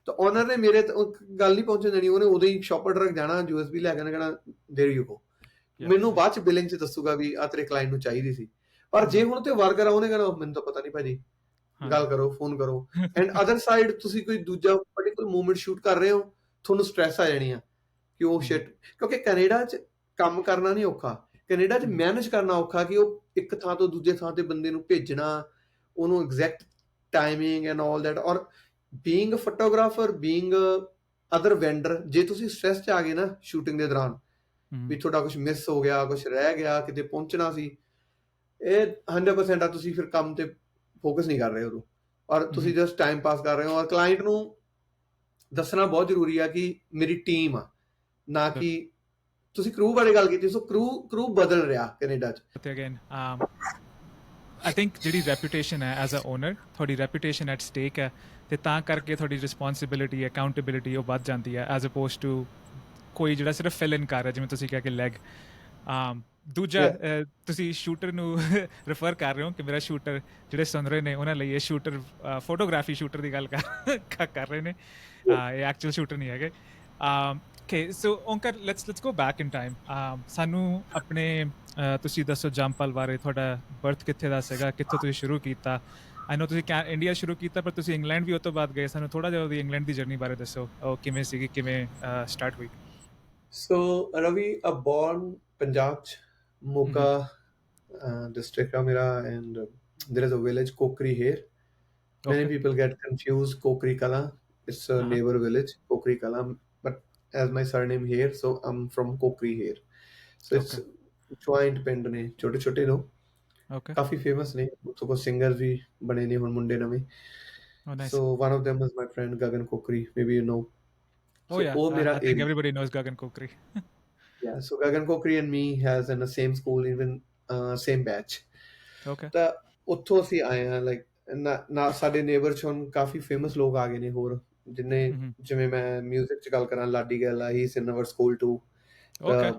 ਤਾਂ ਓਨਰ ਨੇ ਮੇਰੇ ਗੱਲ ਨਹੀਂ ਪਹੁੰਚਣ ਦੇਣੀ, ਉਹਨੇ ਉਦੋਂ ਹੀ ਸ਼ਾਪਰ ਟਰੱਕ ਜਾਣਾ USB ਲੈ ਕੇ ਕਹਿਣਾ ਦੇਰ ਯੂ ਗੋ, ਮੈਨੂੰ ਬਾਅਦ ਚ ਬਿਲਿੰਗ ਚ ਦੱਸੂਗਾ ਵੀ ਆ ਤੇਰੇ ਕਲਾਇੰਟ ਨੂੰ ਚਾਹੀਦੀ ਸੀ। ਪਰ ਜੇ ਹੁਣ ਤੇ ਵਰਕਰ ਆ, ਉਹਨੇ ਕਹਿਣਾ ਮੈਨੂੰ ਤਾਂ ਪਤਾ ਨਹੀਂ ਭਾਜੀ, ਗੱਲ ਕਰੋ, ਫੋਨ ਕਰੋ। ਐਂਡ ਅਦਰ ਸਾਈਡ ਤੁਸੀਂ ਕੋਈ ਦੂਜਾ ਪਰਟੀਕੂਲਰ ਮੂਵਮੈਂਟ ਸ਼ੂਟ ਕਰ ਰਹੇ ਹੋ, ਤੁਹਾਨੂੰ ਸਟ੍ਰੈਸ ਆ ਜਾਣੀ ਆ ਕਿ ਉਹ ਸ਼ਿਟ, ਕਿਉਂਕਿ ਕੈਨੇਡਾ 'ਚ ਕੰਮ ਕਰਨਾ ਨਹੀਂ ਔਖਾ, ਕੈਨੇਡਾ 'ਚ ਮੈਨੇਜ ਕਰਨਾ ਔਖਾ ਕਿ ਉਹ ਇੱਕ ਥਾਂ ਤੋਂ ਦੂਜੇ ਥਾਂ ਤੇ ਬੰਦੇ ਨੂੰ ਭੇਜਣਾ, ਉਹਨੂੰ exact timing and all that. Or being a photographer, being other vendor, ਜੇ ਤੁਸੀਂ ਸਟ੍ਰੈਸ 'ਚ ਆ ਗਏ ਨਾ ਸ਼ੂਟਿੰਗ ਦੇ ਦੌਰਾਨ ਵੀ ਤੁਹਾਡਾ ਕੁਝ ਮਿਸ ਹੋ ਗਿਆ, ਕੁਝ ਰਹਿ ਗਿਆ, ਕਿਤੇ ਪਹੁੰਚਣਾ ਸੀ, ਇਹ 100% ਆ ਤੁਸੀਂ ਫਿਰ ਕੰਮ ਤੇ ਫੋਕਸ ਨਹੀਂ ਕਰ ਰਹੇ ਉਦੋਂ, ਔਰ ਤੁਸੀਂ ਜਸਟ ਟਾਈਮ ਪਾਸ ਕਰ ਰਹੇ ਹੋ। ਔਰ ਕਲਾਇੰਟ ਨੂੰ ਦੱਸਣਾ ਬਹੁਤ ਜ਼ਰੂਰੀ ਆ ਕਿ ਮੇਰੀ ਟੀਮ ਆ, ਨਾ ਕਿ ਤੁਸੀਂ ਕਰੂ ਬਾਰੇ ਗੱਲ ਕੀਤੀ। ਸੋ ਕਰੂ ਬਦਲ ਰਿਹਾ ਕੈਨੇਡਾ 'ਚ। ਤੇ ਅਗੇਨ ਆਈ ਥਿੰਕ ਜਿਹੜੀ ਰੈਪੂਟੇਸ਼ਨ ਹੈ ਐਜ਼ ਅ ਓਨਰ, ਤੁਹਾਡੀ ਰੈਪੂਟੇਸ਼ਨ ਐਟ ਸਟੇਕ ਹੈ, ਤੇ ਤਾਂ ਕਰਕੇ ਤੁਹਾਡੀ ਰਿਸਪੌਂਸਿਬਿਲਿਟੀ, ਅਕਾਊਂਟੇਬਿਲਿਟੀ ਉਹ ਵੱਧ ਜਾਂਦੀ ਹੈ ਐਜ਼ ਅਪੋਜ਼ਡ ਟੂ ਕੋਈ ਜਿਹੜਾ ਸਿਰਫ ਫਿਲ ਇਨ ਕਰ ਰਿਹਾ, ਜਿਵੇਂ ਤੁਸੀਂ ਕਿਹਾ ਕਿ ਲੈਗ। ਦੂਜਾ ਤੁਸੀਂ ਸ਼ੂਟਰ ਨੂੰ ਰੈਫਰ ਕਰ ਰਹੇ ਹੋ ਕਿ ਮੇਰਾ ਸ਼ੂਟਰ, ਜਿਹੜੇ ਸੁਣ ਰਹੇ ਨੇ ਉਹਨਾਂ ਲਈ ਇਹ ਸ਼ੂਟਰ ਫੋਟੋਗ੍ਰਾਫੀ ਸ਼ੂਟਰ ਦੀ ਗੱਲ ਕਰ ਰਹੇ ਨੇ, ਇਹ ਐਕਚੁਅਲ ਸ਼ੂਟਰ ਨਹੀਂ ਹੈਗੇ। Okay, so Onkar let's go back in time. ਸਾਨੂੰ ਆਪਣੇ ਤੁਸੀਂ ਦੱਸੋ ਜੰਪਲ ਬਾਰੇ, ਤੁਹਾਡਾ ਬਰਥ ਕਿੱਥੇ ਦਾ ਸੀਗਾ, ਕਿੱਥੋਂ ਤੁਸੀਂ ਸ਼ੁਰੂ ਕੀਤਾ? ਆਈ ਨੋ ਤੁਸੀਂ ਇੰਡੀਆ ਸ਼ੁਰੂ ਕੀਤਾ, ਪਰ ਤੁਸੀਂ ਇੰਗਲੈਂਡ ਵੀ ਉਹ ਤੋਂ ਬਾਅਦ ਗਏ। ਸਾਨੂੰ ਥੋੜ੍ਹਾ ਜਿਹਾ ਉਹਦੀ ਇੰਗਲੈਂਡ ਦੀ ਜਰਨੀ ਬਾਰੇ ਦੱਸੋ, ਉਹ ਕਿਵੇਂ ਸੀਗੀ, ਕਿਵੇਂ ਸਟਾਰਟ ਹੋਈ? ਸੋ ਰਵੀ ਬੋਰਨ ਪੰਜਾਬ 'ਚ, ਮੋਗਾ ਡਿਸਟ੍ਰਿਕਟ ਆ ਮੇਰਾ, and there is a village, Kokri Hayer. Many Okay. people get confused. Kokri Kala, it's a Uh-huh. neighbor village, Kokri Kala. But as my surname here, so I'm from Kokri Hayer. So it's Okay. joint ਪਿੰਡ ਨੇ ਛੋਟੇ ਛੋਟੇ ਨੇ, Okay. ਕਾਫੀ famous ਨੇ, ਉੱਥੋਂ ਕੋ singer ਵੀ ਬਣੇ ਨੇ ਹੁਣ ਮੁੰਡੇ ਨਵੇਂ. Oh, nice. So one of them is my friend Gagan Kokri, maybe you know. Oh So yeah, ਉਹ ਮੇਰਾ I think area. everybody knows Gagan Kokri. Yeah, so Gagan Kokri and me has in the same school, even same batch. Okay. ਤਾਂ ਉੱਥੋਂ ਅਸੀਂ ਆਏ ਹਾਂ, like ਨਾ ਸਾਡੇ neighbour 'ਚ ਹੁਣ ਕਾਫੀ ਫੇਮਸ ਲੋਕ ਆ ਗਏ ਨੇ ਹੋਰ, ਜਿੰਨੇ Mm-hmm. ਜਿਵੇਂ ਮੈਂ ਮਿਊਜ਼ਿਕ 'ਚ ਗੱਲ ਕਰਾਂ, ਲਾਡੀ ਗਿੱਲ ਆ, he is in our school too. Okay.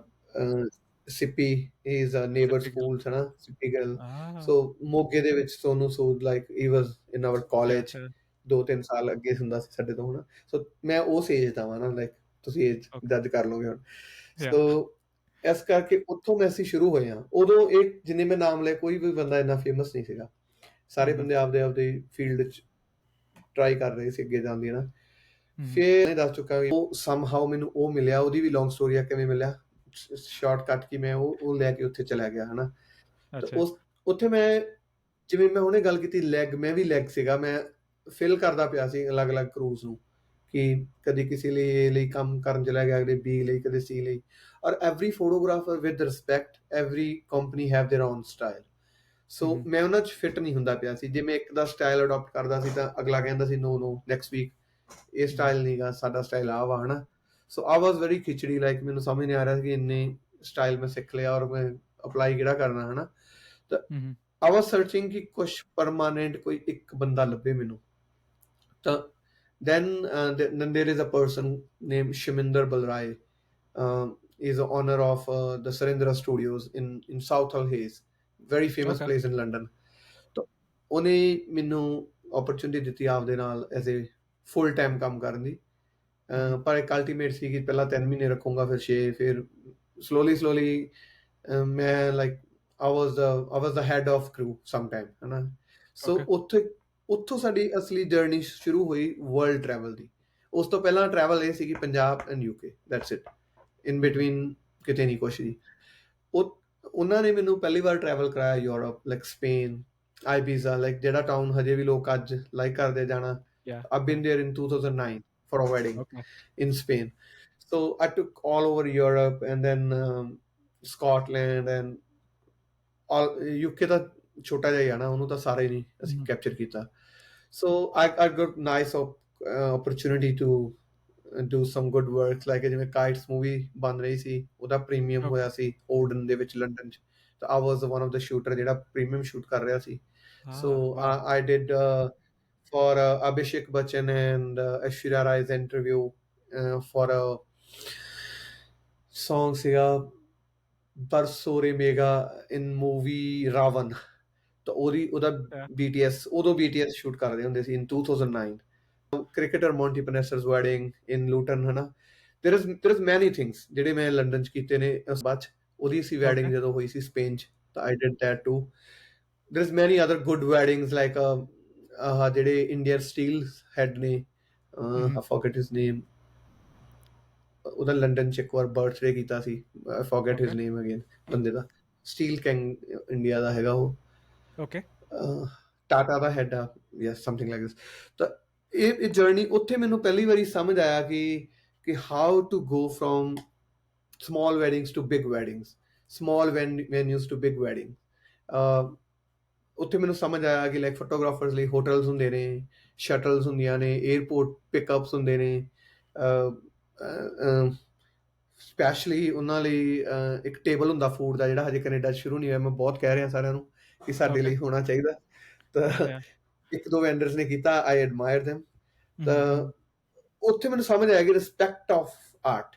Sippy, he is a neighbour Typical. School, ਹੈ ਨਾ, ਸਿੱਪੀ ਗਿੱਲ. Ah, ਸੋ ਮੋਗੇ ਦੇ ਵਿੱਚ Sonu Sood, like he was in our college, gotcha. 2-3 ਸਾਲ ਅੱਗੇ ਹੁੰਦਾ ਸੀ ਸਾਡੇ ਤੋਂ, ਹਨਾ. ਸੋ ਮੈਂ ਉਸ ਏਜ ਦਾ ਵਾਂ ਨਾ, ਲਾਈਕ ਤੁਸੀਂ ਏਜ Okay. ਜੱਜ ਕਰ ਲਓਗੇ ਹੁਣ. Yeah. ਸੋ ਇਸ ਕਰਕੇ ਉੱਥੋਂ ਮੈਂ ਅਸੀਂ ਸ਼ੁਰੂ ਹੋਏ ਹਾਂ. ਉਦੋਂ ਇਹ ਜਿੰਨੇ ਮੈਂ ਨਾਮ ਲਏ, ਕੋਈ ਵੀ ਬੰਦਾ ਇੰਨਾ ਫੇਮਸ ਨਹੀਂ ਸੀਗਾ. ਸਾਰੇ Mm-hmm. ਬੰਦੇ ਆਪਦੇ ਫੀਲਡ 'ਚ ਟਰਾਈ ਕਰ ਰਹੇ ਸੀ ਅੱਗੇ ਜਾਂਦੀ ਨਾ. Mm-hmm. ਫਿਰ ਮੈਂ ਦੱਸ ਚੁੱਕਾ ਵੀ ਉਹ ਸਮਹਾਉ ਮੈਨੂੰ ਉਹ ਮਿਲਿਆ, ਉਹਦੀ ਵੀ ਲੌਂਗ ਸਟੋਰੀ ਆ ਕਿਵੇਂ ਮਿਲਿਆ, ਸ਼ਾਰਟਕਟ ਕਿ ਮੈਂ ਉਹ ਲੈ ਕੇ ਉੱਥੇ ਚਲਾ ਗਿਆ, ਹਨਾ. ਤੇ Acha. ਉੱਥੇ ਮੈਂ, ਜਿਵੇਂ ਮੈਂ ਹੁਣੇ ਗੱਲ ਕੀਤੀ ਲੈਗ, ਮੈਂ ਵੀ ਲੈਗ ਸੀਗਾ, ਮੈਂ ਫਿਲ ਕਰਦਾ ਪਿਆ ਸੀ ਅਲੱਗ-ਅਲੱਗ ਕਰੂਜ਼ ਨੂੰ, ਕਿ ਕਦੀ ਕਿਸੇ ਲਈ A ਲਈ ਕੰਮ ਕਰਨ ਚਲਾ ਗਿਆ, ਕਦੇ B ਲਈ, ਕਦੇ C ਲਈ. ਔਰ every photographer with respect, every company have their own style. So Mm-hmm. ਮੈਂ ਉਹਨਾਂ 'ਚ ਫਿੱਟ ਨਹੀਂ ਹੁੰਦਾ ਪਿਆ ਸੀ. ਜੇ ਮੈਂ ਇੱਕ ਦਾ ਸਟਾਈਲ ਅਡਾਪਟ ਕਰਦਾ ਸੀ ਤਾਂ ਅਗਲਾ ਕਹਿੰਦਾ ਸੀ ਨੋ ਨੋ ਨੈਕਸਟ ਵੀਕ ਇਹ Mm-hmm. ਸਟਾਈਲ ਨਹੀਂਗਾ, ਸਾਡਾ ਸਟਾਈਲ ਆ ਵਾ, ਹਨਾ. ਸੋ ਆਈ ਵਾਜ਼ ਵੈਰੀ ਖਿਚੜੀ, ਲਾਈਕ ਮੈਨੂੰ ਸਮਝ ਨਹੀਂ ਆ ਰਿਹਾ ਸੀ ਕਿ ਇੰਨੇ ਸਟਾਈਲ ਮੈਂ ਸਿੱਖ ਲਿਆ ਔਰ ਮੈਂ ਅਪਲਾਈ ਕਿਹੜਾ ਕਰਨਾ, ਹਨਾ. ਤਾਂ Mm-hmm. ਆਈ ਵਾਜ਼ ਸਰਚਿੰਗ ਕਿ ਕੁਛ ਪਰਮਾਨੈਂਟ ਕੋਈ ਇੱਕ ਬੰਦਾ ਲੱਭੇ ਮੈਨੂੰ. ਤਾਂ then there is a person named Shiminder Balrai. Is the owner of the Sarindra Studios in South Hall Hayes, very famous Okay. place in London. ਤਾਂ ਉਹਨੇ ਮੈਨੂੰ ਓਪਰਚੁਨਿਟੀ ਦਿੱਤੀ ਆਪਦੇ ਨਾਲ ਐਜ਼ ਏ ਫੁੱਲ ਟਾਈਮ ਕੰਮ ਕਰਨ ਦੀ. Mm-hmm. ਪਰ ਇੱਕ ਅਲਟੀਮੇਟ ਸੀ ਕਿ ਪਹਿਲਾਂ 3 ਮਹੀਨੇ ਰੱਖੂੰਗਾ, ਫਿਰ 6, ਫਿਰ ਸਲੋਲੀ ਮੈਂ like I was the head of crew sometime, ਹਨਾ. ਸੋ Okay. ਉੱਥੋਂ ਸਾਡੀ ਅਸਲੀ ਜਰਨੀ ਸ਼ੁਰੂ ਹੋਈ ਵਰਲਡ ਟਰੈਵਲ ਦੀ. ਉਸ ਤੋਂ ਪਹਿਲਾਂ ਟਰੈਵਲ ਇਹ ਸੀ ਕਿ Punjab and UK, that's it, in between ਕਿਤੇ ਨਹੀਂ ਕੁਛ ਜੀ. ਉਹਨਾਂ ਨੇ ਮੈਨੂੰ ਪਹਿਲੀ ਵਾਰ ਟਰੈਵਲ ਕਰਾਇਆ ਯੂਰਪ, ਲਾਈਕ ਸਪੇਨ, ਆਈਬੀਜ਼ਾ, ਲਾਈਕ ਜਿਹੜਾ ਟਾਊਨ ਹਜੇ ਵੀ ਲੋਕ ਅੱਜ ਲਾਈਕ ਕਰਦੇ ਜਾਣਾ. Yeah. I've been there in 2009 for a wedding Okay. in Spain. So I took all over Europe, and then Scotland, and all UK ਤਾਂ ਛੋਟਾ ਜਿਹਾ ਹੀ ਆ ਨਾ, ਉਹਨੂੰ ਤਾਂ ਸਾਰੇ ਨਹੀਂ ਅਸੀਂ Mm-hmm. ਕੈਪਚਰ ਕੀਤਾ. So I got nice opportunity to do some good work, like ਜਿਵੇਂ ਕਾਈਟਸ ਮੂਵੀ ਬਣ ਰਹੀ ਸੀ, ਉਹਦਾ ਪ੍ਰੀਮੀਅਮ Okay. ਹੋਇਆ ਸੀ ਓਡਨ ਦੇ ਵਿੱਚ, ਲੰਡਨ 'ਚ. ਤਾਂ I was one of the shooter ਜਿਹੜਾ ਪ੍ਰੀਮੀਅਮ ਸ਼ੂਟ ਕਰ ਰਿਹਾ ਸੀ. So Ah, wow. I did for Abhishek Bachchan and Aishwarya Rai's interview for a song ਸੀਗਾ ਬਰਸੋਰੇ ਮੇਗਾ in movie ਰਾਵਨ. ਤਾਂ ਉਹਦਾ Yeah. BTS, ਉਦੋਂ BTS ਸ਼ੂਟ ਕਰਦੇ ਹੁੰਦੇ ਸੀ in 2009. ਕ੍ਰਿਕਟਰ ਮੌਂਟੀ ਪੈਨੈਸਰਸ ਵੈਡਿੰਗ ਇਨ ਲੂਟਨ, ਹਨਾ. there is many things ਜਿਹੜੇ ਮੈਂ ਲੰਡਨ 'ਚ ਕੀਤੇ ਨੇ. ਉਸ ਬਾਅਦ 'ਚ ਉਹਦੀ ਸੀ Okay. ਵੈਡਿੰਗ ਜਦੋਂ ਹੋਈ ਸੀ ਸਪੇਨ 'ਚ, ਤਾਂ I did that too. there is many other good weddings, like ਜਿਹੜੇ ਇੰਡੀਅਨ ਸਟੀਲ ਹੈਡ ਨੇ, Mm-hmm. I forget his name. ਉਹਦਾ ਲੰਡਨ 'ਚ ਇੱਕ ਵਾਰ ਬਰਥਡੇ ਕੀਤਾ ਸੀ. I forget his Okay. name again, ਬੰਦੇ ਦਾ, ਸਟੀਲ ਕਿੰਗ ਇੰਡੀਆ ਦਾ ਹੈਗਾ ਉਹ, Okay. ਟਾਟਾ ਦਾ head ਆ, ਯੈਸ, ਸਮਥਿੰਗ ਲਾਈਕ ਦਿਸ. ਤਾਂ ਇਹ ਜਰਨੀ ਉੱਥੇ ਮੈਨੂੰ ਪਹਿਲੀ ਵਾਰੀ ਸਮਝ ਆਇਆ ਕਿ how to go from small weddings to big weddings, small venues to big wedding. ਉੱਥੇ ਮੈਨੂੰ ਸਮਝ ਆਇਆ ਕਿ ਲਾਈਕ ਫੋਟੋਗ੍ਰਾਫਰਸ ਲਈ ਹੋਟਲਸ ਹੁੰਦੇ ਨੇ, ਸ਼ਟਲਸ ਹੁੰਦੀਆਂ ਨੇ, 에ਅਰਪੋਰਟ ਪਿਕਅਪਸ ਹੁੰਦੇ ਨੇ. ਸਪੈਸ਼ਲੀ ਉਹਨਾਂ ਲਈ ਇੱਕ ਟੇਬਲ ਹੁੰਦਾ ਫੂਡ ਦਾ, ਜਿਹੜਾ ਹਜੇ ਕੈਨੇਡਾ 'ਚ ਸ਼ੁਰੂ ਨਹੀਂ ਹੋਇਆ. ਮੈਂ ਬਹੁਤ ਕਹਿ ਰਿਹਾ ਸਾਰਿਆਂ ਨੂੰ ਕਿ ਸਾਡੇ Okay. ਲਈ ਹੋਣਾ ਚਾਹੀਦਾ. ਤਾਂ Yeah. 1-2 ਵੈਂਡਰਸ ਨੇ ਕੀਤਾ, ਆਈ ਐਡਮਾਇਰ them. ਤਾਂ Mm-hmm. ਉੱਥੇ ਮੈਨੂੰ ਸਮਝ ਆਇਆ ਕਿ ਰਿਸਪੈਕਟ ਆਫ ਆਰਟ,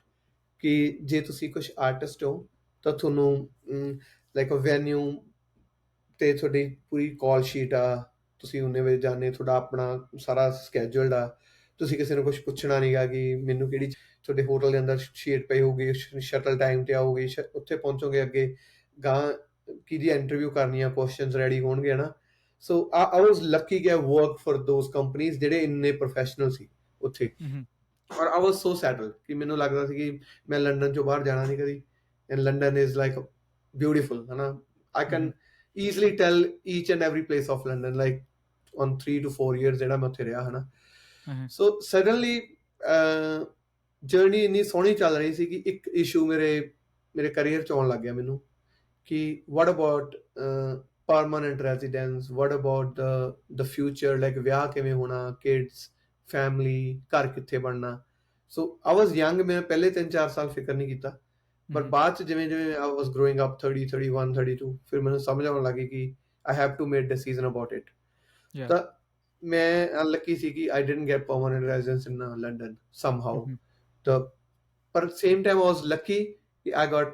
ਕਿ ਜੇ ਤੁਸੀਂ ਕੁਝ ਆਰਟਿਸਟ ਹੋ ਤਾਂ ਤੁਹਾਨੂੰ ਲਾਈਕ ਅ ਵੈਨਿਊ ਤੇ ਤੁਹਾਡੀ ਪੂਰੀ ਕਾਲ ਸ਼ੀਟ ਆ, ਤੁਸੀਂ ਉਹਨੇ ਵਿੱਚ ਜਾਣੇ, ਤੁਹਾਡਾ ਆਪਣਾ ਸਾਰਾ ਸਕੈਜੂਲਡ ਆ. ਤੁਸੀਂ ਕਿਸੇ ਨੂੰ ਕੁਝ ਪੁੱਛਣਾ ਨਹੀਂਗਾ ਕਿ ਮੈਨੂੰ ਕਿਹੜੀ, ਤੁਹਾਡੇ ਹੋਟਲ ਦੇ ਅੰਦਰ ਸ਼ੀਟ ਪਈ ਹੋਊਗੀ, ਸ਼ਟਲ ਟਾਈਮ ਤੇ ਆਊਗੀ, ਉੱਥੇ ਪਹੁੰਚੋਗੇ, ਅੱਗੇ ਗਾਂ ਕਿਹਦੀ ਇੰਟਰਵਿਊ ਕਰਨੀ ਆ, ਕੁਐਸਚਨਸ ਰੈਡੀ ਹੋਣਗੇ ਨਾ. ਸੋ I was lucky ਕਿ I work for those companies ਜਿਹੜੇ ਇੰਨੇ ਪ੍ਰੋਫੈਸ਼ਨਲ ਸੀ ਉੱਥੇ. Mm-hmm. ਔਰ I was so settled ਕਿ ਮੈਨੂੰ ਲੱਗਦਾ ਸੀ ਕਿ ਮੈਂ ਲੰਡਨ ਚੋਂ ਬਾਹਰ ਜਾਣਾ ਨਹੀਂ ਕਦੀ, and London is like beautiful, ਹਨਾ. I can easily tell each and every place of London, like on 3 to 4 years ਜਿਹੜਾ ਮੈਂ ਉੱਥੇ ਰਿਹਾ ਹਨਾ। Uh-huh. ਸੋ ਸਡਨਲੀ ਜਰਨੀ ਇੰਨੀ ਸੋਹਣੀ ਚੱਲ ਰਹੀ ਸੀ ਕਿ ਇੱਕ ਇਸ਼ੂ ਮੇਰੇ ਕੈਰੀਅਰ 'ਚ ਆਉਣ ਲੱਗ ਗਿਆ ਮੈਨੂੰ ਕਿ what about permanent residence, what about the future, like ਵਿਆਹ ਕਿਵੇਂ ਹੋਣਾ, kids, family, ਘਰ ਕਿੱਥੇ ਬਣਨਾ। ਸੋ I was young, ਮੈਂ ਪਹਿਲੇ 3-4 ਸਾਲ ਫਿਕਰ ਨਹੀਂ ਕੀਤਾ, ਪਰ ਬਾਅਦ 'ਚ ਜਿਵੇਂ ਜਿਵੇਂ I was growing up 30, 31, 32 ਫਿਰ ਮੈਨੂੰ ਸਮਝ ਆਉਣ ਲੱਗੀ ਕਿ I have to make decision about it। Yeah. ਤਾਂ ਮੈਂ ਅਨਲੱਕੀ ਸੀ ਕਿ I didn't get permanent residence in London somehow। ਤਾਂ ਪਰ same time I was lucky I got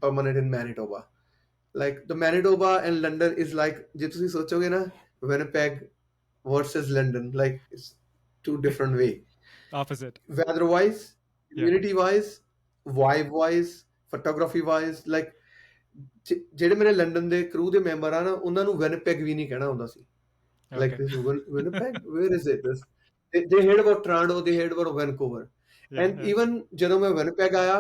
permanent in Manitoba। Like the Manitoba and London is like ਜੇ ਤੁਸੀਂ ਸੋਚੋਗੇ ਨਾ Winnipeg versus London, like it's two different way, Opposite. weather wise, Yeah. community wise, vibe wise, photography wise। like ਜਿਹੜੇ ਮੇਰੇ London ਦੇ ਕਰੂ ਦੇ member ਆ ਨਾ ਉਹਨਾਂ ਨੂੰ Winnipeg ਵੀ ਨਹੀਂ ਕਹਿਣਾ ਹੁੰਦਾ ਸੀ। like Okay. this Winnipeg, where is it this? They heard about Toronto, they heard about Vancouver। Yeah, and yeah. even ਜਦੋਂ ਮੈਂ Winnipeg ਆਇਆ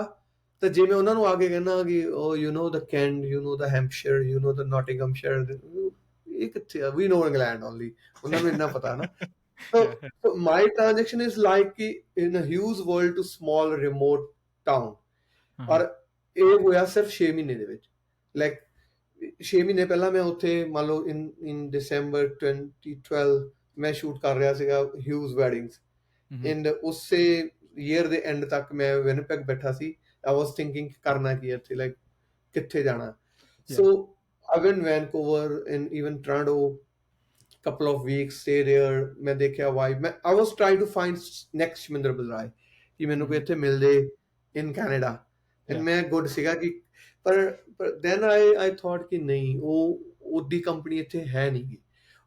ਤਾਂ ਜੇ ਮੈਂ ਉਹਨਾਂ ਨੂੰ ਆ ਕੇ ਕਹਿਣਾ ਕਿ oh you know the Kent, you know the Hampshire, you know the Nottinghamshire, ਇਹ ਕਿੱਥੇ ਆ, we know England only, ਉਹਨਾਂ ਨੂੰ ਇੰਨਾ ਪਤਾ ਨਾ। so, Yeah. so my transaction is like ਕਿ in a huge world to small remote town। ਔਰ ਇਹ ਹੋਇਆ ਸਿਰਫ 6 ਮਹੀਨੇ ਦੇ ਵਿੱਚ। like 6 ਮਹੀਨੇ ਪਹਿਲਾਂ ਮੈਂ ਉੱਥੇ ਮੰਨ ਲਓ in December 2012 ਮੈਂ ਸ਼ੂਟ ਕਰ ਰਿਹਾ ਸੀਗਾ ਹਿਊਜ਼ ਵੈਡਿੰਗਸ ਐਂਡ ਉਸੇ ਈਅਰ ਦੇ ਐਂਡ ਤੱਕ ਮੈਂ ਵਿਨਪੈਗ ਬੈਠਾ ਸੀ। I was thinking ਕਰਨਾ ਕੀ ਇੱਥੇ, like ਕਿੱਥੇ ਜਾਣਾ। so I went Vancouver and even Toronto couple of weeks, stay there। ਮੈਂ ਦੇਖਿਆ vibe, I was trying to find next Shaminder Balrai ਕਿ ਮੈਨੂੰ ਕੋਈ ਇੱਥੇ ਮਿਲ ਜੇ in Canada। and ਮੈਂ ਗੁੱਡ ਸੀਗਾ ਕਿ ਪਰ then I thought ਕਿ ਨਹੀਂ ਉਹ ਉਹਦੀ ਕੰਪਨੀ ਇੱਥੇ ਹੈ ਨਹੀਂ ਗੀ।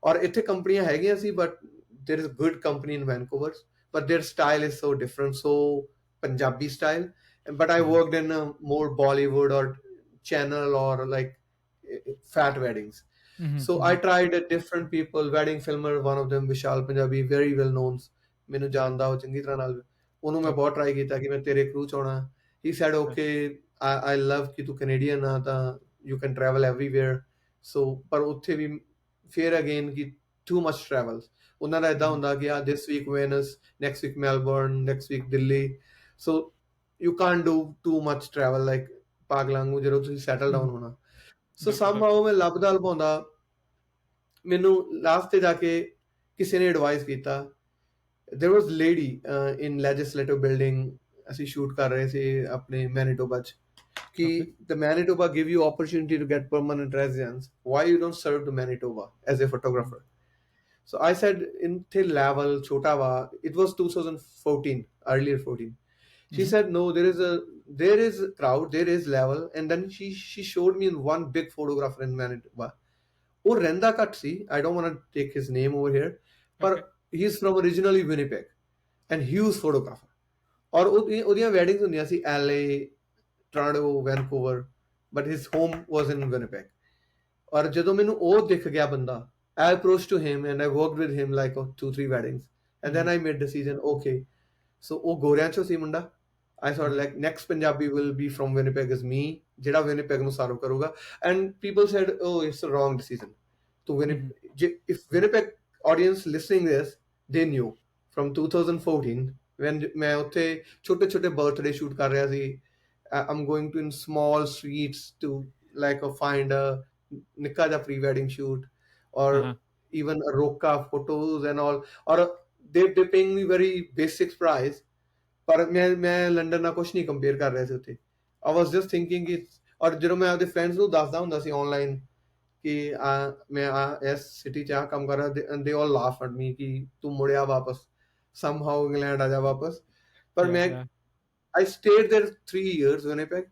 ਔਰ ਇੱਥੇ ਕੰਪਨੀਆਂ ਹੈਗੀਆਂ ਸੀ but there is good company in Vancouver, but their style is so different, so Punjabi style। but I worked in more Bollywood or channel or like fat weddings। so I tried different people, wedding filmer, one of them Vishal Punjabi, very well known, ਮੈਨੂੰ ਜਾਣਦਾ ਉਹ ਚੰਗੀ ਤਰ੍ਹਾਂ ਨਾਲ। ਉਹਨੂੰ ਮੈਂ ਬਹੁਤ try ਕੀਤਾ ਕਿ ਮੈਂ ਤੇਰੇ ਕਰੂ ਚ ਆਉਣਾ। he said okay, I love ਕਿ ਤੂੰ ਕੈਨੇਡੀਅਨ ਆ ਤਾਂ you can travel everywhere। so ਪਰ ਉੱਥੇ ਵੀ ਫਿਰ ਅਗੇਨ ਕਿ too much travels। ਉਹਨਾਂ ਦਾ ਇਦਾਂ ਹੁੰਦਾ ਕਿ this week Venice, next week Melbourne, next week Delhi। so you can't do too much travel like ਪਾਗਲਾਂ ਨੂੰ ਜਦੋਂ ਤੁਸੀਂ ਸੈਟਲ ਡਾਊਨ ਹੋਣਾ। so somehow ਮੈਂ ਲੱਭਦਾ ਲਭਾਉਂਦਾ ਮੈਨੂੰ ਲਾਸਟ ਤੇ ਜਾ ਕੇ ਕਿਸੇ ਨੇ ਐਡਵਾਈਸ ਕੀਤਾ। there was lady in legislative building, ਅਸੀਂ ਸ਼ੂਟ ਕਰ ਰਹੇ ਸੀ ਆਪਣੇ ਮੈਨੀਟੋਬਾ ਚ ਕਿ the Manitoba give you opportunity to get permanent residence, why you don't serve the Manitoba as a photographer। so I said ਇੱਥੇ level ਛੋਟਾ ਵਾ, it was 2014, earlier 14। she said no, there is a crowd, there is level। and then she showed me one big photographer in Manitoba। ਉਹ ਰਹਿੰਦਾ ਘੱਟ ਸੀ, I don't want to take his name over here, ਪਰ he is from originally Winnipeg and huge photographer। ਔਰ ਉਹਦੀਆਂ weddings ਹੁੰਦੀਆਂ ਸੀ LA, Toronto, Vancouver, but his home was in Winnipeg। ਔਰ ਜਦੋਂ ਮੈਨੂੰ ਉਹ ਦਿਖ ਗਿਆ ਬੰਦਾ, I approached to him and I worked with him like 2-3 weddings and then I made decision okay। so ਉਹ ਗੋਰਿਆਂ ਚੋਂ ਸੀ ਮੁੰਡਾ। I thought like next Punjabi will be from Winnipeg is me, ਜਿਹੜਾ Winnipeg ਨੂੰ ਸਰਵ ਕਰੂਗਾ। and people said oh it's a wrong decision to if Winnipeg audience listening this, they knew from 2014 when ਮੈਂ ਉੱਥੇ ਛੋਟੇ ਛੋਟੇ ਬਰਥਡੇ ਸ਼ੂਟ ਕਰ ਰਿਹਾ ਸੀ। I'm going to in small streets to like find a ਨਿੱਕਾ ਜਿਹਾ pre wedding shoot or even a roka photos and all, or they paying me very basic price। ਪਰ ਮੈਂ ਲੰਡਨ ਨਾਲ ਕੁਛ ਨਹੀਂ ਕੰਪੇਅਰ ਕਰ ਰਿਹਾ ਸੀ ਉੱਥੇ। I was just thinking ਕਿ ਔਰ ਜਦੋਂ ਮੈਂ ਆਪਦੇ ਫਰੈਂਡਸ ਨੂੰ ਦੱਸਦਾ ਹੁੰਦਾ ਸੀ ਆਨਲਾਈਨ ਕਿ ਮੈਂ ਇਸ ਸਿਟੀ 'ਚ ਕੰਮ ਕਰ ਰਿਹਾ, they all laugh at me ਕਿ ਤੂੰ ਮੁੜਿਆ ਵਾਪਸ somehow ਇੰਗਲੈਂਡ ਆ ਜਾ ਵਾਪਸ। ਪਰ ਮੈਂ I stayed there 3 years Winnipeg,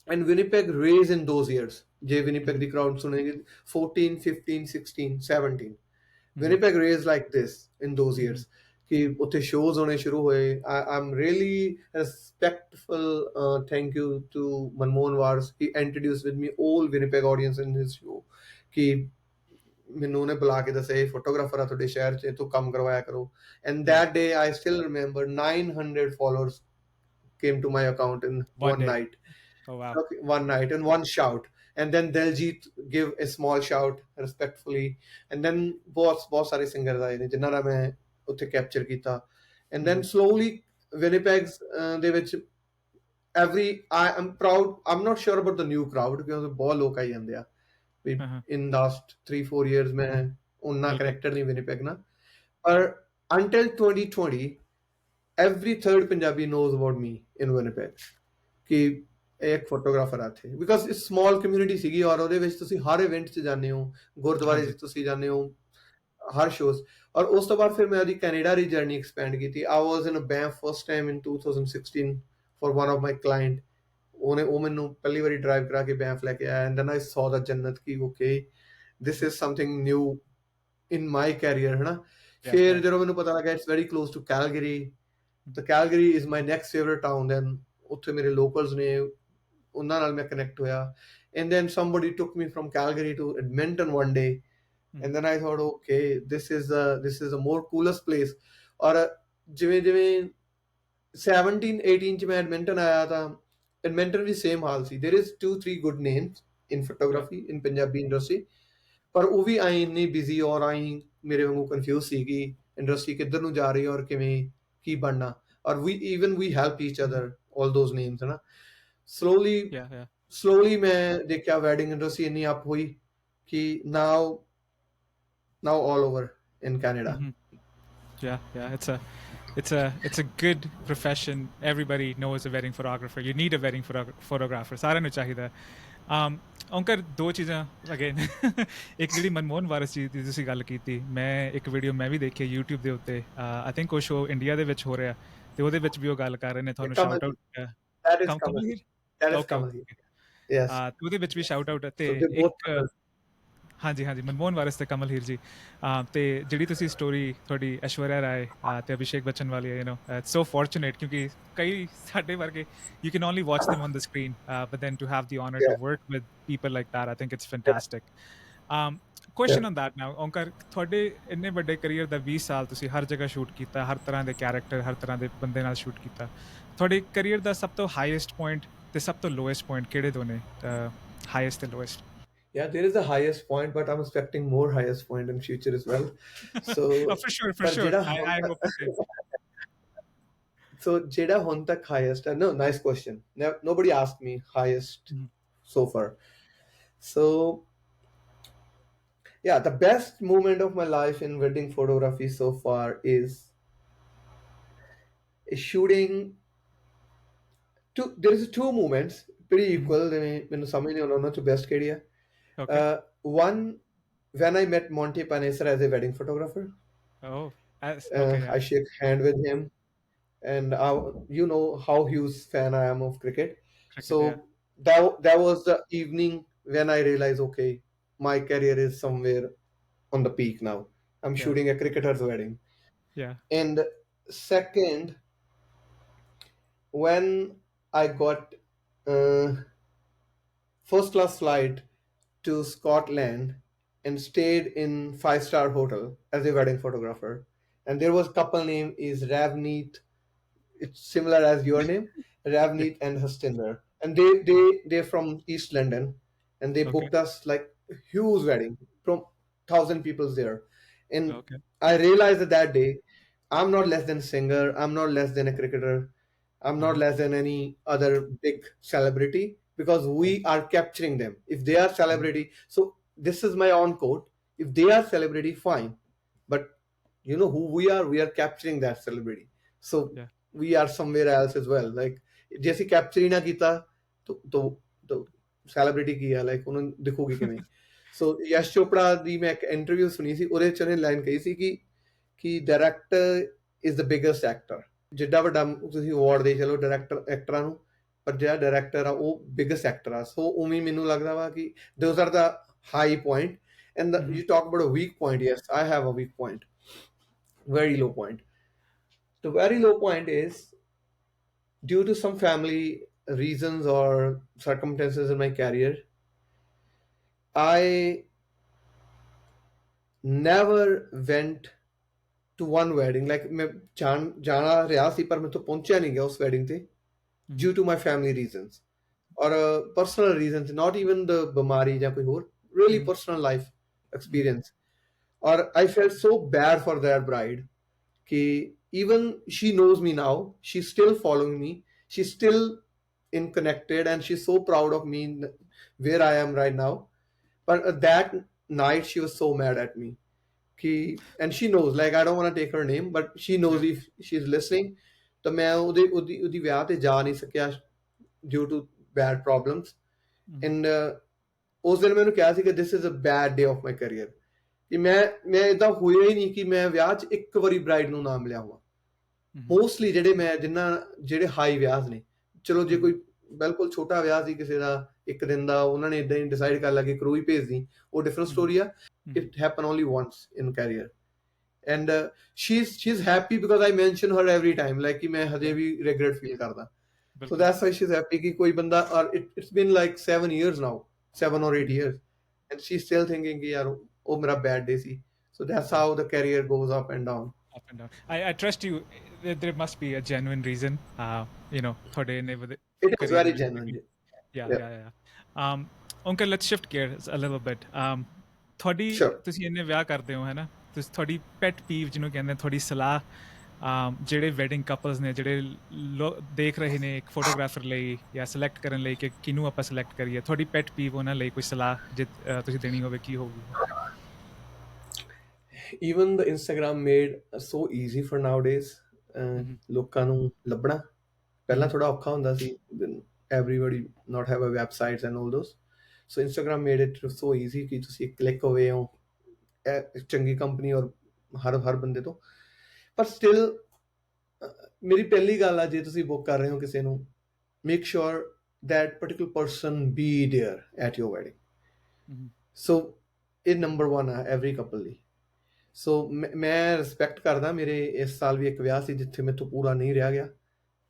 and Winnipeg raised in those years। ਜੇ Winnipeg the crowd ਸੁਣੇਗੀ 14, 15, 16, 17 Winnipeg raised like this in those years ਕਿ ਉੱਥੇ shows ਹੋਣੇ ਸ਼ੁਰੂ ਹੋਏ। I'm really respectful, thank you to Manmohan Vars, he introduced with me all Winnipeg audience in his show ਕਿ ਮੈਨੂੰ ਉਹਨੇ ਬੁਲਾ ਕੇ ਦੱਸਿਆ ਇਹ ਫੋਟੋਗ੍ਰਾਫਰ ਆ ਤੁਹਾਡੇ ਸ਼ਹਿਰ 'ਚ, ਤੂੰ ਕੰਮ ਕਰਵਾਇਆ ਕਰੋ। and that day I still remember 900 followers came to my account in one night। Oh wow। okay, one night and one shout and then Diljit give a small shout respectfully, and then ਬਹੁਤ ਸਾਰੇ singers ਆਏ ਨੇ ਜਿਨ੍ਹਾਂ ਦਾ ਮੈਂ ਉੱਥੇ capture ਕੀਤਾ, and then slowly Winnipeg's ਦੇ ਵਿੱਚ every I'm proud, I'm not sure about the new crowd because ਬਹੁਤ ਲੋਕ ਆਈ ਜਾਂਦੇ ਆ ਵੀ in last 3-4 years ਮੈਂ ਉਹਨਾਂ connected ਨਹੀਂ Winnipeg ਨਾਲ, ਪਰ until 2020 every third Punjabi knows about me in Winnipeg ਕਿ ਇੱਕ ਫੋਟੋਗ੍ਰਾਫਰ ਆ ਇੱਥੇ, ਬਿਕਾਜ਼ ਇਸ ਸਮਾਲ ਕਮਿਊਨਿਟੀ ਸੀਗੀ ਔਰ ਉਹਦੇ ਵਿੱਚ ਤੁਸੀਂ ਹਰ ਇਵੈਂਟ 'ਚ ਜਾਂਦੇ ਹੋ, ਗੁਰਦੁਆਰੇ 'ਚ ਤੁਸੀਂ ਜਾਂਦੇ ਹੋ, ਹਰ ਸ਼ੋਜ਼। ਔਰ ਉਸ ਤੋਂ ਬਾਅਦ ਫਿਰ ਮੈਂ ਉਹਦੀ ਕੈਨੇਡਾ ਦੀ ਜਰਨੀ ਐਕਸਪੈਂਡ ਕੀਤੀ। I was in a Banff first time in 2016 for one of my client. ਉਹ ਮੈਨੂੰ ਪਹਿਲੀ ਵਾਰੀ ਡਰਾਈਵ ਕਰਾ ਕੇ ਬੈਂਫ ਲੈ ਕੇ ਆਇਆ, ਐਂਡ ਦੈਨ ਆਈ ਸੌ ਦਾ ਜੰਨਤ ਕਿ okay this is something new in my career, ਹੈ ਨਾ। ਫਿਰ ਜਦੋਂ ਮੈਨੂੰ ਪਤਾ ਲੱਗਾ it's very close to Calgary, ਤਾਂ Calgary is my next favourite town, then ਉੱਥੇ ਮੇਰੇ ਲੋਕਲਸ ਨੇ, ਉਹਨਾਂ ਨਾਲ ਮੈਂ ਕਨੈਕਟ ਹੋਇਆ, and then somebody took me from Calgary to Edmonton one day, and then I thought okay this is a more coolest place. Or ਜਿਵੇਂ ਜਿਵੇਂ 17-18 ਚ ਮੈਂ ਐਡਮਿੰਟਨ ਆਇਆ ਤਾਂ Edmonton we same hall C. There is 2-3 good names in photography in Punjabi industry, ਪਰ ਉਹ ਵੀ ਆਈ ਇੰਨੀ busy ਔਰ ਆਈ ਮੇਰੇ ਵਾਂਗੂ ਕਨਫਿਊਜ਼ ਸੀ ਕਿ ਇੰਡਸਟਰੀ ਕਿੱਧਰ ਨੂੰ ਜਾ ਰਹੀ ਔਰ ਕਿਵੇਂ ਕੀ ਬਣਨਾ। Or we help each other all those names, ਹੈ ਨਾ। slowly ਮੈਂ ਦੇਖਿਆ ਵੈਡਿੰਗ ਇੰਡਸਟਰੀ ਇੰਨੀ ਅਪ ਹੋਈ ਕਿ now all over in Canada. It's a good profession. Everybody knows a wedding photographer. You need a wedding photographer. ਸਾਰਿਆਂ ਨੂੰ ਚਾਹੀਦਾ। ਓਂਕਾਰ, ਦੋ ਚੀਜ਼ਾਂ ਅਗੇਨ ਇੱਕ ਜਿਹੜੀ ਮਨਮੋਹਨ ਵਾਰਿਸ ਜੀ ਦੀ ਤੁਸੀਂ ਗੱਲ ਕੀਤੀ, ਮੈਂ ਇੱਕ ਵੀਡੀਓ ਮੈਂ ਵੀ ਦੇਖੀ YouTube ਦੇ ਉੱਤੇ, ਆਈ ਥਿੰਕ ਉਹ ਸ਼ੋ ਇੰਡੀਆ ਦੇ ਵਿੱਚ ਹੋ ਰਿਹਾ, ਤੇ ਉਹਦੇ ਵਿੱਚ ਵੀ ਉਹ ਗੱਲ ਕਰ ਰਹੇ ਨੇ, ਤੁਹਾਨੂੰ ਸ਼ਾਊਟ ਆਊਟ ਕਮਲ ਹੀਰ, ਓਕੇ ਉਹਦੇ ਵਿੱਚ ਵੀ ਸ਼ਾਊਟ ਆਊਟ। ਤੇ ਇੱਕ ਹਾਂਜੀ ਮਨਮੋਹਨ ਵਾਰਿਸ ਤੇ ਕਮਲ ਹੀਰ ਜੀ, ਤੇ ਜਿਹੜੀ ਤੁਸੀਂ ਸਟੋਰੀ ਤੁਹਾਡੀ ਐਸ਼ਵਰਿਆ ਰਾਏ ਤੇ ਅਭਿਸ਼ੇਕ ਬੱਚਨ ਵਾਲੀ ਹੈ, ਇਟਸ ਸੋ ਫੋਰਚੂਨੇਟ, ਕਿਉਂਕਿ ਕਈ ਸਾਡੇ ਵਰਗੇ you can only watch them on the screen, but then to have the honor to work with people like that, I think it's fantastic. Question on that now, Onkar, ਤੁਹਾਡੇ ਇੰਨੇ ਵੱਡੇ career ਦਾ 20 ਸਾਲ ਤੁਸੀਂ ਹਰ ਜਗ੍ਹਾ ਸ਼ੂਟ ਕੀਤਾ, ਹਰ ਤਰ੍ਹਾਂ ਦੇ ਕੈਰੈਕਟਰ, ਹਰ ਤਰ੍ਹਾਂ ਦੇ ਬੰਦੇ ਨਾਲ ਸ਼ੂਟ ਕੀਤਾ, ਤੁਹਾਡੇ ਕਰੀਅਰ ਦਾ ਸਭ ਤੋਂ ਹਾਈਐਸਟ ਪੁਆਇੰਟ ਤੇ ਸਭ ਤੋਂ ਲੋਐਸਟ ਪੁਆਇੰਟ ਕਿਹੜੇ ਦੋ ਨੇ? ਹਾਈਐਸਟ ਤੇ lowest? Yeah, there is a highest point, but I'm expecting more highest point in future as well. So for sure. I hope the same. So jeda hun tak highest, no, nice question. Nobody asked me highest so far. So yeah, the best moment of my life in wedding photography so far is shooting there is two moments pretty equal, ਮੈਨੂੰ ਸਮਝ ਨਹੀਂ ਆਉਂਦਾ ਉਹਨਾਂ ਚੋਂ best ਕਿਹੜੀ ਹੈ। One, when I met Monty Panesar as a wedding photographer. I shake hand with him, and you know how huge fan I am of cricket. So that was the evening when I realized, okay, my career is somewhere on the peak now. I'm shooting a cricketer's wedding. And second, when I got first class flight to Scotland and stayed in 5-star hotel as a wedding photographer, and there was couple name is Ravneet, it's similar as your name, Ravneet and Hastinder, and they're from East London, and they booked us like huge wedding from 1,000 people there. And I realized that day I'm not less than a singer, I'm not less than a cricketer, I'm not less than any other big celebrity, because we are capturing them. If they are celebrity, so this is my own quote, if they are celebrity, fine, but you know who we are capturing that celebrity. So we are somewhere else as well. Like ਜੇ ਅਸੀਂ capture ਹੀ ਨਾ ਕੀਤਾ ਤਾਂ celebrity ਕੀ ਆ, like ਉਹਨੂੰ ਦਿਖੂਗੀ ਕਿਵੇਂ। ਸੋ ਯਸ਼ ਚੋਪੜਾ ਦੀ ਮੈਂ ਇੱਕ ਇੰਟਰਵਿਊ ਸੁਣੀ ਸੀ, ਉਹਦੇ 'ਚ ਉਹਨੇ ਲਾਈਨ ਕਹੀ ਸੀ ਕਿ director is the biggest actor. ਜਿੱਡਾ ਵੱਡਾ ਤੁਸੀਂ ਅਵਾਰਡ ਦੇ ਚਲੋ ਡਾਇਰੈਕਟਰ ਐਕਟਰਾਂ ਨੂੰ, ਪਰ ਜਿਹੜਾ ਡਾਇਰੈਕਟਰ ਆ ਉਹ ਬਿਗੇਸਟ ਐਕਟਰ ਆ। ਸੋ ਉਵੇਂ ਮੈਨੂੰ ਲੱਗਦਾ ਵਾ ਕਿ those are the high point. And you talk about a weak point, yes I have a weak point, very low point. The very low point is due to some family reasons or circumstances in my career, I never went to one wedding. Like मैं जाना रहा सी पर मैं तो पहुंचा नहीं गया उस wedding ते due to my family reasons. or personal reasons, not even the bimari ਜਾਂ ਕੋਈ ਹੋਰ, really personal life experience. Or I felt so bad for that bride कि even she knows me now, she's still following me, she's still in connected, and she's so proud of me where I am right now. But that night she was so mad at me. And she knows, like, I don't want to take her name, but she knows if she's listening. ਤਾਂ ਮੈਂ ਉਹਦੀ ਵਿਆਹ ਤੇ ਜਾ ਨਹੀਂ ਸਕਿਆ due to bad problems. And ਉਸ ਦਿਨ ਮੈਨੂੰ ਕਿਹਾ ਸੀ ਕਿ this is a bad day of my career. ਕਿ ਮੈਂ ਇਦਾਂ ਹੋਇਆ ਹੀ ਨਹੀਂ ਕਿ ਮੈਂ ਵਿਆਹ 'ਚ ਇੱਕ ਵਾਰੀ ਬ੍ਰਾਈਡ ਨੂੰ ਨਾ ਮਿਲਿਆ ਹੋਵਾਂ. ਮੋਸਟਲੀ ਜਿਹੜੇ ਹਾਈ ਵਿਆਹ ਨੇ, ਚਲੋ ਜੇ ਕੋਈ ਬਿਲਕੁਲ ਛੋਟਾ ਵਿਆਹ ਸੀ ਕਿਸੇ ਦਾ ਇੱਕ ਦਿਨ ਦਾ, ਉਹਨਾਂ ਨੇ ਇਦਾਂ ਹੀ ਡਿਸਾਈਡ ਕਰ ਲਿਆ ਕਿ ਕਰੂ ਹੀ ਭੇਜ ਦੀ, ਉਹ ਡਿਫਰੈਂਟ ਸਟੋਰੀ ਆ. It happened only once in career, and she's happy because I mention her every time, like कि मैं हजे भी regret feel करदा. So that's why she's happy कि कोई बंदा, or it's been like 7 years now, 7 or 8 years, and she's still thinking कि यार वो मेरा bad day C. So that's how the career goes up and down. Up and down. I trust you. There must be a genuine reason. ਤੁਹਾਡੇ ਨੇ It is very genuine. Yeah. Onkar, let's shift gears a little bit. ਤੁਹਾਡੀ ਤੁਸੀਂ ਇੰਨੇ ਵਿਆਹ ਕਰਦੇ ਹੋ, ਹੈ ਨਾ, ਤੁਸੀਂ ਤੁਹਾਡੀ ਪੈਟ ਪੀਵ ਜਿਹਨੂੰ ਕਹਿੰਦੇ, ਤੁਹਾਡੀ ਸਲਾਹ ਜਿਹੜੇ ਵੈਡਿੰਗ ਕਪਲਸ ਨੇ, ਜਿਹੜੇ ਦੇਖ ਰਹੇ ਨੇ ਇੱਕ ਫੋਟੋਗ੍ਰਾਫਰ ਲਈ ਜਾਂ ਸਿਲੈਕਟ ਕਰਨ ਲਈ ਕਿ ਕਿਹਨੂੰ ਆਪਾਂ ਸਿਲੈਕਟ ਕਰੀਏ, ਤੁਹਾਡੀ ਪੈਟ ਪੀਵ ਉਹਨਾਂ ਲਈ ਕੋਈ ਸਲਾਹ ਜੇ ਤੁਸੀਂ ਦੇਣੀ ਹੋਵੇ, ਕੀ ਹੋਊਗੀ? Even the Instagram made so easy for nowadays. ਲੋਕਾਂ ਨੂੰ ਲੱਭਣਾ ਪਹਿਲਾਂ ਥੋੜਾ ਔਖਾ ਹੁੰਦਾ ਸੀ. Everybody not have a websites and all those. So Instagram made it so easy ਕਿ ਤੁਸੀਂ ਕਲਿੱਕ ਹੋਵੇ ਹੋ ਚੰਗੀ ਕੰਪਨੀ ਔਰ ਹਰ ਬੰਦੇ ਤੋਂ. ਪਰ ਸਟਿਲ ਮੇਰੀ ਪਹਿਲੀ ਗੱਲ ਆ, ਜੇ ਤੁਸੀਂ ਬੁੱਕ ਕਰ ਰਹੇ ਹੋ ਕਿਸੇ ਨੂੰ, make sure that particular person be there at your wedding. So ਇਹ ਨੰਬਰ 1 ਆ every couple ਲਈ. ਸੋ ਮੈਂ ਰਿਸਪੈਕਟ ਕਰਦਾ. ਮੇਰੇ ਇਸ ਸਾਲ ਵੀ ਇੱਕ ਵਿਆਹ ਸੀ ਜਿੱਥੇ ਮੈਥੋਂ ਪੂਰਾ ਨਹੀਂ ਰਿਹਾ ਗਿਆ,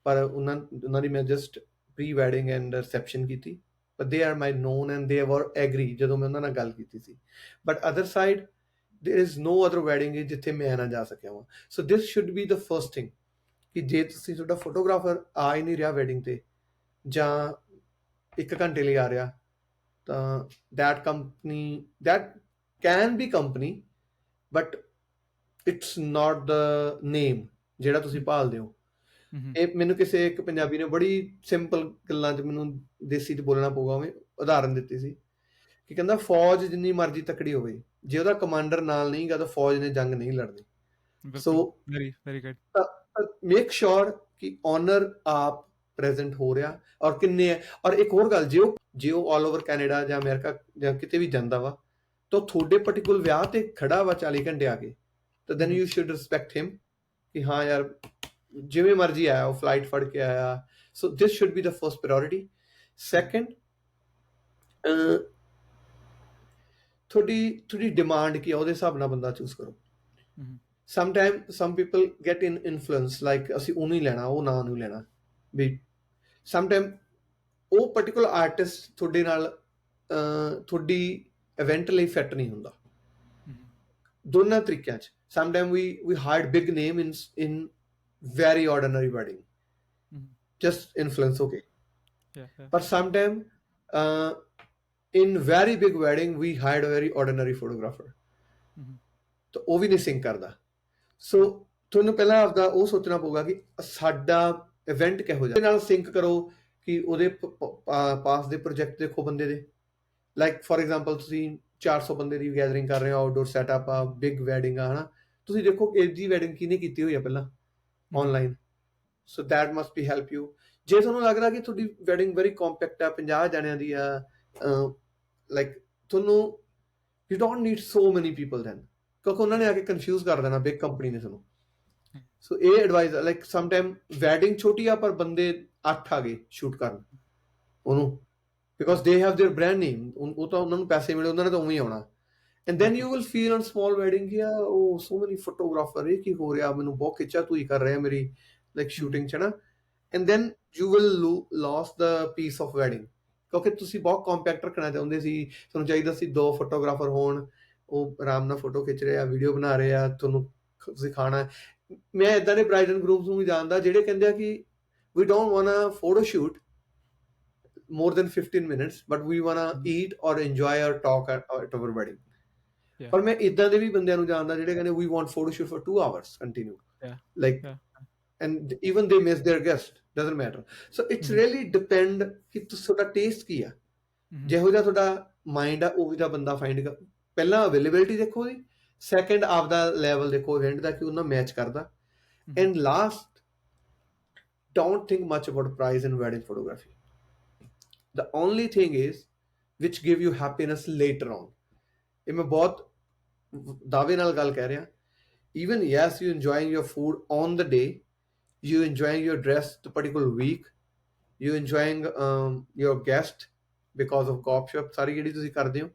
ਪਰ ਉਹਨਾਂ ਦੀ ਮੈਂ just pre wedding and reception ਕੀਤੀ. But they are my known and they were agree ਜਦੋਂ ਮੈਂ ਉਹਨਾਂ ਨਾਲ ਗੱਲ ਕੀਤੀ ਸੀ. But other side, there is no other wedding ਜਿੱਥੇ ਮੈਂ ਨਾ ਜਾ ਸਕਿਆ ਹਾਂ. So this should be the first thing ਕਿ ਜੇ ਤੁਸੀਂ ਤੁਹਾਡਾ ਫੋਟੋਗ੍ਰਾਫਰ ਆ ਹੀ ਨਹੀਂ ਰਿਹਾ ਵੈਡਿੰਗ ਤੇ, ਜਾਂ 1 ਘੰਟੇ ਲਈ ਆ ਰਿਹਾ, ਤਾਂ that can be company, but it's not the name ਜਿਹੜਾ ਤੁਸੀਂ ਭਾਲਦੇ ਹੋ. ਇਹ ਮੈਨੂੰ ਕਿਸੇ ਇੱਕ ਪੰਜਾਬੀ ਨੇ ਬੜੀ ਸਿੰਪਲ ਗੱਲਾਂ 'ਚ ਮੈਨੂੰ ਦੇਸੀ 'ਚ ਬੋਲਣਾ ਪਊਗਾ, ਉਵੇਂ ਉਦਾਹਰਨ ਦਿੱਤੀ ਸੀ ਕਿ ਕਹਿੰਦਾ ਫੌਜ ਜਿੰਨੀ ਮਰਜ਼ੀ ਤਕੜੀ ਹੋਵੇ, ਜੇ ਉਹਦਾ ਕਮਾਂਡਰ ਨਾਲ ਨਹੀਂ ਗਾ ਤਾਂ ਫੌਜ ਨੇ ਜੰਗ ਨਹੀਂ ਲੜਨੀ. So very good, make sure ਕਿ ਓਨਰ ਆਪ ਪ੍ਰੈਜ਼ੈਂਟ ਹੋ ਰਿਹਾ ਔਰ ਕਿੰਨੇ ਹੈ. ਔਰ ਇੱਕ ਹੋਰ ਗੱਲ, ਜੇ ਉਹ ਆਲ ਓਵਰ ਕੈਨੇਡਾ ਜਾਂ ਅਮਰੀਕਾ ਜਾਂ ਕਿਤੇ ਵੀ ਜਾਂਦਾ ਵਾ, ਤਾਂ ਤੁਹਾਡੇ ਪਾਰਟਿਕੂਲਰ ਵਿਆਹ ਤੇ ਖੜਾ ਵਾ 40 ਘੰਟੇ ਆ ਕੇ, ਤਾਂ ਦੈਨ ਯੂ ਸ਼ੁੱਡ ਰਿਸਪੈਕਟ ਹਿਮ ਕਿ ਹਾਂ ਯਾਰ ਜਿਵੇਂ ਮਰਜ਼ੀ ਆਇਆ, ਉਹ ਫਲਾਈਟ ਫੜ ਕੇ ਆਇਆ. So this should be the first priority. Second, ਤੁਹਾਡੀ ਡਿਮਾਂਡ ਕੀ ਆ, ਉਹਦੇ ਹਿਸਾਬ ਨਾਲ ਬੰਦਾ ਚੂਜ਼ ਕਰੋ. some people get in influence, like ਅਸੀਂ ਉਹਨੂੰ ਹੀ ਲੈਣਾ, ਉਹ ਨਾਂ ਨੂੰ ਲੈਣਾ. ਵੀ ਸਮਟਾਈਮ ਉਹ ਪਾਰਟਿਕੂਲਰ ਆਰਟਿਸਟ ਤੁਹਾਡੇ ਨਾਲ ਤੁਹਾਡੀ ਇਵੈਂਟ ਲਈ ਫਿੱਟ ਨਹੀਂ ਹੁੰਦਾ. ਦੋਨਾਂ ਤਰੀਕਿਆਂ 'ਚ sometime we hired big name in very ordinary wedding, just influence, okay. But sometime in very big wedding we hired a very ordinary photographer, ਤਾਂ ਉਹ ਵੀ ਨਹੀਂ ਸਿੰਕ ਕਰਦਾ. ਸੋ ਤੁਹਾਨੂੰ ਪਹਿਲਾਂ ਆਪਦਾ ਉਹ ਸੋਚਣਾ ਪਊਗਾ ਕਿ ਸਾਡਾ ਇਵੈਂਟ ਕਿਹੋ ਜਿਹਾ, ਨਾਲ ਸਿੰਕ ਕਰੋ ਕਿ ਉਹਦੇ ਪਾਸ ਦੇ ਪ੍ਰੋਜੈਕਟ ਦੇਖੋ ਬੰਦੇ ਦੇ. ਲਾਈਕ ਫੋਰ ਐਗਜ਼ਾਮਪਲ ਤੁਸੀਂ 400 ਬੰਦੇ ਦੀ ਗੈਦਰਿੰਗ ਕਰ ਰਹੇ ਹੋ, ਆਊਟਡੋਰ ਸੈਟਅਪ ਆ, ਬਿਗ ਵੈਡਿੰਗ ਆ, ਹੈ ਨਾ, ਤੁਸੀਂ ਦੇਖੋ ਇਹਦੀ ਵੈਡਿੰਗ ਕਿਹਨੇ ਕੀਤੀ ਹੋਈ ਆ ਪਹਿਲਾਂ online. So that must B help you. ਜੇ ਤੁਹਾਨੂੰ ਲੱਗਦਾ ਕਿ ਤੁਹਾਡੀ ਵੈਡਿੰਗ ਵੈਰੀ ਕੰਪੈਕਟ ਆ, 50 ਜਣਿਆਂ ਦੀ ਆ, ਲਾਈਕ ਤੁਹਾਨੂੰ ਯੂ ਡੋਂਟ ਨੀਡ ਸੋ ਮੈਨੀ ਪੀਪਲ ਦੈਨ, ਕਿਉਂਕਿ ਉਹਨਾਂ ਨੇ ਆ ਕੇ ਕਨਫਿਊਜ਼ ਕਰ ਦੇਣਾ ਬਿਗ ਕੰਪਨੀ ਨੇ ਤੁਹਾਨੂੰ. ਸੋ ਇਹ ਐਡਵਾਈਸ, ਲਾਈਕ ਸਮਟਾਈਮ ਵੈਡਿੰਗ ਛੋਟੀ ਆ ਪਰ ਬੰਦੇ 8 ਆ ਗਏ ਸ਼ੂਟ ਕਰਨ ਉਹਨੂੰ, because they have there brand name. ਉਹ ਤਾਂ ਉਹਨਾਂ ਨੂੰ ਪੈਸੇ ਮਿਲੇ, ਉਹਨਾਂ ਨੇ ਤਾਂ ਉਵੇਂ ਹੀ ਆਉਣਾ. And then you will feel on small wedding, yeah, oh, so many photographer, ਇਹ ਕੀ ਹੋ ਰਿਹਾ, ਮੈਨੂੰ ਬਹੁਤ ਖਿੱਚਾ ਤੂੰ ਹੀ ਕਰ ਰਿਹਾ ਮੇਰੀ ਲਾਈਕ ਸ਼ੂਟਿੰਗ 'ਚ ਨਾ. And then you will lose the piece of wedding, ਕਿਉਂਕਿ ਤੁਸੀਂ ਬਹੁਤ ਕੰਪੈਕਟ ਰੱਖਣਾ ਚਾਹੁੰਦੇ ਸੀ. ਤੁਹਾਨੂੰ ਚਾਹੀਦਾ ਸੀ 2 ਫੋਟੋਗ੍ਰਾਫਰ ਹੋਣ, ਉਹ ਆਰਾਮ ਨਾਲ ਫੋਟੋ ਖਿੱਚ ਰਹੇ ਆ, ਵੀਡੀਓ ਬਣਾ ਰਹੇ ਆ, ਤੁਹਾਨੂੰ ਸਿਖਾਉਣਾ. ਮੈਂ ਇੱਦਾਂ ਦੇ ਬ੍ਰਾਈਡ ਐਂਡ ਗਰੂਮਸ ਨੂੰ ਵੀ ਜਾਣਦਾ ਜਿਹੜੇ ਕਹਿੰਦੇ ਆ ਕਿ we don't want a photo shoot, more than 15 minutes, but we wanna eat or enjoy or talk at our wedding. Yeah. ਪਰ ਮੈਂ ਇਦਾਂ ਦੇ ਵੀ ਬੰਦਿਆਂ ਨੂੰ ਜਾਣਦਾ ਜਿਹੜੇ ਕਹਿੰਦੇ we want photo shoot for 2 hours continue. Yeah. Like, and even they miss their guest, doesn't matter. So it's really depend ਕਿ ਤੁਹਾਡਾ ਟੇਸਟ ਕੀ ਆ, ਜਿਹੋ ਜਿਹਾ ਤੁਹਾਡਾ ਮਾਈਂਡ ਆ ਉਹੀ ਦਾ ਬੰਦਾ ਫਾਈਂਡ ਕਰ। ਪਹਿਲਾਂ ਅਵੇਲੇਬਿਲਿਟੀ ਦੇਖੋ ਜੀ, ਸੈਕੰਡ ਆਪਦਾ ਲੈਵਲ ਦੇਖੋ ਇਵੈਂਟ ਦਾ ਕਿ ਉਹਨਾਂ ਮੈਚ ਕਰਦਾ, and last don't think much about price in wedding photography. The only thing is which give you happiness later on. ਇਹ ਮੈਂ ਬਹੁਤ ਦਾਅਵੇ ਨਾਲ ਗੱਲ ਕਹਿ ਰਿਹਾ। Even yes, you enjoying your food on the day, you enjoying your dress the particular week, you enjoying your guest because of gobshop, ਸਾਰੀ ਜਿਹੜੀ ਤੁਸੀਂ ਕਰਦੇ ਹੋ,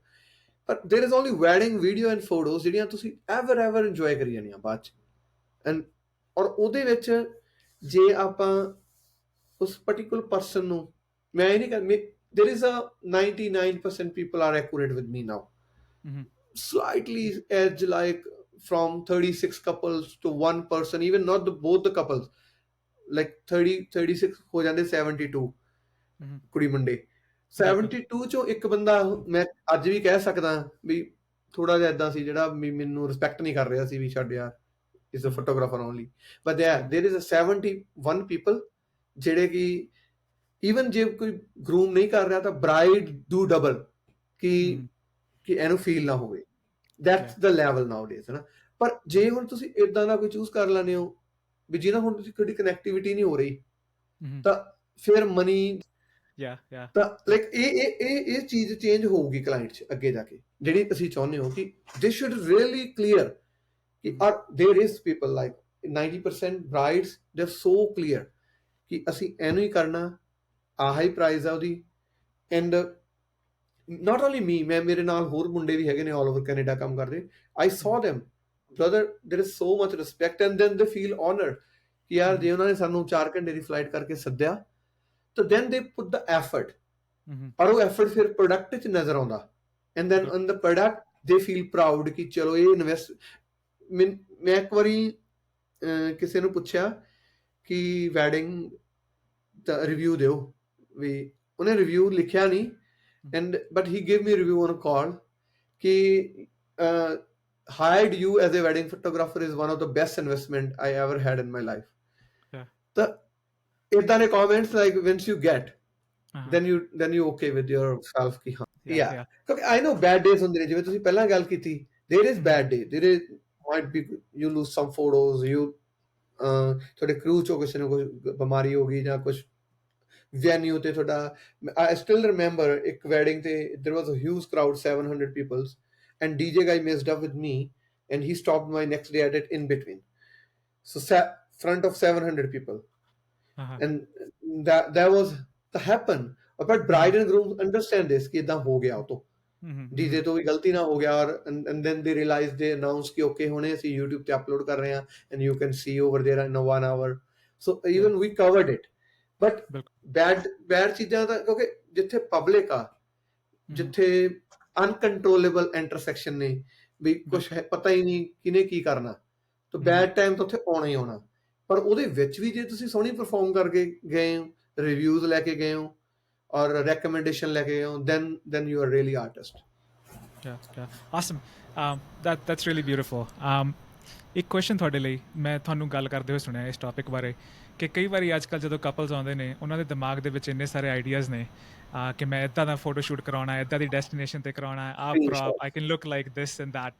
but there is only wedding video and photos ਜਿਹੜੀਆਂ ਤੁਸੀਂ ever enjoy ਕਰੀ ਜਾਣੀਆਂ ਬਾਅਦ ਚ। and ਔਰ ਉਹਦੇ ਵਿੱਚ ਜੇ ਆਪਾਂ ਉਸ particular person ਨੂੰ, ਮੈਂ ਇਹ ਨਹੀਂ ਕਰ, there is a 99% people are accurate with me now. Slightly edge, like from 36 couples to one person, even not both the couples, like 36 ਹੋ ਜਾਂਦੇ 72 ਕੁੜੀ ਮੁੰਡੇ। 72 ਚੋਂ ਇੱਕ ਬੰਦਾ ਮੈਂ ਅੱਜ ਵੀ ਕਹਿ ਸਕਦਾ ਵੀ ਥੋੜਾ ਜਿਹਾ ਏਦਾਂ ਸੀ ਜਿਹੜਾ ਮੈਨੂੰ ਰਿਸਪੈਕਟ ਨਹੀਂ ਕਰ ਰਿਹਾ ਸੀ ਵੀ ਛੱਡ ਯਾਰ, is a photographer only. But there is a 71 people ਜਿਹੜੇ ਕਿ even ਜੇ ਕੋਈ groom ਨਹੀਂ ਕਰ ਰਿਹਾ ਤਾਂ bride do double ਕਿ ਇਹਨੂੰ ਫੀਲ ਨਾ ਹੋਵੇ। That's the level nowadays, ਹੈ ਨਾ। ਪਰ ਜੇ ਹੁਣ ਤੁਸੀਂ ਇਦਾਂ ਦਾ ਕੋਈ ਚੂਜ਼ ਕਰ ਲੈਂਦੇ ਹੋ ਵੀ ਜਿਹਨਾਂ ਹੁਣ ਤੁਸੀਂ ਤੁਹਾਡੀ ਕਨੈਕਟੀਵਿਟੀ ਨਹੀਂ ਹੋ ਰਹੀ, ਤਾਂ ਫਿਰ ਮਨੀ ਤਾਂ ਲਾਈਕ ਇਹ ਚੀਜ਼ ਚੇਂਜ ਹੋਊਗੀ ਕਲਾਇੰਟ 'ਚ ਅੱਗੇ ਜਾ ਕੇ, ਜਿਹੜੀ ਅਸੀਂ ਚਾਹੁੰਦੇ ਹੋ ਕਿ they should really clear ਕਿ there is people like 90% brides, they're so clear ਕਿ ਅਸੀਂ ਇਹਨੂੰ ਹੀ ਕਰਨਾ, ਆਹ ਹੀ ਪ੍ਰਾਈਜ਼ ਆ ਉਹਦੀ। ਐਂਡ not only me, ਮੈਂ ਮੇਰੇ ਨਾਲ ਹੋਰ ਮੁੰਡੇ ਵੀ ਹੈਗੇ ਨੇ all over Canada ਕੰਮ ਕਰਦੇ, I saw them, brother, there is so much respect and then they feel honored ਕਿ ਯਾਰ ਜੇ ਉਹਨਾਂ ਨੇ ਸਾਨੂੰ 4 ਘੰਟੇ ਦੀ ਫਲਾਈਟ ਕਰਕੇ ਸੱਦਿਆ ਤਾਂ then they put the effort, ਔਰ ਉਹ effort ਫਿਰ ਪ੍ਰੋਡਕਟ 'ਚ ਨਜ਼ਰ ਆਉਂਦਾ, and then on the product they feel proud ਕਿ ਚਲੋ ਇਹ ਇਨਵੈਸਟ। ਮੈਂ ਇੱਕ ਵਾਰੀ ਕਿਸੇ ਨੂੰ ਪੁੱਛਿਆ ਕਿ ਵੈਡਿੰਗ ਦਾ ਰਿਵਿਊ ਦਿਓ, ਵੀ ਉਹਨੇ ਰਿਵਿਊ ਲਿਖਿਆ ਨਹੀਂ, but he gave me a review on a call ਕਿ hired you as a wedding photographer is one of the best investment I ever had in my life. ਤਾਂ ਇਦਾਂ ਦੇ comments like once you get then you okay with yourself ਕਿ ਹਾਂ ਕਿਉਂਕਿ I know bad days ਹੁੰਦੇ ਨੇ, ਜਿਵੇਂ ਤੁਸੀਂ ਪਹਿਲਾਂ ਗੱਲ ਕੀਤੀ, there is bad day, there is might be you lose some photos, you ਤੁਹਾਡੇ crew ਚੋਂ ਕਿਸੇ ਨੂੰ ਕੋਈ ਬਿਮਾਰੀ ਹੋ ਗਈ ਜਾਂ ਕੁਝ venue ਤੇ ਤੁਹਾਡਾ। I still remember ਇੱਕ wedding ਤੇ there was a huge crowd, 700 people, and DJ guy messed up with me and he stopped my next day edit in between, so front of 700 people, and that was to happen, but bride and groom understand this ਕਿ ਇਦਾਂ ਹੋ ਗਿਆ ਉਹ ਤੋਂ DJ ਤੋਂ ਵੀ ਗਲਤੀ ਨਾ ਹੋ ਗਿਆ, ਔਰ and then they realized, they announced ਕਿ okay ਹੁਣੇ ਅਸੀਂ YouTube ਤੇ ਅਪਲੋਡ ਕਰ ਰਹੇ ਹਾਂ and you can see over there in 1 hour, so even we covered it. But bad ਚੀਜ਼ਾਂ ਤਾਂ ਕਿਉਂਕਿ ਜਿੱਥੇ ਪਬਲਿਕ ਆ, ਜਿੱਥੇ ਅਨਕੰਟਰੋਲੇਬਲ ਇੰਟਰਸੈਕਸ਼ਨ ਨੇ, ਵੀ ਕੁਛ ਪਤਾ ਹੀ ਨਹੀਂ ਕਿਹਨੇ ਕੀ ਕਰਨਾ, ਤਾਂ ਬੈਡ ਟਾਈਮ ਤਾਂ ਉੱਥੇ ਆਉਣਾ ਹੀ ਆਉਣਾ। ਪਰ ਉਹਦੇ ਵਿੱਚ ਵੀ ਜੇ ਤੁਸੀਂ ਸੋਹਣੀ ਪਰਫਾਰਮ ਕਰਕੇ ਗਏ ਹੋ, ਰਿਵਿਊਜ਼ ਲੈ ਕੇ ਗਏ ਹੋ ਔਰ ਰੈਕਮੈਂਡੇਸ਼ਨ ਲੈ ਕੇ ਗਏ ਹੋ, then you are really artist. Awesome. That's really beautiful. ਇੱਕ ਕੁਐਸਚਨ ਤੁਹਾਡੇ ਲਈ, ਮੈਂ ਤੁਹਾਨੂੰ ਗੱਲ ਕਰਦੇ ਹੋਏ ਸੁਣਿਆ ਇਸ ਟੌਪਿਕ ਬਾਰੇ ਕਿ ਕਈ ਵਾਰੀ ਅੱਜ ਕੱਲ੍ਹ ਜਦੋਂ ਕਪਲਸ ਆਉਂਦੇ ਨੇ ਉਹਨਾਂ ਦੇ ਦਿਮਾਗ ਦੇ ਵਿੱਚ ਇੰਨੇ ਸਾਰੇ ਆਈਡੀਆਜ਼ ਨੇ ਕਿ ਮੈਂ ਇੱਦਾਂ ਦਾ ਫੋਟੋ ਸ਼ੂਟ ਕਰਾਉਣਾ, ਇੱਦਾਂ ਦੀ ਡੈਸਟੀਨੇਸ਼ਨ 'ਤੇ ਕਰਾਉਣਾ, I can look like this and that,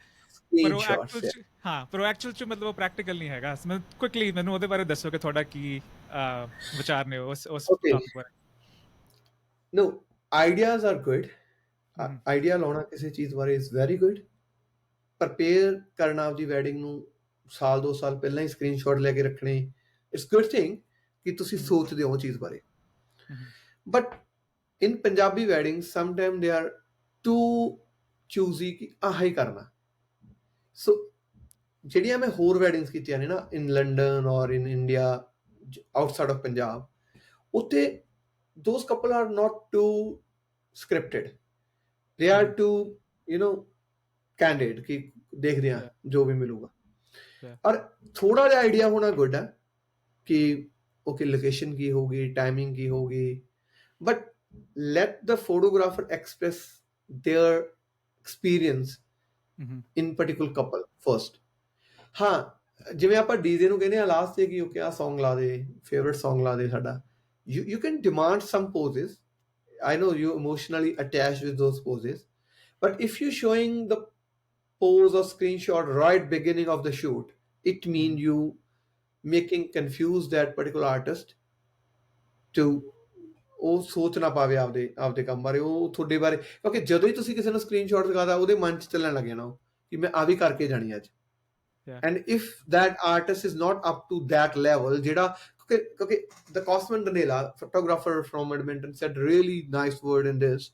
ਪਰ ਉਹ ਐਕਚੁਅਲ 'ਚ ਪਰ ਉਹ ਐਕਚੁਅਲ 'ਚ ਮਤਲਬ ਉਹ ਪ੍ਰੈਕਟੀਕਲ ਨਹੀਂ ਹੈਗਾ। ਕੁਇਕਲੀ ਮੈਨੂੰ ਉਹਦੇ ਬਾਰੇ ਦੱਸੋ ਕਿ ਤੁਹਾਡਾ ਕੀ ਵਿਚਾਰ ਨੇ ਉਸ ਟੌਪਿਕ ਬਾਰੇ। No, ideas are good. Idea ਲਾਉਣਾ ਕਿਸੇ ਚੀਜ਼ ਬਾਰੇ is very good. ਪ੍ਰਪੇਅਰ ਕਰਨਾ ਆਪਦੀ ਵੈਡਿੰਗ ਨੂੰ ਸਾਲ 2 ਸਾਲ ਪਹਿਲਾਂ ਹੀ ਸਕਰੀਨਸ਼ਾਟ ਲੈ ਕੇ ਰੱਖਣੇ, ਇਟਸ ਗੁੱਡ ਥਿੰਗ ਕਿ ਤੁਸੀਂ ਸੋਚਦੇ ਹੋ ਉਹ ਚੀਜ਼ ਬਾਰੇ। But in Punjabi wedding sometime they are too choosy ਕਿ ਆਹ ਹੀ ਕਰਨਾ। ਸੋ ਜਿਹੜੀਆਂ ਮੈਂ ਹੋਰ ਵੈਡਿੰਗਸ ਕੀਤੀਆਂ ਨੇ ਨਾ ਇਨ ਲੰਡਨ ਔਰ in India outside of Punjab, ਉੱਥੇ those couple are not too scripted, they are too candid ਕਿ ਦੇਖਦੇ ਆ ਜੋ ਵੀ ਮਿਲੂਗਾ। ਔਰ ਥੋੜਾ ਜਿਹਾ ਆਈਡੀਆ ਹੋਣਾ ਗੁੱਡ ਹੈ ਕਿ ਓਕੇ ਲੋਕੇਸ਼ਨ ਕੀ ਹੋਗੀ, ਟਾਈਮਿੰਗ ਕੀ ਹੋਗੀ, but let the photographer express their experience in particular couple first. ਹਾਂ ਜਿਵੇਂ ਆਪਾਂ ਡੀਜੇ ਨੂੰ ਕਹਿੰਦੇ ਆ ਲਾਸਟ ਤੇ ਕਿ ਉਹ ਕਿਆ Song ਲਾ ਦੇ, ਫੇਵਰਿਟ Song ਲਾ ਦੇ ਸਾਡਾ, you can demand some poses. I know you emotionally attached with those poses, but if you're showing the pose or screenshot right beginning of the shoot, it means you making confuse that particular artist to ਉਹ ਸੋਚ ਨਾ ਪਾਵੇ ਆਪਦੇ ਕੰਮ ਬਾਰੇ, ਉਹ ਤੁਹਾਡੇ ਬਾਰੇ, ਕਿਉਂਕਿ ਜਦੋਂ ਹੀ ਤੁਸੀਂ ਕਿਸੇ ਨੂੰ ਸਕਰੀਨਸ਼ਾਟ ਦਿਖਾਦਾ ਉਹਦੇ ਮਨ 'ਚ ਚੱਲਣ ਲੱਗ ਜਾਣਾ ਉਹ ਕਿ ਮੈਂ ਆ ਵੀ ਕਰਕੇ ਜਾਣੀ ਅੱਜ। And if that artist is not up to that level, ਜਿਹੜਾ ਕਿਉਂਕਿ the Cosman Daniela, photographer from Edmonton, said really nice word in this,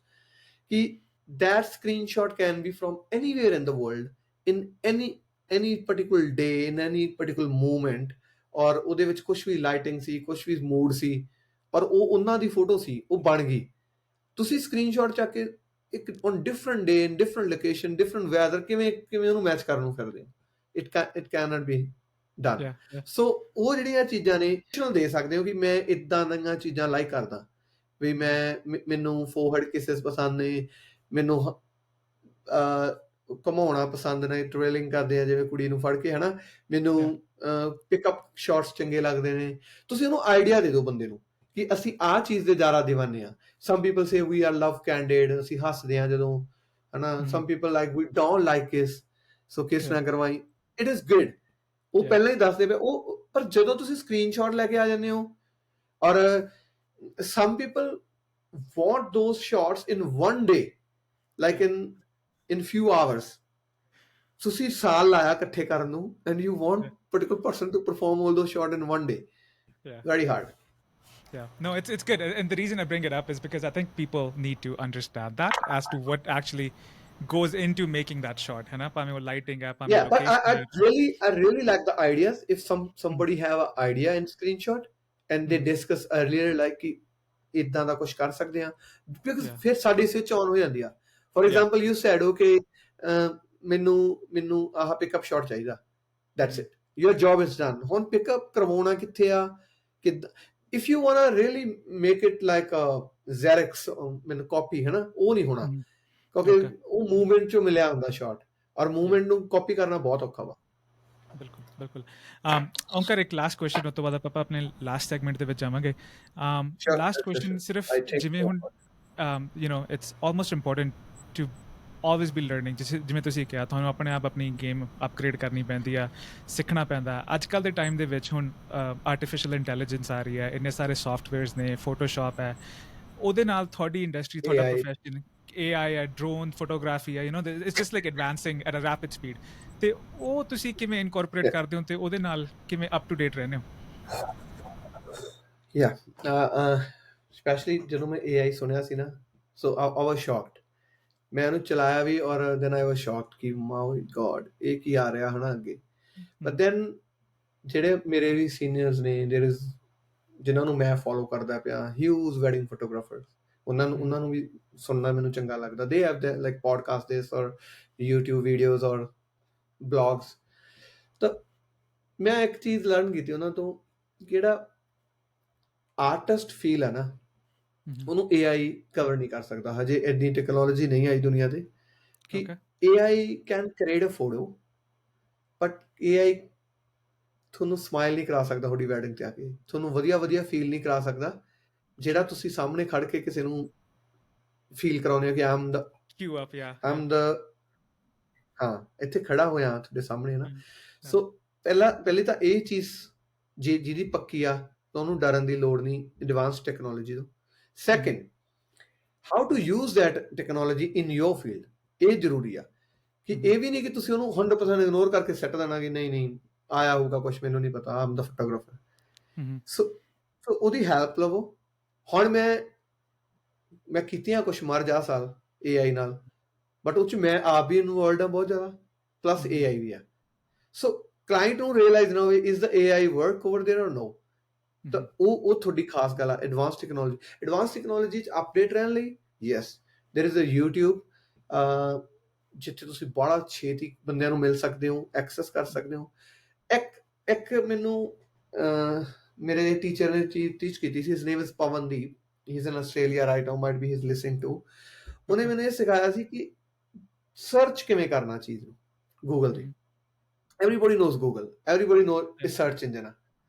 ਕਿ that screenshot can be from anywhere in the world, in any particular day, in any particular moment, ਔਰ ਉਹਦੇ ਵਿੱਚ ਕੁਛ ਵੀ lighting ਸੀ, ਕੁਛ ਵੀ mood ਸੀ, ਔਰ ਉਹ ਉਹਨਾਂ ਦੀ photo ਸੀ, ਉਹ ਬਣ ਗਈ। ਤੁਸੀਂ ਸਕਰੀਨਸ਼ਾਟ ਚੱਕ ਕੇ ਇੱਕ on different day, in different location, different weather ਕਿਵੇਂ ਉਹਨੂੰ ਮੈਚ ਕਰਨ ਨੂੰ ਫਿਰਦੇ ਹੋ। it cannot be done. ਸੋ ਉਹ ਜਿਹੜੀਆਂ ਚੀਜ਼ਾਂ ਨੇ ਦੇ ਸਕਦੇ ਹੋ ਕਿ ਮੈਂ ਇਦਾਂ ਦੀਆਂ ਚੀਜ਼ਾਂ ਲਾਈਕ ਕਰਦਾ ਵੀ ਮੈਨੂੰ ਫੋਰਹੈਡ ਕਿਸਸ ਪਸੰਦ ਨੇ, ਮੈਨੂੰ ਘਮਾਉਣਾ ਪਸੰਦ ਨੇ, ਟ੍ਰੇਲਿੰਗ ਕਰਦੇ ਆ ਜਿਵੇਂ ਕੁੜੀ ਨੂੰ ਫੜ ਕੇ, ਹਨਾ, ਮੈਨੂੰ ਪਿਕਅਪ ਸ਼ਾਟਸ ਚੰਗੇ ਲੱਗਦੇ ਨੇ। ਤੁਸੀਂ ਉਹਨੂੰ ਆਈਡੀਆ ਦੇ ਦਿਓ ਬੰਦੇ ਨੂੰ ਕਿ ਅਸੀਂ ਆਹ ਚੀਜ਼ ਦੇ ਜ਼ਿਆਦਾ دیਵਾਨੇ ਆ। ਸਮ ਪੀਪਲ ਸੇ ਵੀ ਆਰ ਲਵ ਕੈਂਡਿਡ, ਅਸੀਂ ਹੱਸਦੇ ਆ ਜਦੋਂ, ਹਨਾ। Some people like we don't like kiss, so ਕਿਸ ਨਾ ਕਰਵਾਈ, ਇਟ ਇਜ਼ ਗੁੱਡ। ਉਹ ਪਹਿਲਾਂ ਹੀ ਦੱਸਦੇ ਪਏ ਉਹ, ਪਰ ਜਦੋਂ ਤੁਸੀਂ ਸਕਰੀਨਸ਼ਾਟ ਲੈ ਕੇ ਆ ਜਾਂਦੇ ਹੋ, ਔਰ some people want those shots in one day, like in ਫਿਊ hours. ਤੁਸੀਂ ਸਾਲ ਲਾਇਆ ਇਕੱਠੇ ਕਰਨ ਨੂੰ, and you want particular person to perform all those shots in one day. Very hard. Yeah, no, it's good, and the reason I bring it up is because I think people need to understand that as to what actually goes into making that shot, है ना? पामे वो lighting है, पामे but location I really like the ideas. If somebody have an idea in screenshot and they discuss earlier like कि इतना ਦਾ ਕੁਝ ਕਰ ਸਕਦੇ ਆ, because ਫਿਰ ਸਾਡੀ ਸਵਿਚ ਆਨ ਹੋ ਜਾਂਦੀ ਆ। For example, you said okay, ਮੈਨੂੰ ਆਹ ਪਿਕਅਪ ਸ਼ਾਟ ਚਾਹੀਦਾ, that's it, your job is done. ਹੁਣ ਪਿਕਅਪ ਕਰਵਾਉਣਾ ਕਿੱਥੇ ਆ, ਕਿੱਦਾਂ? if you wanna really make it like a Xerox ਮੈਨੂੰ ਕਾਪੀ, ਹੈ ਨਾ, ਉਹ ਨਹੀਂ ਹੋਣਾ, ਕਿਉਂਕਿ ਉਹ ਮੂਵਮੈਂਟ ਚੋਂ ਮਿਲਿਆ ਹੁੰਦਾ ਸ਼ਾਟ, ਔਰ ਮੂਵਮੈਂਟ ਨੂੰ ਕਾਪੀ ਕਰਨਾ ਬਹੁਤ ਔਖਾ ਵਾ। ਬਿਲਕੁਲ ਬਿਲਕੁਲ। ਓਂਕਾਰ, ਇੱਕ ਲਾਸਟ ਕੁਐਸਚਨ, ਉਸ ਤੋਂ ਬਾਅਦ ਆਪਾਂ ਆਪਣੇ ਲਾਸਟ ਸੈਗਮੈਂਟ ਦੇ ਵਿੱਚ ਜਾਵਾਂਗੇ। ਲਾਸਟ ਕੁਐਸਚਨ ਸਿਰਫ ਜਿਵੇਂ ਹੁਣ it's almost important to always be learning, ਜਿਵੇਂ ਤੁਸੀਂ ਕਿਹਾ, ਤੁਹਾਨੂੰ ਆਪਣੇ ਆਪ ਆਪਣੀ ਗੇਮ ਅਪਗ੍ਰੇਡ ਕਰਨੀ ਪੈਂਦੀ ਆ, ਸਿੱਖਣਾ ਪੈਂਦਾ। ਅੱਜ ਕੱਲ੍ਹ ਦੇ ਟਾਈਮ ਦੇ ਵਿੱਚ ਹੁਣ ਆਰਟੀਫਿਸ਼ੀਅਲ ਇੰਟੈਲੀਜੈਂਸ ਆ ਰਹੀ ਹੈ, ਇੰਨੇ ਸਾਰੇ ਸੌਫਟਵੇਅਰਸ ਨੇ, ਫੋਟੋਸ਼ਾਪ ਹੈ, ਉਹਦੇ ਨਾਲ ਤੁਹਾਡੀ ਇੰਡਸਟਰੀ, ਤੁਹਾਡਾ ਪ੍ਰੋਫੈਸ਼ਨ, AI ਹੈ, ਡਰੋਨ ਫੋਟੋਗ੍ਰਾਫੀ ਹੈ, it's just like advancing at a rapid speed, ਤੇ ਉਹ ਤੁਸੀਂ ਕਿਵੇਂ ਇਨਕੋਰਪੋਰੇਟ ਕਰਦੇ ਹੋ ਤੇ ਉਹਦੇ ਨਾਲ ਕਿਵੇਂ ਅਪ ਟੂ ਡੇਟ ਰਹਿੰਦੇ ਹੋ? ਸਪੈਸ਼ਲੀ ਜਦੋਂ ਮੈਂ AI ਸੁਣਿਆ ਸੀ ਨਾ, ਸੋ ਆਈ ਵਾਸ ਸ਼ੌਕਡ। ਮੈਂ ਉਹਨੂੰ ਚਲਾਇਆ ਵੀ, ਔਰ ਦੈਨ ਆਈ ਵਾਸ ਸ਼ੌਕਡ ਕਿ ਮਾਈ ਗॉड ਇਹ ਕੀ ਆ ਰਿਹਾ, ਹਨਾ, ਅੱਗੇ। ਬਟ ਦੈਨ ਜਿਹੜੇ ਮੇਰੇ ਵੀ ਸੀਨੀਅਰਸ ਨੇ, ਜਿਨ੍ਹਾਂ ਨੂੰ ਮੈਂ ਫੋਲੋ ਕਰਦਾ ਪਿਆ, ਹਿਊਜ ਵੈਡਿੰਗ ਫੋਟੋਗ੍ਰਾਫਰਸ, ਉਹਨਾਂ ਨੂੰ ਵੀ ਸੁਣਨਾ ਮੈਨੂੰ ਚੰਗਾ ਲੱਗਦਾ। They have the like podcast this or YouTube videos ਔਰ ਬਲੌਗਸ। ਤਾਂ ਮੈਂ ਇੱਕ ਚੀਜ਼ ਲਰਨ ਕੀਤੀ ਉਹਨਾਂ ਤੋਂ, ਜਿਹੜਾ ਆਰਟਿਸਟ ਫੀਲ ਹੈ ਨਾ, ਉਹਨੂੰ AI ਕਵਰ ਨਹੀਂ ਕਰ ਸਕਦਾ। ਹਜੇ ਇੰਨੀ ਟੈਕਨੋਲੋਜੀ ਨਹੀਂ ਆਈ ਦੁਨੀਆ ਤੇ ਕਿ AI can create a photo, but AI ਤੁਹਾਨੂੰ ਸਮਾਈਲ ਨਹੀਂ ਕਰਾ ਸਕਦਾ ਤੁਹਾਡੀ ਵੈਡਿੰਗ ਤੇ ਆ ਕੇ, ਤੁਹਾਨੂੰ ਵਧੀਆ ਫੀਲ ਨਹੀਂ ਕਰਾ ਸਕਦਾ ਜਿਹੜਾ ਤੁਸੀਂ ਸਾਹਮਣੇ ਖੜ ਕੇ ਕਿਸੇ ਨੂੰ ਫੀਲ ਕਰਾਉਂਦੇ ਹੋ ਕਿ ਆਮ ਦਾ ਹਾਂ ਇੱਥੇ ਖੜਾ ਹੋਇਆ ਤੁਹਾਡੇ ਸਾਹਮਣੇ, ਨਾ। ਸੋ ਪਹਿਲੀ ਤਾਂ ਇਹ ਚੀਜ਼ ਜਿਹਦੀ ਪੱਕੀ ਆ, ਤਾਂ ਉਹਨੂੰ ਡਰਨ ਦੀ ਲੋੜ ਨਹੀਂ ਐਡਵਾਂਸ ਟੈਕਨੋਲੋਜੀ ਤੋਂ। Second, how to use that technology in your field, ਇਹ ਜ਼ਰੂਰੀ ਆ ਕਿ ਇਹ ਵੀ ਨਹੀਂ ਕਿ ਤੁਸੀਂ ਉਹਨੂੰ 100% ਇਗਨੋਰ ਕਰਕੇ ਸੈੱਟ ਦੇਣਾ ਕਿ ਨਹੀਂ ਆਇਆ ਹੋਊਗਾ ਕੁਛ, ਮੈਨੂੰ ਨਹੀਂ ਪਤਾ, ਆਮ ਦਾ ਫੋਟੋਗ੍ਰਾਫਰ। ਸੋ ਉਹਦੀ ਹੈਲਪ ਲਵੋ। ਹੁਣ ਮੈਂ ਕੀਤੀਆਂ ਕੁਛ ਮਰ ਜਾ ਸਾਲ AI ਨਾਲ, ਬਟ ਉਹ 'ਚ ਮੈਂ ਆਪ ਵੀ ਇਨਵੋਲਵਡ ਆ ਬਹੁਤ ਜ਼ਿਆਦਾ, ਪਲੱਸ AI ਵੀ ਆ। ਸੋ ਕਲਾਇੰਟ ਨੂੰ ਰੀਅਲਾਈਜ਼ ਨਾ ਹੋਵੇ is the AI work over there ਔਰ ਨੋ, ਤਾਂ ਉਹ ਤੁਹਾਡੀ ਖਾਸ ਗੱਲ ਆ। ਐਡਵਾਂਸ ਟੈਕਨੋਲੋਜੀ 'ਚ ਅਪਡੇਟ ਰਹਿਣ ਲਈ, ਯੈਸ, ਦੇਰ ਇਜ਼ ਅ YouTube ਜਿੱਥੇ ਤੁਸੀਂ ਬੜਾ ਛੇਤੀ ਬੰਦਿਆਂ ਨੂੰ ਮਿਲ ਸਕਦੇ ਹੋ, ਐਕਸੈਸ ਕਰ ਸਕਦੇ ਹੋ। ਇੱਕ ਮੈਨੂੰ ਮੇਰੇ ਟੀਚਰ ਨੇ ਚੀਜ਼ ਟੀਚ ਕੀਤੀ ਸੀ, his name is Pavandeep. he's in Australia right now, might be he's listening to, ਉਹਨੇ ਮੈਨੂੰ ਇਹ ਸਿਖਾਇਆ ਸੀ ਕਿ ਸਰਚ ਕਿਵੇਂ ਕਰਨਾ ਚੀਜ਼ ਨੂੰ ਗੂਗਲ ਤੇ। ਐਵਰੀਬਾਡੀ ਨੋਜ਼ ਗੂਗਲ, ਐਵਰੀਬਾਡੀ ਨੋ ਇਹ ਸਰਚ ਇੰਜਨ ਆ,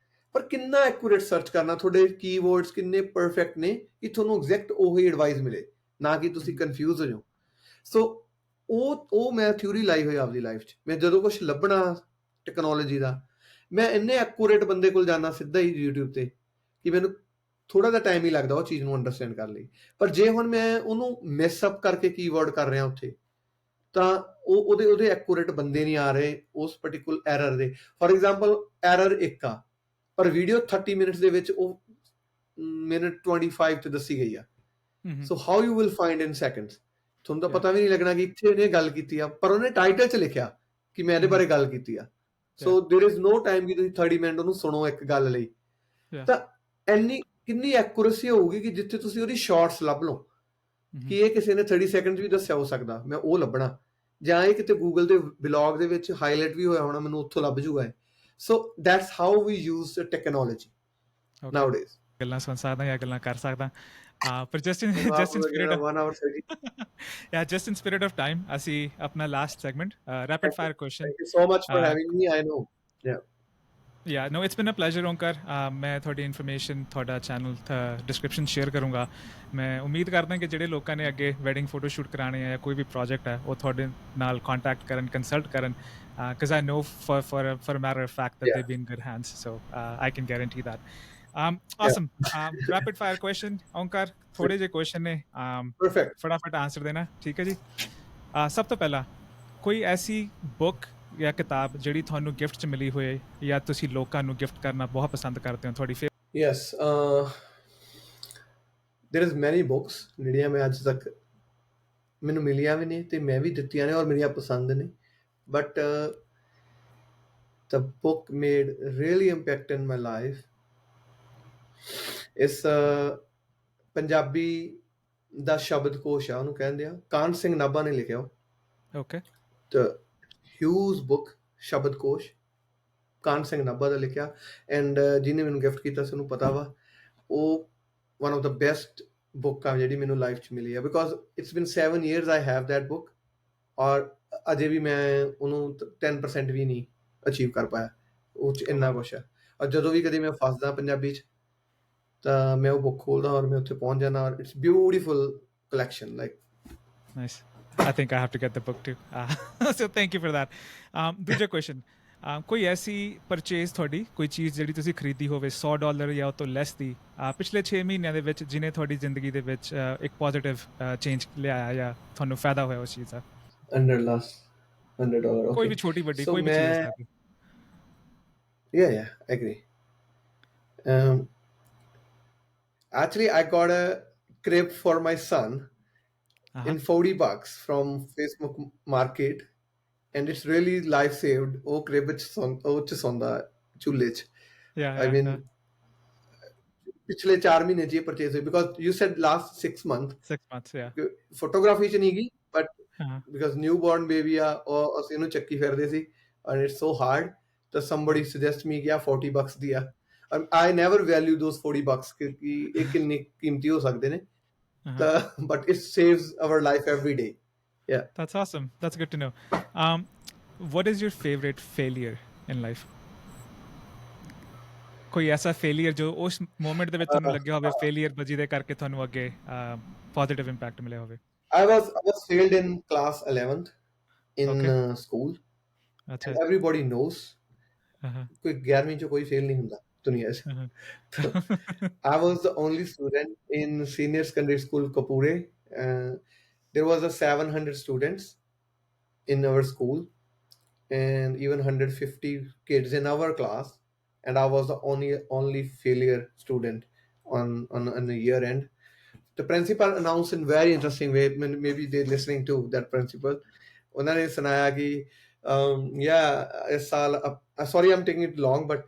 ਪਰ ਕਿੰਨਾ ਐਕੂਰੇਟ ਸਰਚ ਕਰਨਾ, ਤੁਹਾਡੇ ਕੀਵਰਡਸ ਕਿੰਨੇ ਪਰਫੈਕਟ ਨੇ ਕਿ ਤੁਹਾਨੂੰ ਐਗਜ਼ੈਕਟ ਉਹੀ ਐਡਵਾਈਸ ਮਿਲੇ, ਨਾ ਕਿ ਤੁਸੀਂ ਕਨਫਿਊਜ਼ ਹੋ ਜਾਓ। ਸੋ ਉਹ ਮੈਂ ਥਿਊਰੀ ਲਾਈ ਹੋਈ ਆਪਦੀ ਲਾਈਫ 'ਚ। ਮੈਂ ਜਦੋਂ ਕੁਛ ਲੱਭਣਾ ਟੈਕਨੋਲੋਜੀ ਦਾ, ਮੈਂ ਇੰਨੇ ਐਕੂਰੇਟ ਬੰਦੇ ਕੋਲ ਜਾਣਾ ਸਿੱਧਾ ਹੀ YouTube ਤੇ ਕਿ ਮੈਨੂੰ ਥੋੜਾ ਜਿਹਾ ਟਾਈਮ ਹੀ ਲੱਗਦਾ ਉਹ ਚੀਜ਼ ਨੂੰ ਅੰਡਰਸਟੈਂਡ ਕਰਨ ਲਈ। ਪਰ ਜੇ ਹੁਣ ਮੈਂ ਉਹਨੂੰ ਮਿਸ ਅਪ ਕਰਕੇ ਕੀਵਰਡ ਕਰ ਰਿਹਾ ਉੱਥੇ, ਤਾਂ ਉਹਦੇ ਐਕੂਰੇਟ ਬੰਦੇ ਨਹੀਂ ਆ ਰਹੇ ਉਸ ਪਾਰਟਿਕੂਲਰ ਐਰਰ ਦੇ। ਫॉर ਐਗਜ਼ਾਮਪਲ ਐਰਰ 1 ਆ, ਪਰ ਵੀਡੀਓ 30 ਮਿੰਟਸ ਦੇ ਵਿੱਚ ਉਹ ਮਿੰਟ 25 ਤੇ ਦੱਸੀ ਗਈ ਆ। So how you will find in seconds? ਤੁਹਾਨੂੰ ਤਾਂ ਪਤਾ ਵੀ ਨਹੀਂ ਲੱਗਣਾ ਕਿ ਇੱਥੇ ਇਹਨੇ ਗੱਲ ਕੀਤੀ ਆ, ਪਰ ਉਹਨੇ ਟਾਈਟਲ 'ਚ ਲਿਖਿਆ ਕਿ ਮੈਂ ਇਹਦੇ ਬਾਰੇ ਗੱਲ ਕੀਤੀ ਆ। ਸੋ ਦੇਰ ਇਜ਼ ਨੋ ਟਾਈਮ ਕਿ ਤੁਸੀਂ 30 ਮਿੰਟ ਉਹਨੂੰ ਸੁਣੋ ਇੱਕ ਗੱਲ ਲਈ। ਤਾਂ ਕਿੰਨੀ ਐਕੂਰੇਸੀ ਹੋਊਗੀ ਕਿ ਜਿੱਥੇ ਤੁਸੀਂ ਉਹਦੀ ਸ਼ਾਰਟਸ ਲੱਭ ਲਓ ਕਿ ਇਹ ਕਿਸੇ ਨੇ 30 ਸੈਕਿੰਡ ਵੀ ਦੱਸਿਆ ਹੋ ਸਕਦਾ, ਮੈਂ ਉਹ ਲੱਭਣਾ, ਜਾਂ ਇਹ ਕਿਤੇ ਗੂਗਲ ਦੇ ਬਲੌਗ ਦੇ ਵਿੱਚ ਹਾਈਲਾਈਟ ਵੀ ਹੋਇਆ ਹੋਣਾ, ਮੈਨੂੰ ਉੱਥੋਂ ਲੱਭ ਜੂਗਾ। So that's how we use technology nowadays. ਗੱਲਾਂ ਸੁਣ ਸਕਦਾ ਜਾਂ ਗੱਲਾਂ ਕਰ ਸਕਦਾ, ਪਰ just in spirit of 1 hour yeah, just in spirit of time, ਅਸੀਂ ਆਪਣਾ last segment rapid fire question. Thank you so much for having me. I know. Yeah, no, it's been a pleasure, Onkar. ਮੈਂ ਤੁਹਾਡੀ information ਤੁਹਾਡਾ channel description share ਕਰੂੰਗਾ। ਮੈਂ ਉਮੀਦ ਕਰਦਾ ਕਿ ਜਿਹੜੇ ਲੋਕਾਂ ਨੇ ਅੱਗੇ ਵੈਡਿੰਗ ਫੋਟੋ ਸ਼ੂਟ ਕਰਾਣੇ ਆ ਜਾਂ ਕੋਈ ਵੀ ਪ੍ਰੋਜੈਕਟ ਹੈ, ਉਹ ਤੁਹਾਡੇ ਨਾਲ ਕੰਟੈਕਟ ਕਰਨ, ਕੰਸਲਟ ਕਰਨ, because I know for a matter of fact that they've been in good hands, so I can guarantee that. Awesome. Rapid fire question, Onkar, ਥੋੜੇ ਜਿਹੇ ਕੁਐਸਚਨ ਨੇ, ਫਟਾਫਟ ਆਨਸਰ ਦੇਣਾ, ਠੀਕ ਹੈ ਜੀ? ਸਭ ਤੋਂ ਪਹਿਲਾਂ ਕੋਈ ਐਸੀ ਬੁੱਕ ਜਾਂ ਕਿਤਾਬ ਜਿਹੜੀ ਤੁਹਾਨੂੰ ਗਿਫਟ 'ਚ ਮਿਲੀ ਹੋਏ ਜਾਂ ਤੁਸੀਂ ਲੋਕਾਂ ਨੂੰ ਗਿਫਟ ਕਰਨਾ ਬਹੁਤ ਪਸੰਦ ਕਰਦੇ ਹੋ, ਤੁਹਾਡੀ ਫੇਵਰਿਟ? ਯੈਸ, ਦੇਰ ਇਜ਼ ਮੈਨੀ ਬੁੱਕਸ ਜਿਹੜੀਆਂ ਮੈਂ ਅੱਜ ਤੱਕ ਮੈਨੂੰ ਮਿਲੀਆਂ ਵੀ ਨੇ ਤੇ ਮੈਂ ਵੀ ਦਿੱਤੀਆਂ ਨੇ ਔਰ ਮੇਰੀਆਂ ਪਸੰਦ ਨੇ, but the book made really impact in my life is Punjabi ਦਾ ਸ਼ਬਦਕੋਸ਼ ਆ, ਉਹਨੂੰ ਕਹਿੰਦੇ ਆ, ਕਾਹਨ ਸਿੰਘ ਨਾਭਾ ਨੇ ਲਿਖਿਆ ਉਹ। ਓਕੇ। ਤੇ ਹਿਊਜ ਬੁੱਕ ਸ਼ਬਦਕੋਸ਼, ਕਾਹਨ ਸਿੰਘ ਨਾਭਾ ਦਾ ਲਿਖਿਆ, ਐਂਡ ਜਿਹਨੇ ਮੈਨੂੰ ਗਿਫਟ ਕੀਤਾ ਸੀ ਉਹਨੂੰ ਪਤਾ ਵਾ, ਉਹ one of the best book ਆ ਜਿਹੜੀ ਮੈਨੂੰ ਲਾਈਫ 'ਚ ਮਿਲੀ ਆ, ਬਿਕੋਜ਼ ਇਟਸ ਬਿਨ 7 years I have that book, ਔਰ ਅਜੇ ਵੀ ਮੈਂ ਉਹਨੂੰ 10% ਵੀ ਨਹੀਂ ਅਚੀਵ ਕਰ ਪਾਇਆ, ਉਹ 'ਚ ਇੰਨਾ ਕੁਛ ਆ। ਔਰ ਜਦੋਂ ਵੀ ਕਦੇ ਮੈਂ ਫਸਦਾ ਪੰਜਾਬੀ 'ਚ ਤਾਂ ਮੈਂ ਉਹ ਬੁੱਕ ਖੋਲਦਾ ਔਰ ਮੈਂ ਉੱਥੇ ਪਹੁੰਚ ਜਾਣਾ, ਔਰ it's beautiful collection, like nice. I think I have to get the book too. So thank you for that. ਦੂਜਾ ਕੁਐਸਚਨ, ਕੋਈ ਐਸੀ ਪਰਚੇਜ਼ ਤੁਹਾਡੀ, ਕੋਈ ਚੀਜ਼ ਜਿਹੜੀ ਤੁਸੀਂ ਖਰੀਦੀ ਹੋਵੇ $100 ਜਾਂ ਉਹ ਤੋਂ ਲੈਸ ਦੀ ਪਿਛਲੇ 6 ਮਹੀਨਿਆਂ ਦੇ ਵਿੱਚ, ਜਿਹਨੇ ਤੁਹਾਡੀ ਜ਼ਿੰਦਗੀ ਦੇ ਵਿੱਚ ਇੱਕ ਪੋਜ਼ਿਟਿਵ ਚੇਂਜ ਲਿਆਇਆ ਜਾਂ ਤੁਹਾਨੂੰ ਫਾਇਦਾ ਹੋਇਆ ਉਸ ਚੀਜ਼ ਦਾ? $100, ਕੋਈ ਵੀ ਛੋਟੀ ਵੱਡੀ ਕੋਈ ਵੀ ਚੀਜ਼ ਹੋ ਸਕਦੀ। Yeah, I agree. Actually, I got a crib for my son in $40 from Facebook Market, and it's really life saved. Oh, crib ਉਹ 'ਚ ਸੌਂਦਾ ਚੁੱਲ੍ਹੇ 'ਚ। I mean, ਪਿਛਲੇ 4 ਮਹੀਨੇ 'ਚ ਇਹ ਪਰਚੇਜ਼ ਹੋਈ, because you said last 6 months, yeah, photography 'ਚ ਨਹੀਂ ਗਈ, but because newborn baby ਆ, ਉਹ ਅਸੀਂ ਇਹਨੂੰ ਚੱਕੀ ਫਿਰਦੇ ਸੀ, and it's so hard, ਤਾਂ somebody suggest me ਕਿ ਆ $40 ਦੀ ਆ। I never value those $40 ਕਿਉਂਕਿ ਇਹ ਕਿੰਨੇ ਕੀਮਤੀ ਹੋ ਸਕਦੇ ਨੇ, but it saves our life every day. Yeah. That's awesome. That's good to know. What is your favorite failure in life? ਕੋਈ ਐਸਾ ਫੇਲੀਅਰ ਜੋ ਉਸ ਮੂਮੈਂਟ ਦੇ ਵਿੱਚ ਤੁਹਾਨੂੰ ਲੱਗਿਆ ਹੋਵੇ ਫੇਲੀਅਰ ਜਿਹਦੇ ਕਰਕੇ ਤੁਹਾਨੂੰ ਅੱਗੇ ਪੋਜ਼ਿਟਿਵ ਇੰਪੈਕਟ ਮਿਲਿਆ ਹੋਵੇ? I was failed in class 11th in school. And everybody knows. ਕੋਈ 11ਵੀਂ 'ਚ ਕੋਈ ਫੇਲ ਨਹੀਂ ਹੁੰਦਾ ਦੁਨੀਆ 'ਚ। I was the only student in senior secondary school Kapure. There was a 700 students in our school and even 150 kids in our class, and I was the only failure student on the year end. The principal announced in very interesting way, maybe they're listening to that principal. ਉਹਨਾਂ ਨੇ ਸੁਣਾਇਆ ਕਿ ਇਸ ਸਾਲ, sorry I'm taking it long, but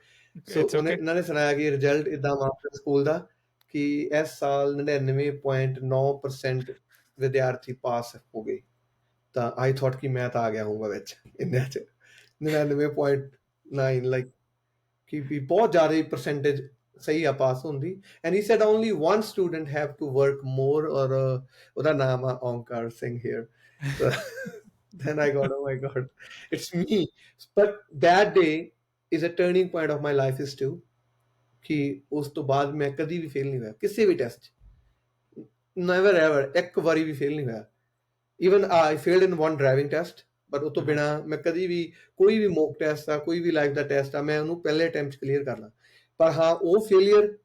ਉਹਨਾਂ ਨੇ ਸੁਣਾਇਆ ਕਿ ਰਿਜ਼ਲਟ ਇਦਾਂ ਵਾ ਸਕੂਲ ਦਾ ਕਿ ਇਸ ਸਾਲ 99.9% ਵਿਦਿਆਰਥੀ ਪਾਸ ਹੋ ਗਏ। ਤਾਂ ਆਈ ਥੋਟ ਕਿ ਮੈਂ ਤਾਂ ਆ ਗਿਆ ਹੋਊਗਾ ਵਿੱਚ ਇੰਨਿਆਂ 'ਚ 99.9, ਲਾਈਕ ਕਿ ਵੀ ਬਹੁਤ ਜ਼ਿਆਦਾ ਪਰਸੈਂਟੇਜ ਸਹੀ ਆ ਪਾਸ ਹੁੰਦੀ and he sad only one student have to work more ਔਰ ਉਹਦਾ ਨਾਮ ਆ Onkar Singh here so then I got oh my god it's me but that day is a turning point of my life is too ਕਿ ਉਸ ਤੋਂ ਬਾਅਦ ਮੈਂ ਕਦੀ ਵੀ ਫੇਲ ਨਹੀਂ ਹੋਇਆ ਕਿਸੇ ਵੀ ਟੈਸਟ 'ਚ ਨੈਵਰ ਐਵਰ ਇੱਕ ਵਾਰੀ ਵੀ ਫੇਲ ਨਹੀਂ ਹੋਇਆ even I failed in one driving test but ਉਹ ਤੋਂ ਬਿਨਾ ਮੈਂ ਕਦੀ ਵੀ ਕੋਈ ਵੀ ਮੌਕ ਟੈਸਟ ਆ ਕੋਈ ਵੀ ਲਾਈਫ ਦਾ ਟੈਸਟ ਆ ਮੈਂ ਉਹਨੂੰ ਪਹਿਲੇ ਅਟੈਂਪਟ 'ਚ ਕਲੀਅਰ ਕਰ ਲਾਂ ਪਰ ਹਾਂ ਉਹ failure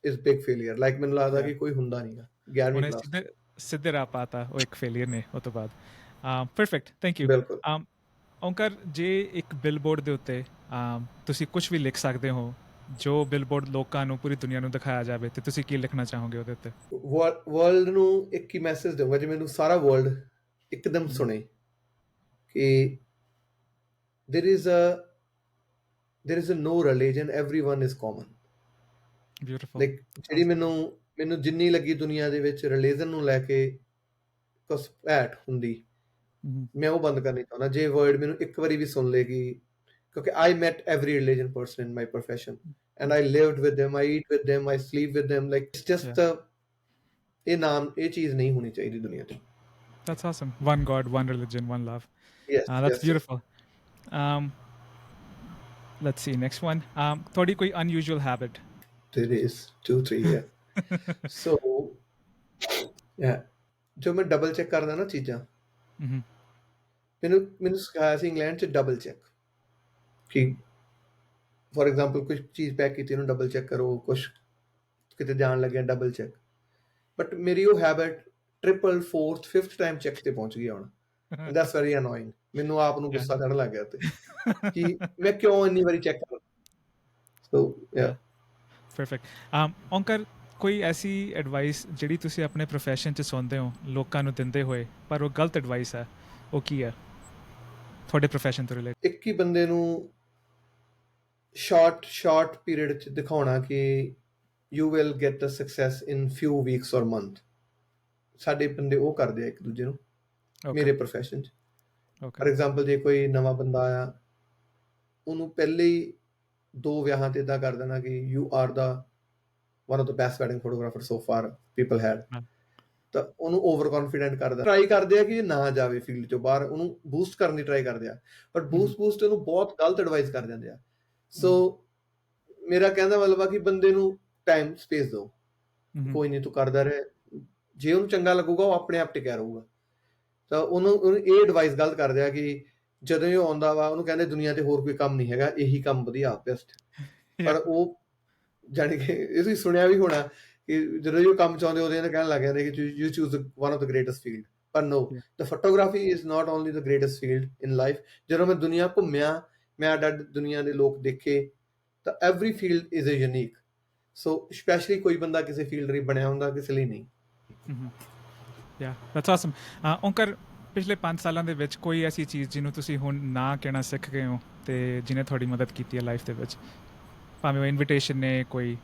is big failure like ਮੈਨੂੰ ਲੱਗਦਾ ਕਿ ਕੋਈ ਹੁੰਦਾ ਨਹੀਂਗਾ 11ਵੀਂ ਕਲਾਸ ਸਿੱਧੇ ਰਾਹ ਪਾਤਾ ਉਹ ਇੱਕ ਫੇਲੀਅਰ ਨੇ ਉਹ ਤੋਂ ਬਾਅਦ ਪਰਫੈਕਟ ਥੈਂਕ ਯੂ ਬਿਲਕੁਲ ਓਂਕਾਰ ਜੇ ਇੱਕ ਬਿਲਬੋਰਡ ਦੇ ਉੱਤੇ ਤੁਸੀਂ ਕੁਝ ਵੀ ਲਿਖ ਸਕਦੇ ਹੋ ਜੋ ਬਿਲਬੋਰਡ ਲੋਕਾਂ ਨੂੰ ਪੂਰੀ ਦੁਨੀਆ ਨੂੰ ਦਿਖਾਇਆ ਜਾਵੇ ਤੇ ਤੁਸੀਂ ਕੀ ਲਿਖਣਾ ਚਾਹੋਗੇ ਉਹਦੇ ਉੱਤੇ ਵਰਲਡ ਨੂੰ ਇੱਕ ਹੀ ਮੈਸੇਜ ਦਊਂਗਾ ਜੇ ਮੈਨੂੰ ਸਾਰਾ ਵਰਲਡ ਇੱਕਦਮ ਸੁਣੇ ਕਿ there is a no religion everyone is common beautiful like ਜਿਹੜੀ ਮੈਨੂੰ ਜਿੰਨੀ ਲੱਗੀ ਦੁਨੀਆ ਦੇ ਵਿੱਚ ਰਿਲੀਜਨ ਨੂੰ ਲੈ ਕੇ ਘਸਪੈਠ ਹੁੰਦੀ ਮੈਂ ਉਹ ਬੰਦ ਕਰਨੀ ਚਾਹੁੰਦਾ ਜੇ ਵਰਡ ਮੈਨੂੰ ਇੱਕ ਵਾਰੀ ਵੀ ਸੁਣ ਲੇਗੀ ਕਿਉਂਕਿ I met every religion person in my profession and I lived with them I eat with them I sleep with them like it's just ਇਹ ਚੀਜ਼ ਨਹੀਂ ਹੋਣੀ ਚਾਹੀਦੀ ਦੁਨੀਆ ਤੇ That's awesome. One God, one religion, one love. yes That's yes, beautiful. Let's see, next one. Thodi koi unusual habit? there is 2-3 yeah so yeah ਜੋ ਮੈਂ double check ਕਰਦਾ ਨਾ ਚੀਜ਼ਾਂ ਮੈਨੂੰ ਸਿਖਾਇਆ ਸੀ ਇੰਗਲੈਂਡ 'ਚ ਡਬਲ ਚੈੱਕ ਕਿ ਫੋਰ ਐਗਜ਼ਾਮਪਲ ਕੁਝ ਚੀਜ਼ ਪੈਕ ਕੀਤੀ ਉਹਨੂੰ ਡਬਲ ਚੈੱਕ ਕਰੋ ਕੁਛ ਕਿਤੇ ਜਾਣ ਲੱਗਿਆ ਡਬਲ ਚੈੱਕ ਬਟ ਮੇਰੀ ਉਹ habit triple fourth fifth time check ਤੇ ਪਹੁੰਚ ਗਈ ਹੁਣ ਦੈਟਸ ਵੈਰੀ ਅਨੋਇੰਗ ਮੈਨੂੰ ਆਪ ਨੂੰ ਗੁੱਸਾ ਚੜ੍ਹਨ ਲੱਗ ਗਿਆ ਤੇ ਕਿ ਮੈਂ ਕਿਉਂ ਇੰਨੀ ਵਾਰੀ ਚੈੱਕ ਕਰਾਂ ਸੋ ਯਾ ਪਰਫੈਕਟ ਓਂਕਾਰ ਕੋਈ ਐਸੀ ਐਡਵਾਈਸ ਜਿਹੜੀ ਤੁਸੀਂ ਆਪਣੇ ਪ੍ਰੋਫੈਸ਼ਨ 'ਚ ਸੁਣਦੇ ਹੋ ਲੋਕਾਂ ਨੂੰ ਦਿੰਦੇ ਹੋਏ ਪਰ ਉਹ ਗਲਤ ਐਡਵਾਈਸ ਹੈ ਉਹ ਕੀ ਹੈ ਤੁਹਾਡੇ ਪ੍ਰੋਫੈਸ਼ਨ ਤੋਂ ਰਿਲੇਟਡ ਇੱਕ ਹੀ ਬੰਦੇ ਨੂੰ ਸ਼ਾਰਟ ਪੀਰੀਅਡ 'ਚ ਦਿਖਾਉਣਾ ਕਿ you will get a success in few weeks or month ਸਾਡੇ ਬੰਦੇ ਉਹ ਕਰਦੇ ਆ ਇੱਕ ਦੂਜੇ ਨੂੰ ਮੇਰੇ ਪ੍ਰੋਫੈਸ਼ਨ 'ਚ ਫੋਰ ਐਗਜ਼ਾਮਪਲ ਜੇ ਕੋਈ ਨਵਾਂ ਬੰਦਾ ਆਇਆ ਉਹਨੂੰ ਪਹਿਲੇ ਹੀ 2 ਵਿਆਹਾਂ ਤੇ ਇੱਦਾਂ ਕਰ ਦੇਣਾ ਕਿ you are the one of the best wedding photographers so far people had ਤਾਂ ਉਹਨੂੰ ਓਵਰ ਕੌਨਫੀਡੈਂਟ ਕਰਦਾ ਟਰਾਈ ਕਰਦੇ ਆ ਕਿ ਨਾ ਜਾਵੇ ਫੀਲਡ ਚੋਂ ਬਾਹਰ ਉਹਨੂੰ ਬੂਸਟ ਕਰਨ ਦੀ ਟਰਾਈ ਕਰਦੇ ਆ ਬਟ ਬੂਸਟ ਉਹਨੂੰ ਬਹੁਤ ਗਲਤ ਐਡਵਾਈਸ ਕਰ ਜਾਂਦੇ ਆ ਸੋ ਮੇਰਾ ਕਹਿੰਦਾ ਮਤਲਬ ਆ ਕਿ ਬੰਦੇ ਨੂੰ ਟਾਈਮ ਸਪੇਸ ਦਿਓ ਕੋਈ ਨਹੀਂ ਤੂੰ ਕਰਦਾ ਰਹੇ ਜੇ ਉਹਨੂੰ ਚੰਗਾ ਲੱਗੂਗਾ ਉਹ ਆਪਣੇ ਆਪ ਟਿਕਿਆ ਰਹੂਗਾ ਤਾਂ ਉਹਨੂੰ ਇਹ ਐਡਵਾਈਸ ਗਲਤ ਕਰਦੇ ਆ ਕਿ ਜਦੋਂ ਇਹ ਆਉਂਦਾ ਵਾ ਉਹਨੂੰ ਕਹਿੰਦੇ ਦੁਨੀਆ ਤੇ ਹੋਰ ਕੋਈ ਕੰਮ ਨਹੀਂ ਹੈਗਾ ਇਹੀ ਕੰਮ ਵਧੀਆ ਬੈਸਟ ਪਰ ਉਹ ਜਾਣੀ ਕਿ ਇਹ ਤੁਸੀਂ ਸੁਣਿਆ ਵੀ ਹੋਣਾ ਕਿ ਜਦੋਂ ਇਹ ਕੰਮ ਚਾਹੁੰਦੇ ਉਹਦੇ ਨਾਲ ਕਹਿਣ ਲੱਗ ਜਾਂਦੇ ਕਿ you choose one of the greatest field ਪਰ no the photography is not only the greatest field in life ਜਦੋਂ ਮੈਂ ਦੁਨੀਆ ਘੁੰਮਿਆ ਮੈਂ ਅੱਡ ਦੁਨੀਆ ਦੇ ਲੋਕ ਦੇਖੇ ਤਾਂ every field is a unique so specially ਕੋਈ ਬੰਦਾ ਕਿਸੇ ਫੀਲਡ ਲਈ ਬਣਿਆ ਹੁੰਦਾ ਕਿਸੇ ਲਈ ਨਹੀਂ ਯਾ ਦੈਟਸ ਆਸਮ ਓਂਕਾਰ ਪਿਛਲੇ 5 ਸਾਲਾਂ ਦੇ ਵਿੱਚ ਕੋਈ ਐਸੀ ਚੀਜ਼ ਜਿਹਨੂੰ ਤੁਸੀਂ ਹੁਣ ਨਾ ਕਹਿਣਾ ਸਿੱਖ ਗਏ ਹੋ ਤੇ ਜਿਹਨੇ ਤੁਹਾਡੀ ਮਦਦ ਕੀਤੀ ਹੈ ਲਾਈਫ ਦੇ ਵਿੱਚ ਭਾਵੇਂ ਉਹ ਇਨਵੀਟੇਸ਼ਨ ਨੇ ਕੋਈ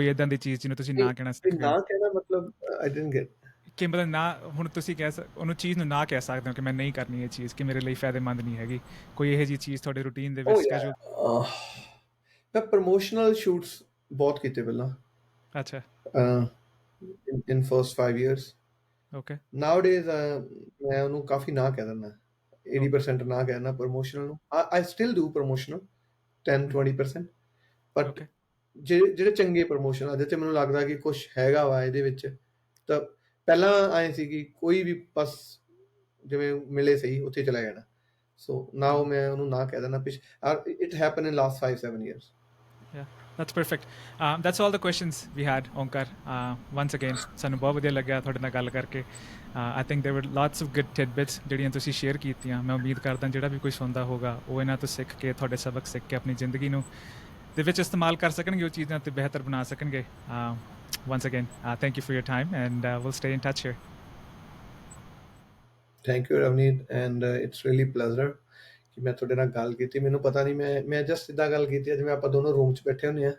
ਇਦਾਂ ਦੀ ਚੀਜ਼ ਜਿਹਨੂੰ ਤੁਸੀਂ ਨਾ ਕਹਿਣਾ ਸਿੱਖ ਗਏ ਨਾ ਕਹਿਣਾ ਮਤਲਬ ਆਈ ਡਿਡਨਟ ਗੈਟ ਕਿ ਮਤਲਬ ਨਾ ਹੁਣ ਤੁਸੀਂ ਉਹਨੂੰ ਚੀਜ਼ ਨੂੰ ਨਾ ਕਹਿ ਸਕਦੇ ਹੋ ਕਿ ਮੈਂ ਨਹੀਂ ਕਰਨੀ ਇਹ ਚੀਜ਼ ਕਿ ਮੇਰੇ ਲਈ ਫਾਇਦੇਮੰਦ ਨਹੀਂ ਹੈਗੀ ਕੋਈ ਇਹੋ ਜਿਹੀ ਚੀਜ਼ ਤੁਹਾਡੇ ਰੂਟੀਨ ਦੇ ਵਿੱਚ ਸਕੈਜੂਲ ਮੈਂ ਪ੍ਰਮੋਸ਼ਨਲ ਸ਼ੂਟਸ ਬਹੁਤ ਕੀਤੇ ਪਹਿਲਾਂ ਅੱਛਾ in first 5 years okay nowadays ਮੈਂ ਉਹਨੂੰ ਕਾਫੀ ਨਾ ਕਹਿ ਦਿੰਦਾ 80% ਨਾ ਕਹਿ ਦਿੰਦਾ ਪ੍ਰਮੋਸ਼ਨਲ ਨੂੰ I still do promotional 10-20% but ਜਿਹੜੇ ਚੰਗੇ ਪ੍ਰਮੋਸ਼ਨ ਆ ਜਿਹਦੇ 'ਚ ਮੈਨੂੰ ਲੱਗਦਾ ਕਿ ਕੁਛ ਹੈਗਾ ਵਾ ਇਹਦੇ ਵਿੱਚ ਤਾਂ ਪਹਿਲਾਂ ਆਏ ਸੀ ਕਿ ਕੋਈ ਵੀ ਬਸ ਜਿਵੇਂ ਮਿਲੇ ਸਹੀ ਉੱਥੇ ਚਲਾ ਜਾਣਾ ਸੋ ਨਾਓ ਮੈਂ ਉਹਨੂੰ ਨਾ ਕਹਿ ਦਿੰਦਾ it happened in last 5-7 years That's perfect. That's all the questions we had, Onkar. Once again, ਸਾਨੂੰ ਬਹੁਤ ਵਧੀਆ ਲੱਗਿਆ ਤੁਹਾਡੇ ਨਾਲ ਗੱਲ ਕਰਕੇ I think there were lots of good tidbits ਜਿਹੜੀਆਂ ਤੁਸੀਂ ਸ਼ੇਅਰ ਕੀਤੀਆਂ ਮੈਂ ਉਮੀਦ ਕਰਦਾ ਜਿਹੜਾ ਵੀ ਕੋਈ ਸੁਣਦਾ ਹੋਗਾ ਉਹ ਇਹਨਾਂ ਤੋਂ ਸਿੱਖ ਕੇ ਤੁਹਾਡੇ ਸਬਕ ਸਿੱਖ ਕੇ ਆਪਣੀ ਜ਼ਿੰਦਗੀ ਨੂੰ ਦੇ ਵਿੱਚ ਇਸਤੇਮਾਲ ਕਰ ਸਕਣਗੇ ਉਹ ਚੀਜ਼ਾਂ ਤੇ ਬਿਹਤਰ ਬਣਾ ਸਕਣਗੇ once again thank you for your time and we'll stay in touch here. Thank you Ravneet and it's really pleasure ਕਿ ਮੈਂ ਤੁਹਾਡੇ ਨਾਲ ਗੱਲ ਕੀਤੀ ਮੈਨੂੰ ਪਤਾ ਨਹੀਂ ਮੈਂ ਜਸਟ ਇੱਦਾਂ ਗੱਲ ਕੀਤੀ ਜਿਵੇਂ ਆਪਾਂ ਦੋਨੋਂ ਰੂਮ 'ਚ ਬੈਠੇ ਹੁੰਦੇ ਹਾਂ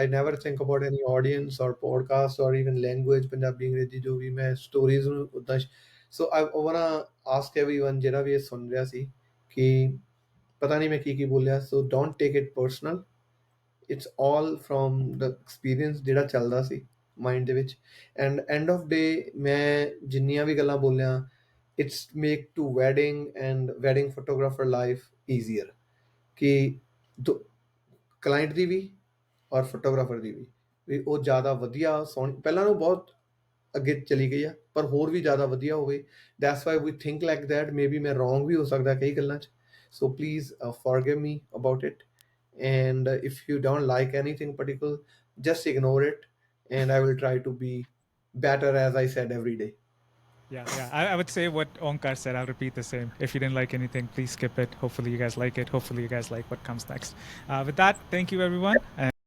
I never think about any audience or podcast or even language Punjabi ਅੰਗਰੇਜ਼ੀ ਜੋ ਵੀ ਮੈਂ ਸਟੋਰੀਜ਼ ਨੂੰ ਉੱਦਾਂ ਸੋ I wanna ask everyone ਜਿਹੜਾ ਵੀ ਇਹ ਸੁਣ ਰਿਹਾ ਸੀ ਕਿ ਪਤਾ ਨਹੀਂ ਮੈਂ ਕੀ ਬੋਲਿਆ ਸੋ don't take it personal it's all from the experience ਜਿਹੜਾ ਚੱਲਦਾ ਸੀ ਮਾਈਂਡ ਦੇ ਵਿੱਚ ਐਂਡ ਐਂਡ ਆਫ ਡੇ ਮੈਂ ਜਿੰਨੀਆਂ ਵੀ ਗੱਲਾਂ ਬੋਲਿਆ it's make to wedding and wedding photographer life easier ਕਿ ਕਲਾਇੰਟ ਦੀ ਵੀ ਔਰ ਫੋਟੋਗ੍ਰਾਫਰ ਦੀ ਵੀ ਉਹ ਜ਼ਿਆਦਾ ਵਧੀਆ ਸੋਹਣੀ ਪਹਿਲਾਂ ਨੂੰ ਬਹੁਤ ਅੱਗੇ ਚਲੀ ਗਈ ਆ ਪਰ ਹੋਰ ਵੀ ਜ਼ਿਆਦਾ ਵਧੀਆ ਹੋਵੇ that's why we think like that maybe ਮੈਂ ਰੋਂਗ ਵੀ ਹੋ ਸਕਦਾ ਕਈ ਗੱਲਾਂ 'ਚ so please forgive me about it and if you don't like anything particular just ignore it and I will try to be better as I said every day. Yeah, I would say what Onkar said. I'll repeat the same. If you didn't like anything, please skip it. Hopefully you guys like it. Hopefully you guys like what comes next. With that, thank you everyone. And